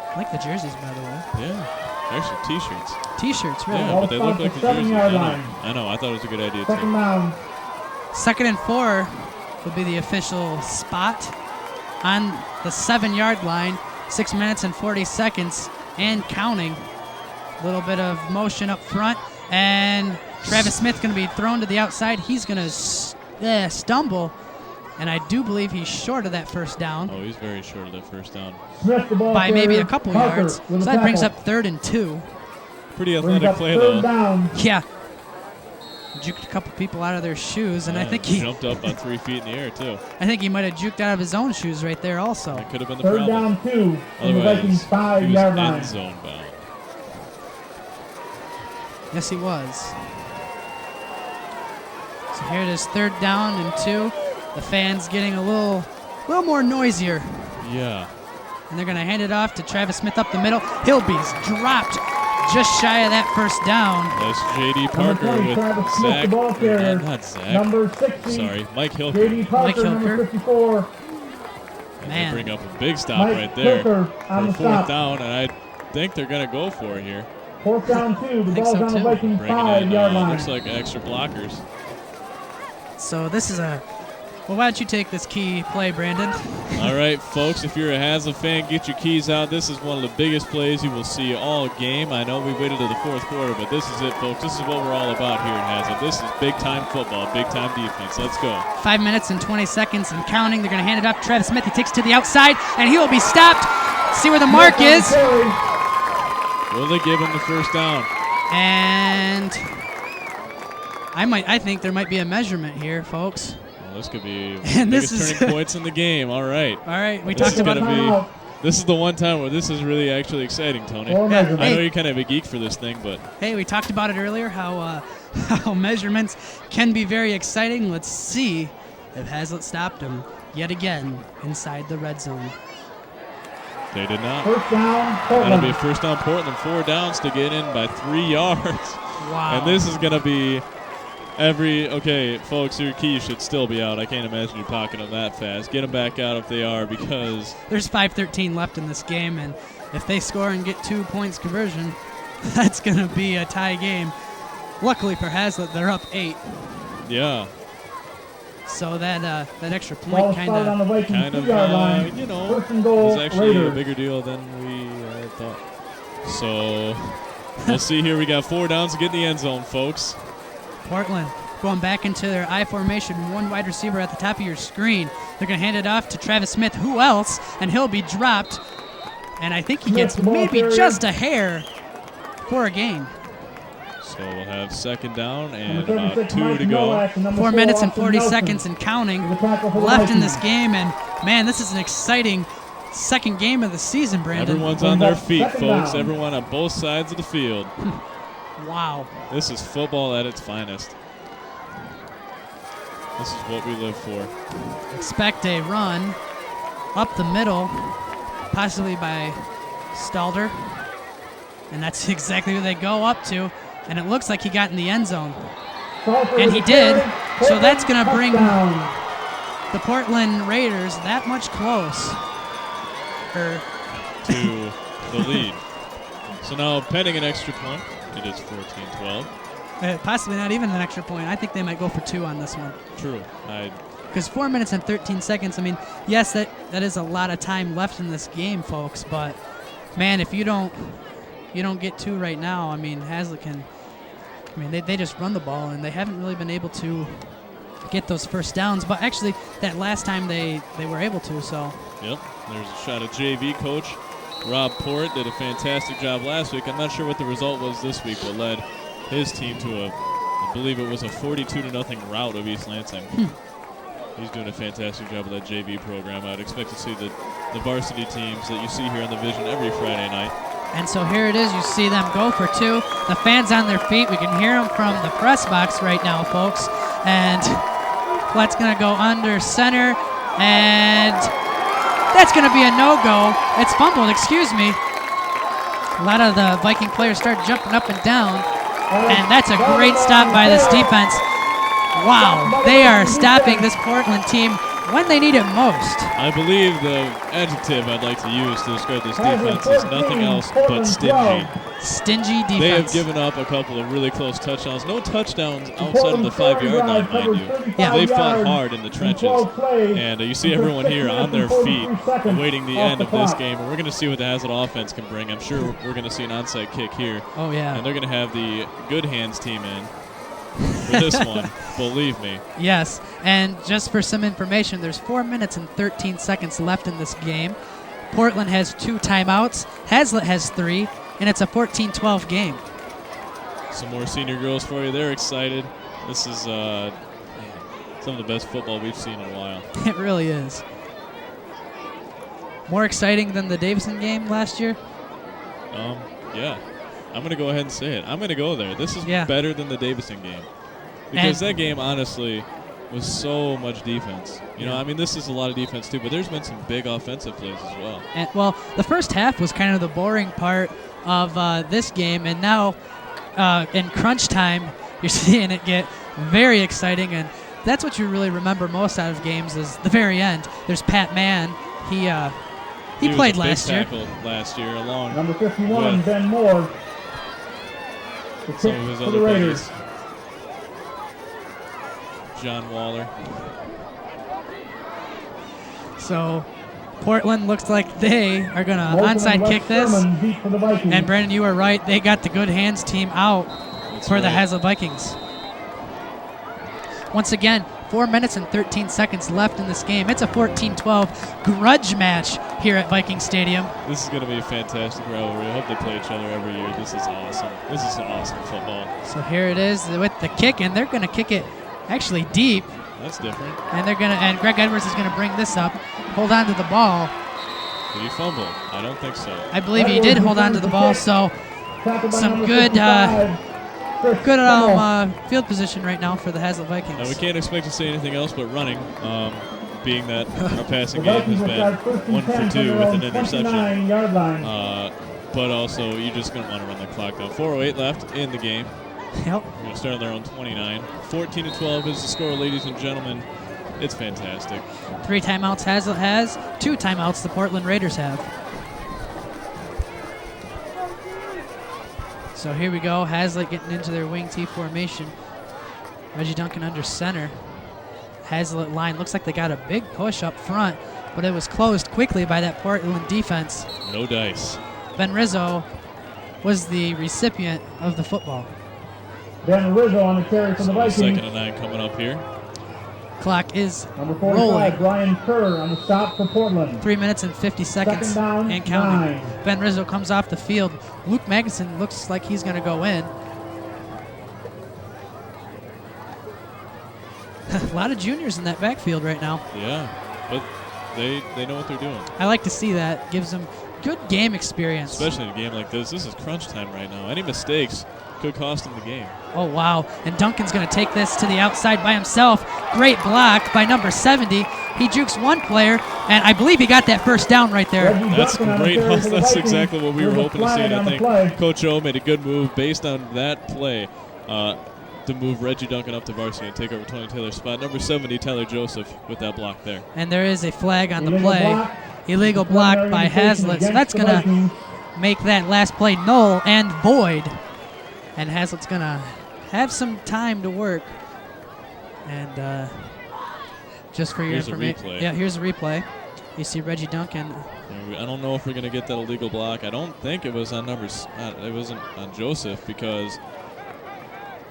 I like the jerseys, by the way. Yeah, actually T-shirts. T-shirts, really. Yeah, but they look like the jerseys. 7-yard line. I know. I thought it was a good idea Second too. down. 2nd and 4 will be the official spot on the 7-yard line. 6 minutes and 40 seconds and counting. A little bit of motion up front, and Travis Smith going to be thrown to the outside. He's going to stumble, and I do believe he's short of that first down Oh, he's very short of that first down. Smith, the ball by maybe carrier. a couple Parker yards. So with a that brings tackle. up 3rd and 2. Pretty Brings athletic up play third though. down. Yeah. Juked a couple people out of their shoes, and I Yeah, think he jumped up on 3 feet in the air too. might have juked out of his own shoes right there also. That could have been the Third problem. down 2 from the Otherwise, Vikings he 5-yard was line. end zone bound. Yes, he was. So here it is, 3rd down and 2. The fans getting a little more noisier. Yeah. And they're going to hand it off to Travis Smith up the middle. He'll be dropped just shy of that first down. That's J.D. Number Parker 20, with Travis Smith, Zach. the ball carrier. Not Zach. Number 60, Sorry, Mike Hilker. J.D. Parker, Mike Hilker. number 54. And Man. they bring up a big stop Mike right there Hilker on for the 4th stop. down, and I think they're going to go for it here. 4th down 2. The think ball's so, on the too. Vikings Bringing in, 5-yard line. looks like extra blockers. So this is well, why don't you take this key play, Brandon? All right, folks, if you're a Haslett fan, get your keys out. This is one of the biggest plays you will see all game. I know we waited to the 4th quarter, but this is it, folks. This is what we're all about here at Haslett. This is big-time football, big-time defense. Let's go. 5 minutes and 20 seconds and counting. They're going to hand it up to Travis Smith. He takes it to the outside, and he will be stopped. See where the mark is. Will they give him the first down? And I think there might be a measurement here, folks. Well, this could be the And this biggest is- turning points in the game. All right. All right, we This talked is about gonna it. This is the one time where this is really actually exciting, Tony. Four Yeah, measurements. I know hey. you're kind of a geek for this thing, but Hey, we talked about it earlier, how how measurements can be very exciting. Let's see if Haslett stopped him yet again inside the red zone. they did not. First down, That'll be a Portland. first down Portland, 4 downs to get in by 3 yards. Wow. And this is going to be okay, folks, your keys should still be out. I can't imagine you pocketing them that fast. Get them back out if they are, because There's 5:13 left in this game, and if they score and get 2 points conversion, that's going to be a tie game. Luckily for Haslett, they're up 8, yeah, so that extra Ball point kind started on of. the Vikings kind of, 2-yard line. you know, First and goal, was actually a Raiders. bigger deal than we thought. So we'll see here. We got 4 downs to get in the end zone, folks. Portland going back into their I formation, 1 wide receiver at the top of your screen. They're going to hand it off to Travis Smith. Who else? And he'll be dropped. And I think he Smith, gets the ball maybe carrier. just a hair for a gain. So we'll have 2nd down and Number about 36, 2 Mike to go. Nowak, and number 4 4, minutes and Austin 40 Nelson. seconds and counting The tackle for the left in this Vikings. game. And, man, this is an exciting second game of the season, Brandon. Everyone's on their Second feet, down. folks. Everyone on both sides of the field. Wow. This is football at its finest. This is what we live for. Expect a run up the middle, possibly by Stalder. And that's exactly who they go up to. And it looks like he got in the end zone. Salter And with he the did. carry. So that's going to bring Touchdown. the Portland Raiders that much close. To the lead. So now, pending an extra point, it is 14-12. Possibly not even an extra point. I think they might go for 2 on this one. True. Because 4 minutes and 13 seconds, I mean, yes, that is a lot of time left in this game, folks. But, man, if you don't get 2 right now, I mean, Haslett can, I mean, they just run the ball, and they haven't really been able to get those first downs. But actually, that last time they were able to, so. Yep. There's a shot of JV coach Rob Port did a fantastic job last week. I'm not sure what the result was this week, but led his team to I believe it was a 42-0 rout of East Lansing. He's doing a fantastic job with that JV program. I'd expect to see the varsity teams that you see here on the Vision every Friday night. And so here it is. You see them go for two. The fans on their feet. We can hear them from the press box right now, folks. And Flett's going to go under center. And that's going to be a no-go. It's fumbled, excuse me. A lot of the Viking players start jumping up and down. And that's a great stop by this defense. Wow, they are stopping this Portland team when they need it most. I believe the adjective I'd like to use to describe this defense is nothing else but stingy. Stingy defense. They have given up a couple of really close touchdowns. No touchdowns outside of the 5-yard line, mind you. Yeah. They fought hard in the trenches. And you see everyone here on their feet awaiting the end of this game. And we're going to see what the Haslett offense can bring. I'm sure we're going to see an onside kick here. Oh, yeah. And they're going to have the good hands team in for this one, believe me. Yes, and just for some information, there's 4 minutes and 13 seconds left in this game. Portland has 2 timeouts. Haslett has 3, and it's a 14-12 game. Some more senior girls for you. They're excited. This is some of the best football we've seen in a while. It really is. More exciting than the Davison game last year? Yeah. I'm going to go ahead and say it. I'm going to go there. This is better than the Davison game. Because that game, honestly, was so much defense. You know, I mean, this is a lot of defense, too, but there's been some big offensive plays as well. And, well, the first half was kind of the boring part of this game, and now in crunch time, you're seeing it get very exciting, and that's what you really remember most out of games is the very end. There's Pat Mann. He played last year. Last year, along number 51, Ben Moore. The some kick of his for other the Raiders. buddies. John Waller. So Portland looks like they are going to onside kick this. And Brandon, you are right. They got the good hands team out the Haslett Vikings. Once again, 4 minutes and 13 seconds left in this game. It's a 14-12 grudge match here at Viking Stadium. This is going to be a fantastic rivalry. I hope they play each other every year. This is awesome. This is awesome football. So here it is with the kick, and they're going to kick it actually deep. That's different. And Greg Edwards is going to bring this up. Hold on to the ball. Did he fumble? I don't think so. I believe he did hold on to the ball, so some good field position right now for the Haslett Vikings. Now we can't expect to see anything else but running, being that our passing game has been 1 for 2 with an interception. But also, you're just going to want to run the clock down. 4:08 left in the game. Yep. We're going to start on their own 29. 14-12 is the score, ladies and gentlemen. It's fantastic. 3 timeouts Haslett has. 2 timeouts the Portland Raiders have. So here we go. Haslett getting into their wing T formation. Reggie Duncan under center. Haslett line looks like they got a big push up front, but it was closed quickly by that Portland defense. No dice. Ben Rizzo was the recipient of the football. Ben Rizzo on the carry for the Vikings. 2nd and 9 coming up here. Clock is Number 45, rolling. Brian Kerr on the stop for Portland. 3 minutes and 50 seconds Second down, and counting. 9. Ben Rizzo comes off the field. Luke Magnuson looks like he's going to go in. A lot of juniors in that backfield right now. Yeah, but they know what they're doing. I like to see that. Gives them good game experience. Especially in a game like this. This is crunch time right now. Any mistakes could cost them the game. Oh, wow. And Duncan's going to take this to the outside by himself. Great block by number 70. He jukes one player, and I believe he got that first down right there. That's great. That's exactly what we were hoping to see, and I think Coach O made a good move based on that play to move Reggie Duncan up to varsity and take over Tony Taylor's spot. Number 70, Tyler Joseph, with that block there. And there is a flag on the play. Illegal block by Haslett. So that's going to make that last play null and void. And Haslett's going to have some time to work. And just for your information. Yeah, here's a replay. You see Reggie Duncan. I don't know if we're going to get that illegal block. I don't think it was on numbers. It wasn't on Joseph because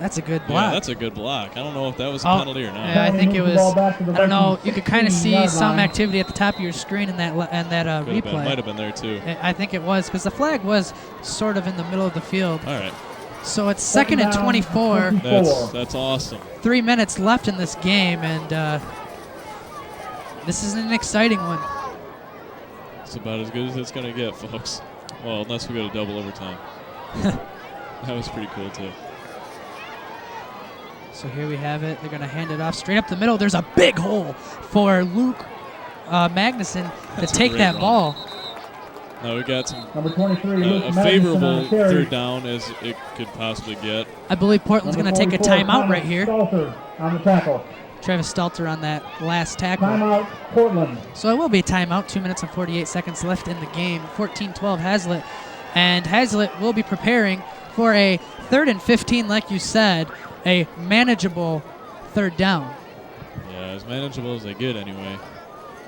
That's a good block. Yeah, that's a good block. I don't know if that was a penalty or not. Yeah, I think it was. I don't know. You could kind of see 16-yard some line. activity at the top of your screen in that replay. Might have been there too. I think it was because the flag was sort of in the middle of the field. All right. So it's second and 24. That's awesome. 3 minutes left in this game, and this is an exciting one. It's about as good as it's going to get, folks. Well, unless we go to double overtime. That was pretty cool, too. So here we have it. They're going to hand it off straight up the middle. There's a big hole for Luke Magnuson to take that ball. Now we got some Number 23, Luke a Magnuson favorable on the carry. third down as it could possibly get. I believe Portland's going to take a timeout right here. Stalter on the tackle. Travis Stalter on that last tackle. Timeout, Portland. So it will be a timeout. 2 minutes and 48 seconds left in the game. 14-12 Haslett. And Haslett will be preparing for a 3rd and 15, like you said, a manageable third down. Yeah, as manageable as they get anyway.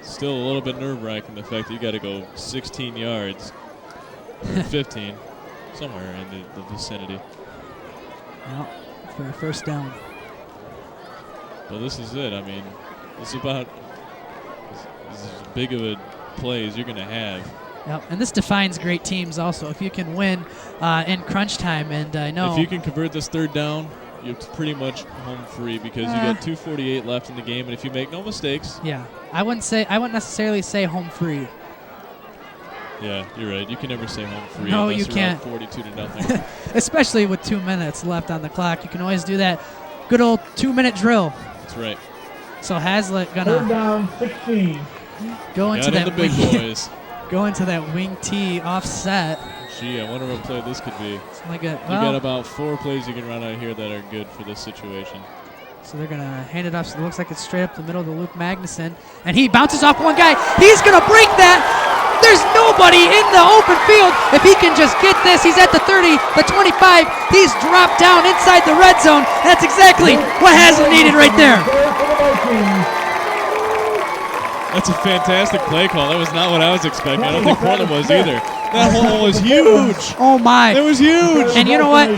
Still a little bit nerve-wracking the fact that you got to go 16 yards, or 15, somewhere in the vicinity. Yep, for a first down. But this is it. I mean, this is about as big of a play as you're going to have. Yep, and this defines great teams also. If you can win in crunch time, and I know if you can convert this third down, you're pretty much home free because you got 2:48 left in the game, and if you make no mistakes. Yeah, I wouldn't necessarily say home free. Yeah, you're right. You can never say home free. No, unless you you're can't. up 42-0. Especially with 2 minutes left on the clock, you can always do that good old 2-minute drill. That's right. So Haslett Third gonna down, 16. go into Got that the big wing, boys. go into that wing T offset. Gee, I wonder what play this could be. It's like a, You got about 4 plays you can run out here that are good for this situation. so they're gonna hand it off. So it looks like it's straight up the middle to Luke Magnuson, and he bounces off one guy. He's gonna break that. There's nobody in the open field. If he can just get this, he's at the 30, the 25. He's dropped down inside the red zone. That's exactly what Haslett needed right there. That's a fantastic play call. That was not what I was expecting. I don't think Portland was either. That hole was huge. Oh my. It was huge. And you know what?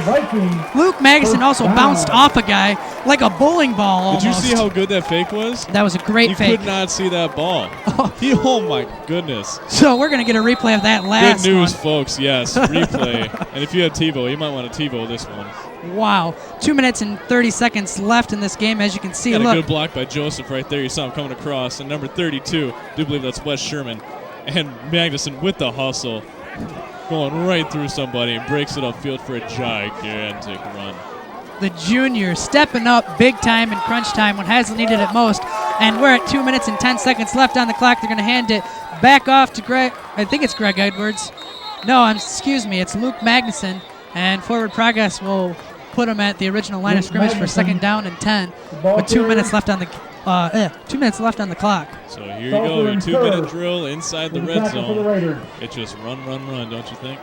Luke Magnuson also bounced off a guy like a bowling ball almost. Did you see how good that fake was? That was a great You fake. could not see that ball. Oh my goodness. So we're going to get a replay of that last Good news, one. folks. Yes, replay. And if you have TiVo, you might want to TiVo this one. Wow. 2 minutes and 30 seconds left in this game, as you can see. Got a Look, good block by Joseph right there. You saw him coming across. And number 32, I do believe that's Wes Sherman. And Magnuson with the hustle, going right through somebody and breaks it upfield for a gigantic run. the junior stepping up big time in crunch time when Haslett needed it most. And we're at 2 minutes and 10 seconds left on the clock. They're going to hand it back off to Greg. I think it's Greg Edwards. No, excuse me. It's Luke Magnuson. And forward progress will put him at the original line of scrimmage for second down and 10 with 2 minutes left on the 2 minutes left on the clock. So here you go, your 2 minute drill inside the red zone. It's just run, don't you think?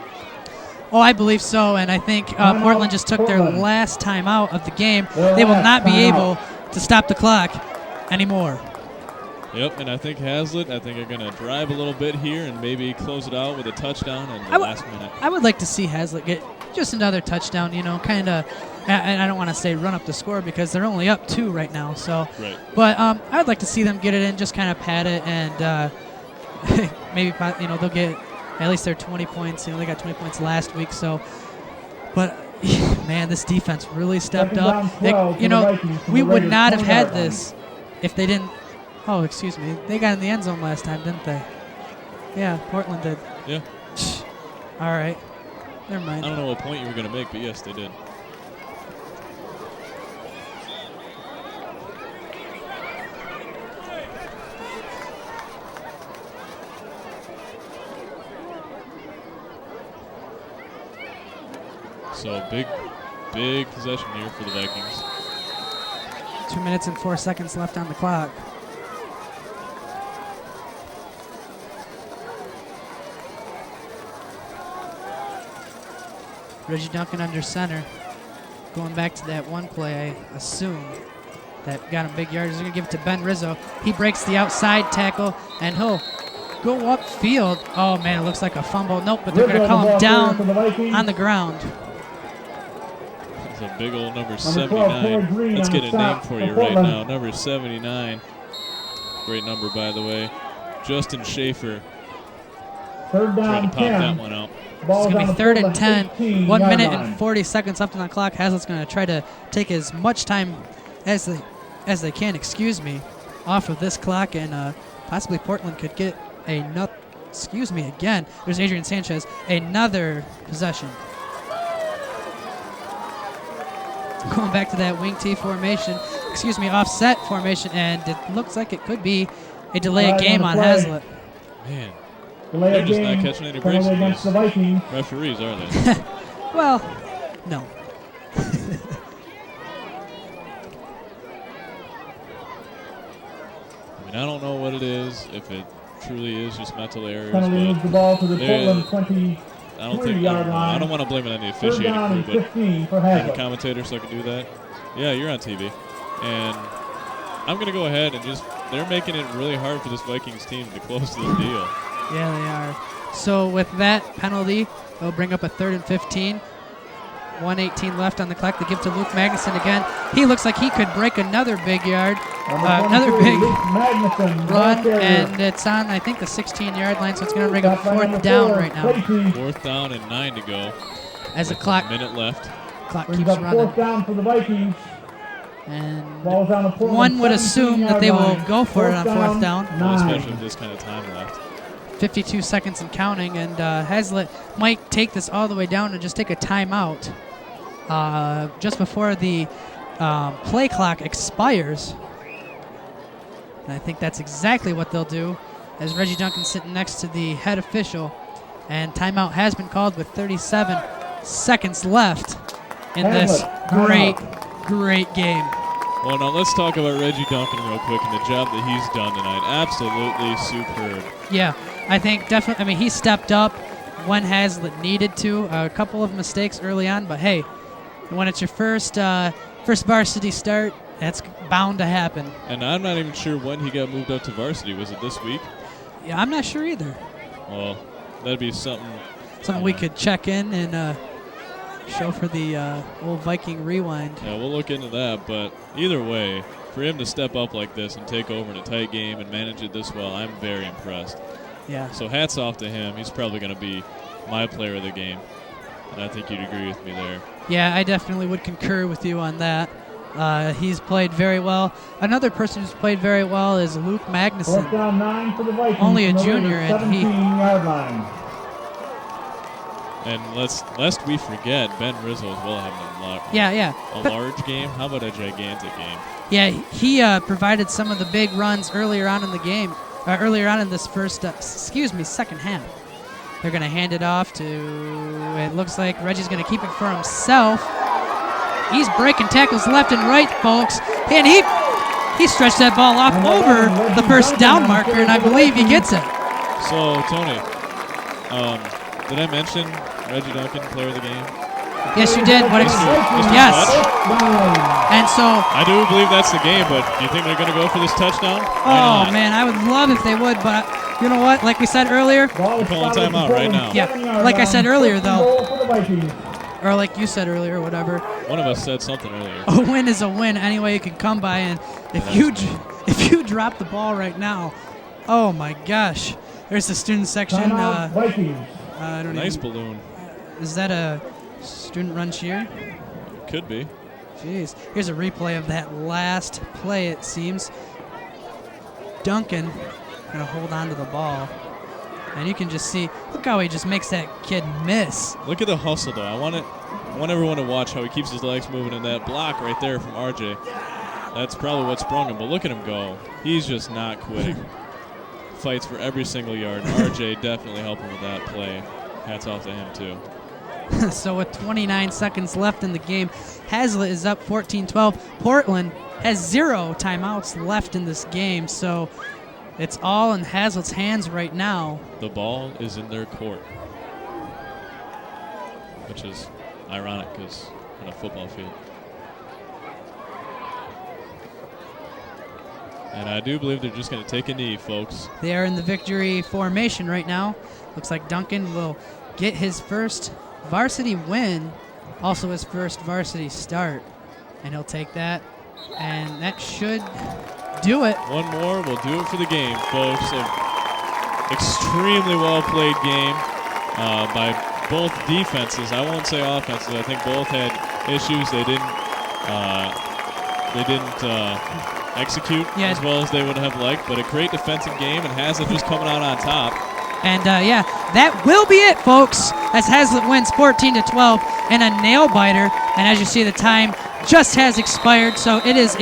Oh, I believe so, and I think Portland just took their last time out of the game. They will not be able to stop the clock anymore. Yep, and I think Haslett, are going to drive a little bit here and maybe close it out with a touchdown in the last minute. I would like to see Haslett get just another touchdown, kind of, and I don't want to say run up the score because they're only up 2 right now. So, right. But I would like to see them get it in, just kind of pad it, and maybe they'll get at least their 20 points. They got 20 points last week. So, but man, this defense really stepped up. We would not have had this if they didn't. Oh, excuse me. They got in the end zone last time, didn't they? Yeah, Portland did. Yeah. All right. Never mind. I don't know what point you were going to make, but yes, they did. So big possession here for the Vikings. 2 minutes and 4 seconds left on the clock. Reggie Duncan under center. Going back to that one play, I assume, that got him big yards. They're going to give it to Ben Rizzo. He breaks the outside tackle, and he'll go upfield. Oh, man, it looks like a fumble. Nope, but they're going to call him down on the ground. a big old number 12, 79. Green Let's on get the a stop name for for you right Portland. now. Number 79. Great number, by the way. Justin Schaefer. Third Trying down, to pop that 10. one out. Ball's It's going on to be the 3rd and Portland 10. 18 1 yard minute line. and 40 seconds left on the clock. Haslett's going to try to take as much time as they can, off of this clock, and possibly Portland could get another. Again. There's Adrian Sanchez. Another possession. Going back to that wing T formation. Offset formation, and it looks like it could be a delay of Flag game on on the play. Hazlett. Man, Delay they're of just not game, catching any breaks. penalty against the Vikings. Referees, are they? Well, no. I mean, I don't know what it is, if it truly is just mental errors, Penalty moves the but ball to the They- Portland 20. I don't 20-yard line. I don't want to blame it on the Third officiating down crew, and but 15 for I'm a Haslett. commentator, so I can do that. Yeah, you're on TV. And I'm going to go ahead and they're making it really hard for this Vikings team to close this deal. Yeah, they are. So with that penalty, they'll bring up a 3rd and 15. 1:18 left on the clock to give to Luke Magnuson again. He looks like he could break another big yard, another 23, big Luke Magnuson, ball run, carrier. and it's on, I think, the 16-yard line, so it's going to bring up Stop by 4th number down 4, right now Clayton. 4th down and 9 to go. as the A clock minute left. Brings keeps up 4th running. down for the Vikings. And Ball's on the Portland one would assume that they will 17-yard go for it line. on 4th down. Well, 9. especially with this kind of time left. 52 seconds and counting, and Haslett might take this all the way down and just take a timeout just before the play clock expires. And I think that's exactly what they'll do, as Reggie Duncan's sitting next to the head official, and timeout has been called with 37 seconds left in this great game. Well, now let's talk about Reggie Duncan real quick and the job that he's done tonight. Absolutely superb. Yeah, I think definitely. I mean, he stepped up when Haslett needed to. A couple of mistakes early on, but hey, when it's your first varsity start, that's bound to happen. And I'm not even sure when he got moved up to varsity. Was it this week? Yeah, I'm not sure either. Well, that'd be something. Something we could check in and show for the old Viking rewind. Yeah, we'll look into that. But either way, for him to step up like this and take over in a tight game and manage it this well, I'm very impressed. Yeah. So hats off to him. He's probably going to be my player of the game. And I think you'd agree with me there. Yeah, I definitely would concur with you on that. He's played very well. Another person who's played very well is Luke Magnuson. 4th down 9 for the Vikings. Only a from the junior, Raiders' and he- 17-yard line. And lest we forget, Ben Rizzo as well having Yeah. a large game. How about a gigantic game? Yeah, he provided some of the big runs earlier on in the game, earlier on in this second half. They're going to hand it off to, it looks like Reggie's going to keep it for himself. He's breaking tackles left and right, folks. And he stretched that ball off over the first down marker, and I believe he gets it. So, Tony, did I mention Reggie Duncan, player of the game? Yes, you did. What? Mr. Yes. Touch? And so, I do believe that's the game, but do you think they're going to go for this touchdown? oh man, I would love if they would, but you know what? Like we said earlier, We're calling timeout right now. Yeah, like I said earlier, though. For the Vikings. or like you said earlier, whatever. One of us said something earlier. A win is a win any way you can come by, and if you drop the ball right now, oh my gosh, there's the student section. Timeout, Vikings. I don't Nice even, balloon. Is that a student run cheer? Could be. Jeez. Here's a replay of that last play, it seems. Duncan going to hold on to the ball. And you can just see, look how he just makes that kid miss. Look at the hustle, though. I want everyone to watch how he keeps his legs moving in that block right there from RJ. That's probably what sprung him, but look at him go. He's just not quitting. Fights for every single yard. RJ definitely helping with that play. Hats off to him, too. So with 29 seconds left in the game, Haslett is up 14-12. Portland has 0 timeouts left in this game, so it's all in Haslett's hands right now. The ball is in their court, which is ironic because on a football field. And I do believe they're just going to take a knee, folks. They are in the victory formation right now. Looks like Duncan will get his first varsity win Also his first varsity start. And he'll take that. And that should do it. One more will do it for the game, folks. An extremely well-played game by both defenses. I won't say offenses. I think both had issues. They didn't execute as well as they would have liked, but a great defensive game, and Haslett just coming out on top. And that will be it, folks, as Haslett wins 14-12 and a nail-biter. And as you see, the time just has expired, so it is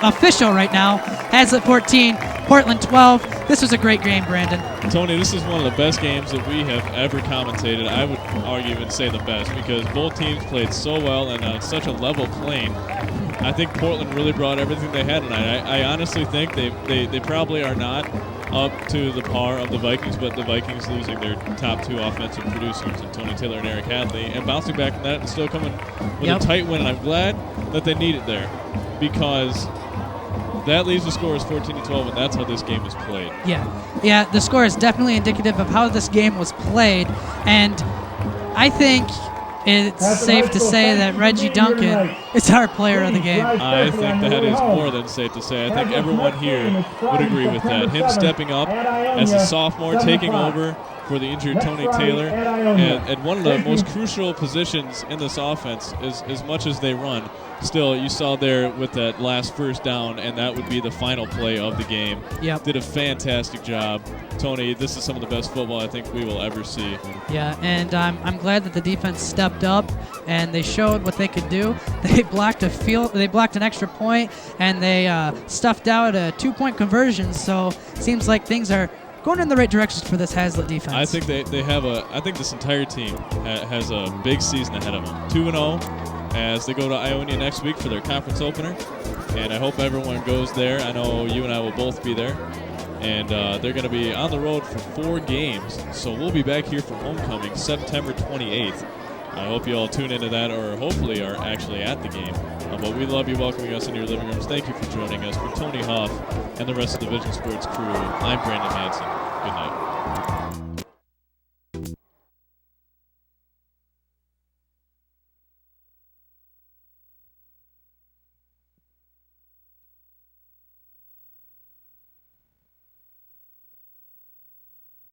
official right now. Haslett 14, Portland 12. This was a great game, Brandon. Tony, this is one of the best games that we have ever commentated. I would argue and say the best, because both teams played so well and on such a level plane. I think Portland really brought everything they had tonight. I honestly think they probably are not up to the par of the Vikings, but the Vikings losing their top two offensive producers, and Tony Taylor and Eric Hadley, and bouncing back from that and still coming with a tight win. And I'm glad that they need it there, because that leaves the score as 14-12, and that's how this game is played. Yeah, the score is definitely indicative of how this game was played, and I think it's safe to say that Reggie Duncan is our player of the game. I think that is more than safe to say. I think everyone here would agree with that. Him stepping up as a sophomore, taking over for the injured Tony Taylor, and one of the most crucial positions in this offense is, as much as they run, still you saw there with that last first down, and that would be the final play of the game. Yep. Did a fantastic job. Tony, this is some of the best football I think we will ever see. Yeah, and I'm glad that the defense stepped up and they showed what they could do. They blocked an extra point, and they stuffed out a 2-point conversion. So seems like things are going in the right directions for this Haslett defense. I think they have I think this entire team has a big season ahead of them. 2-0 as they go to Ionia next week for their conference opener, and I hope everyone goes there. I know you and I will both be there, and they're going to be on the road for 4 games, so we'll be back here for homecoming September 28th. I hope you all tune into that, or hopefully are actually at the game. But we love you welcoming us into your living rooms. Thank you for joining us. For Tony Hoff and the rest of the Vision Sports crew, I'm Brandon Hanson. Good night.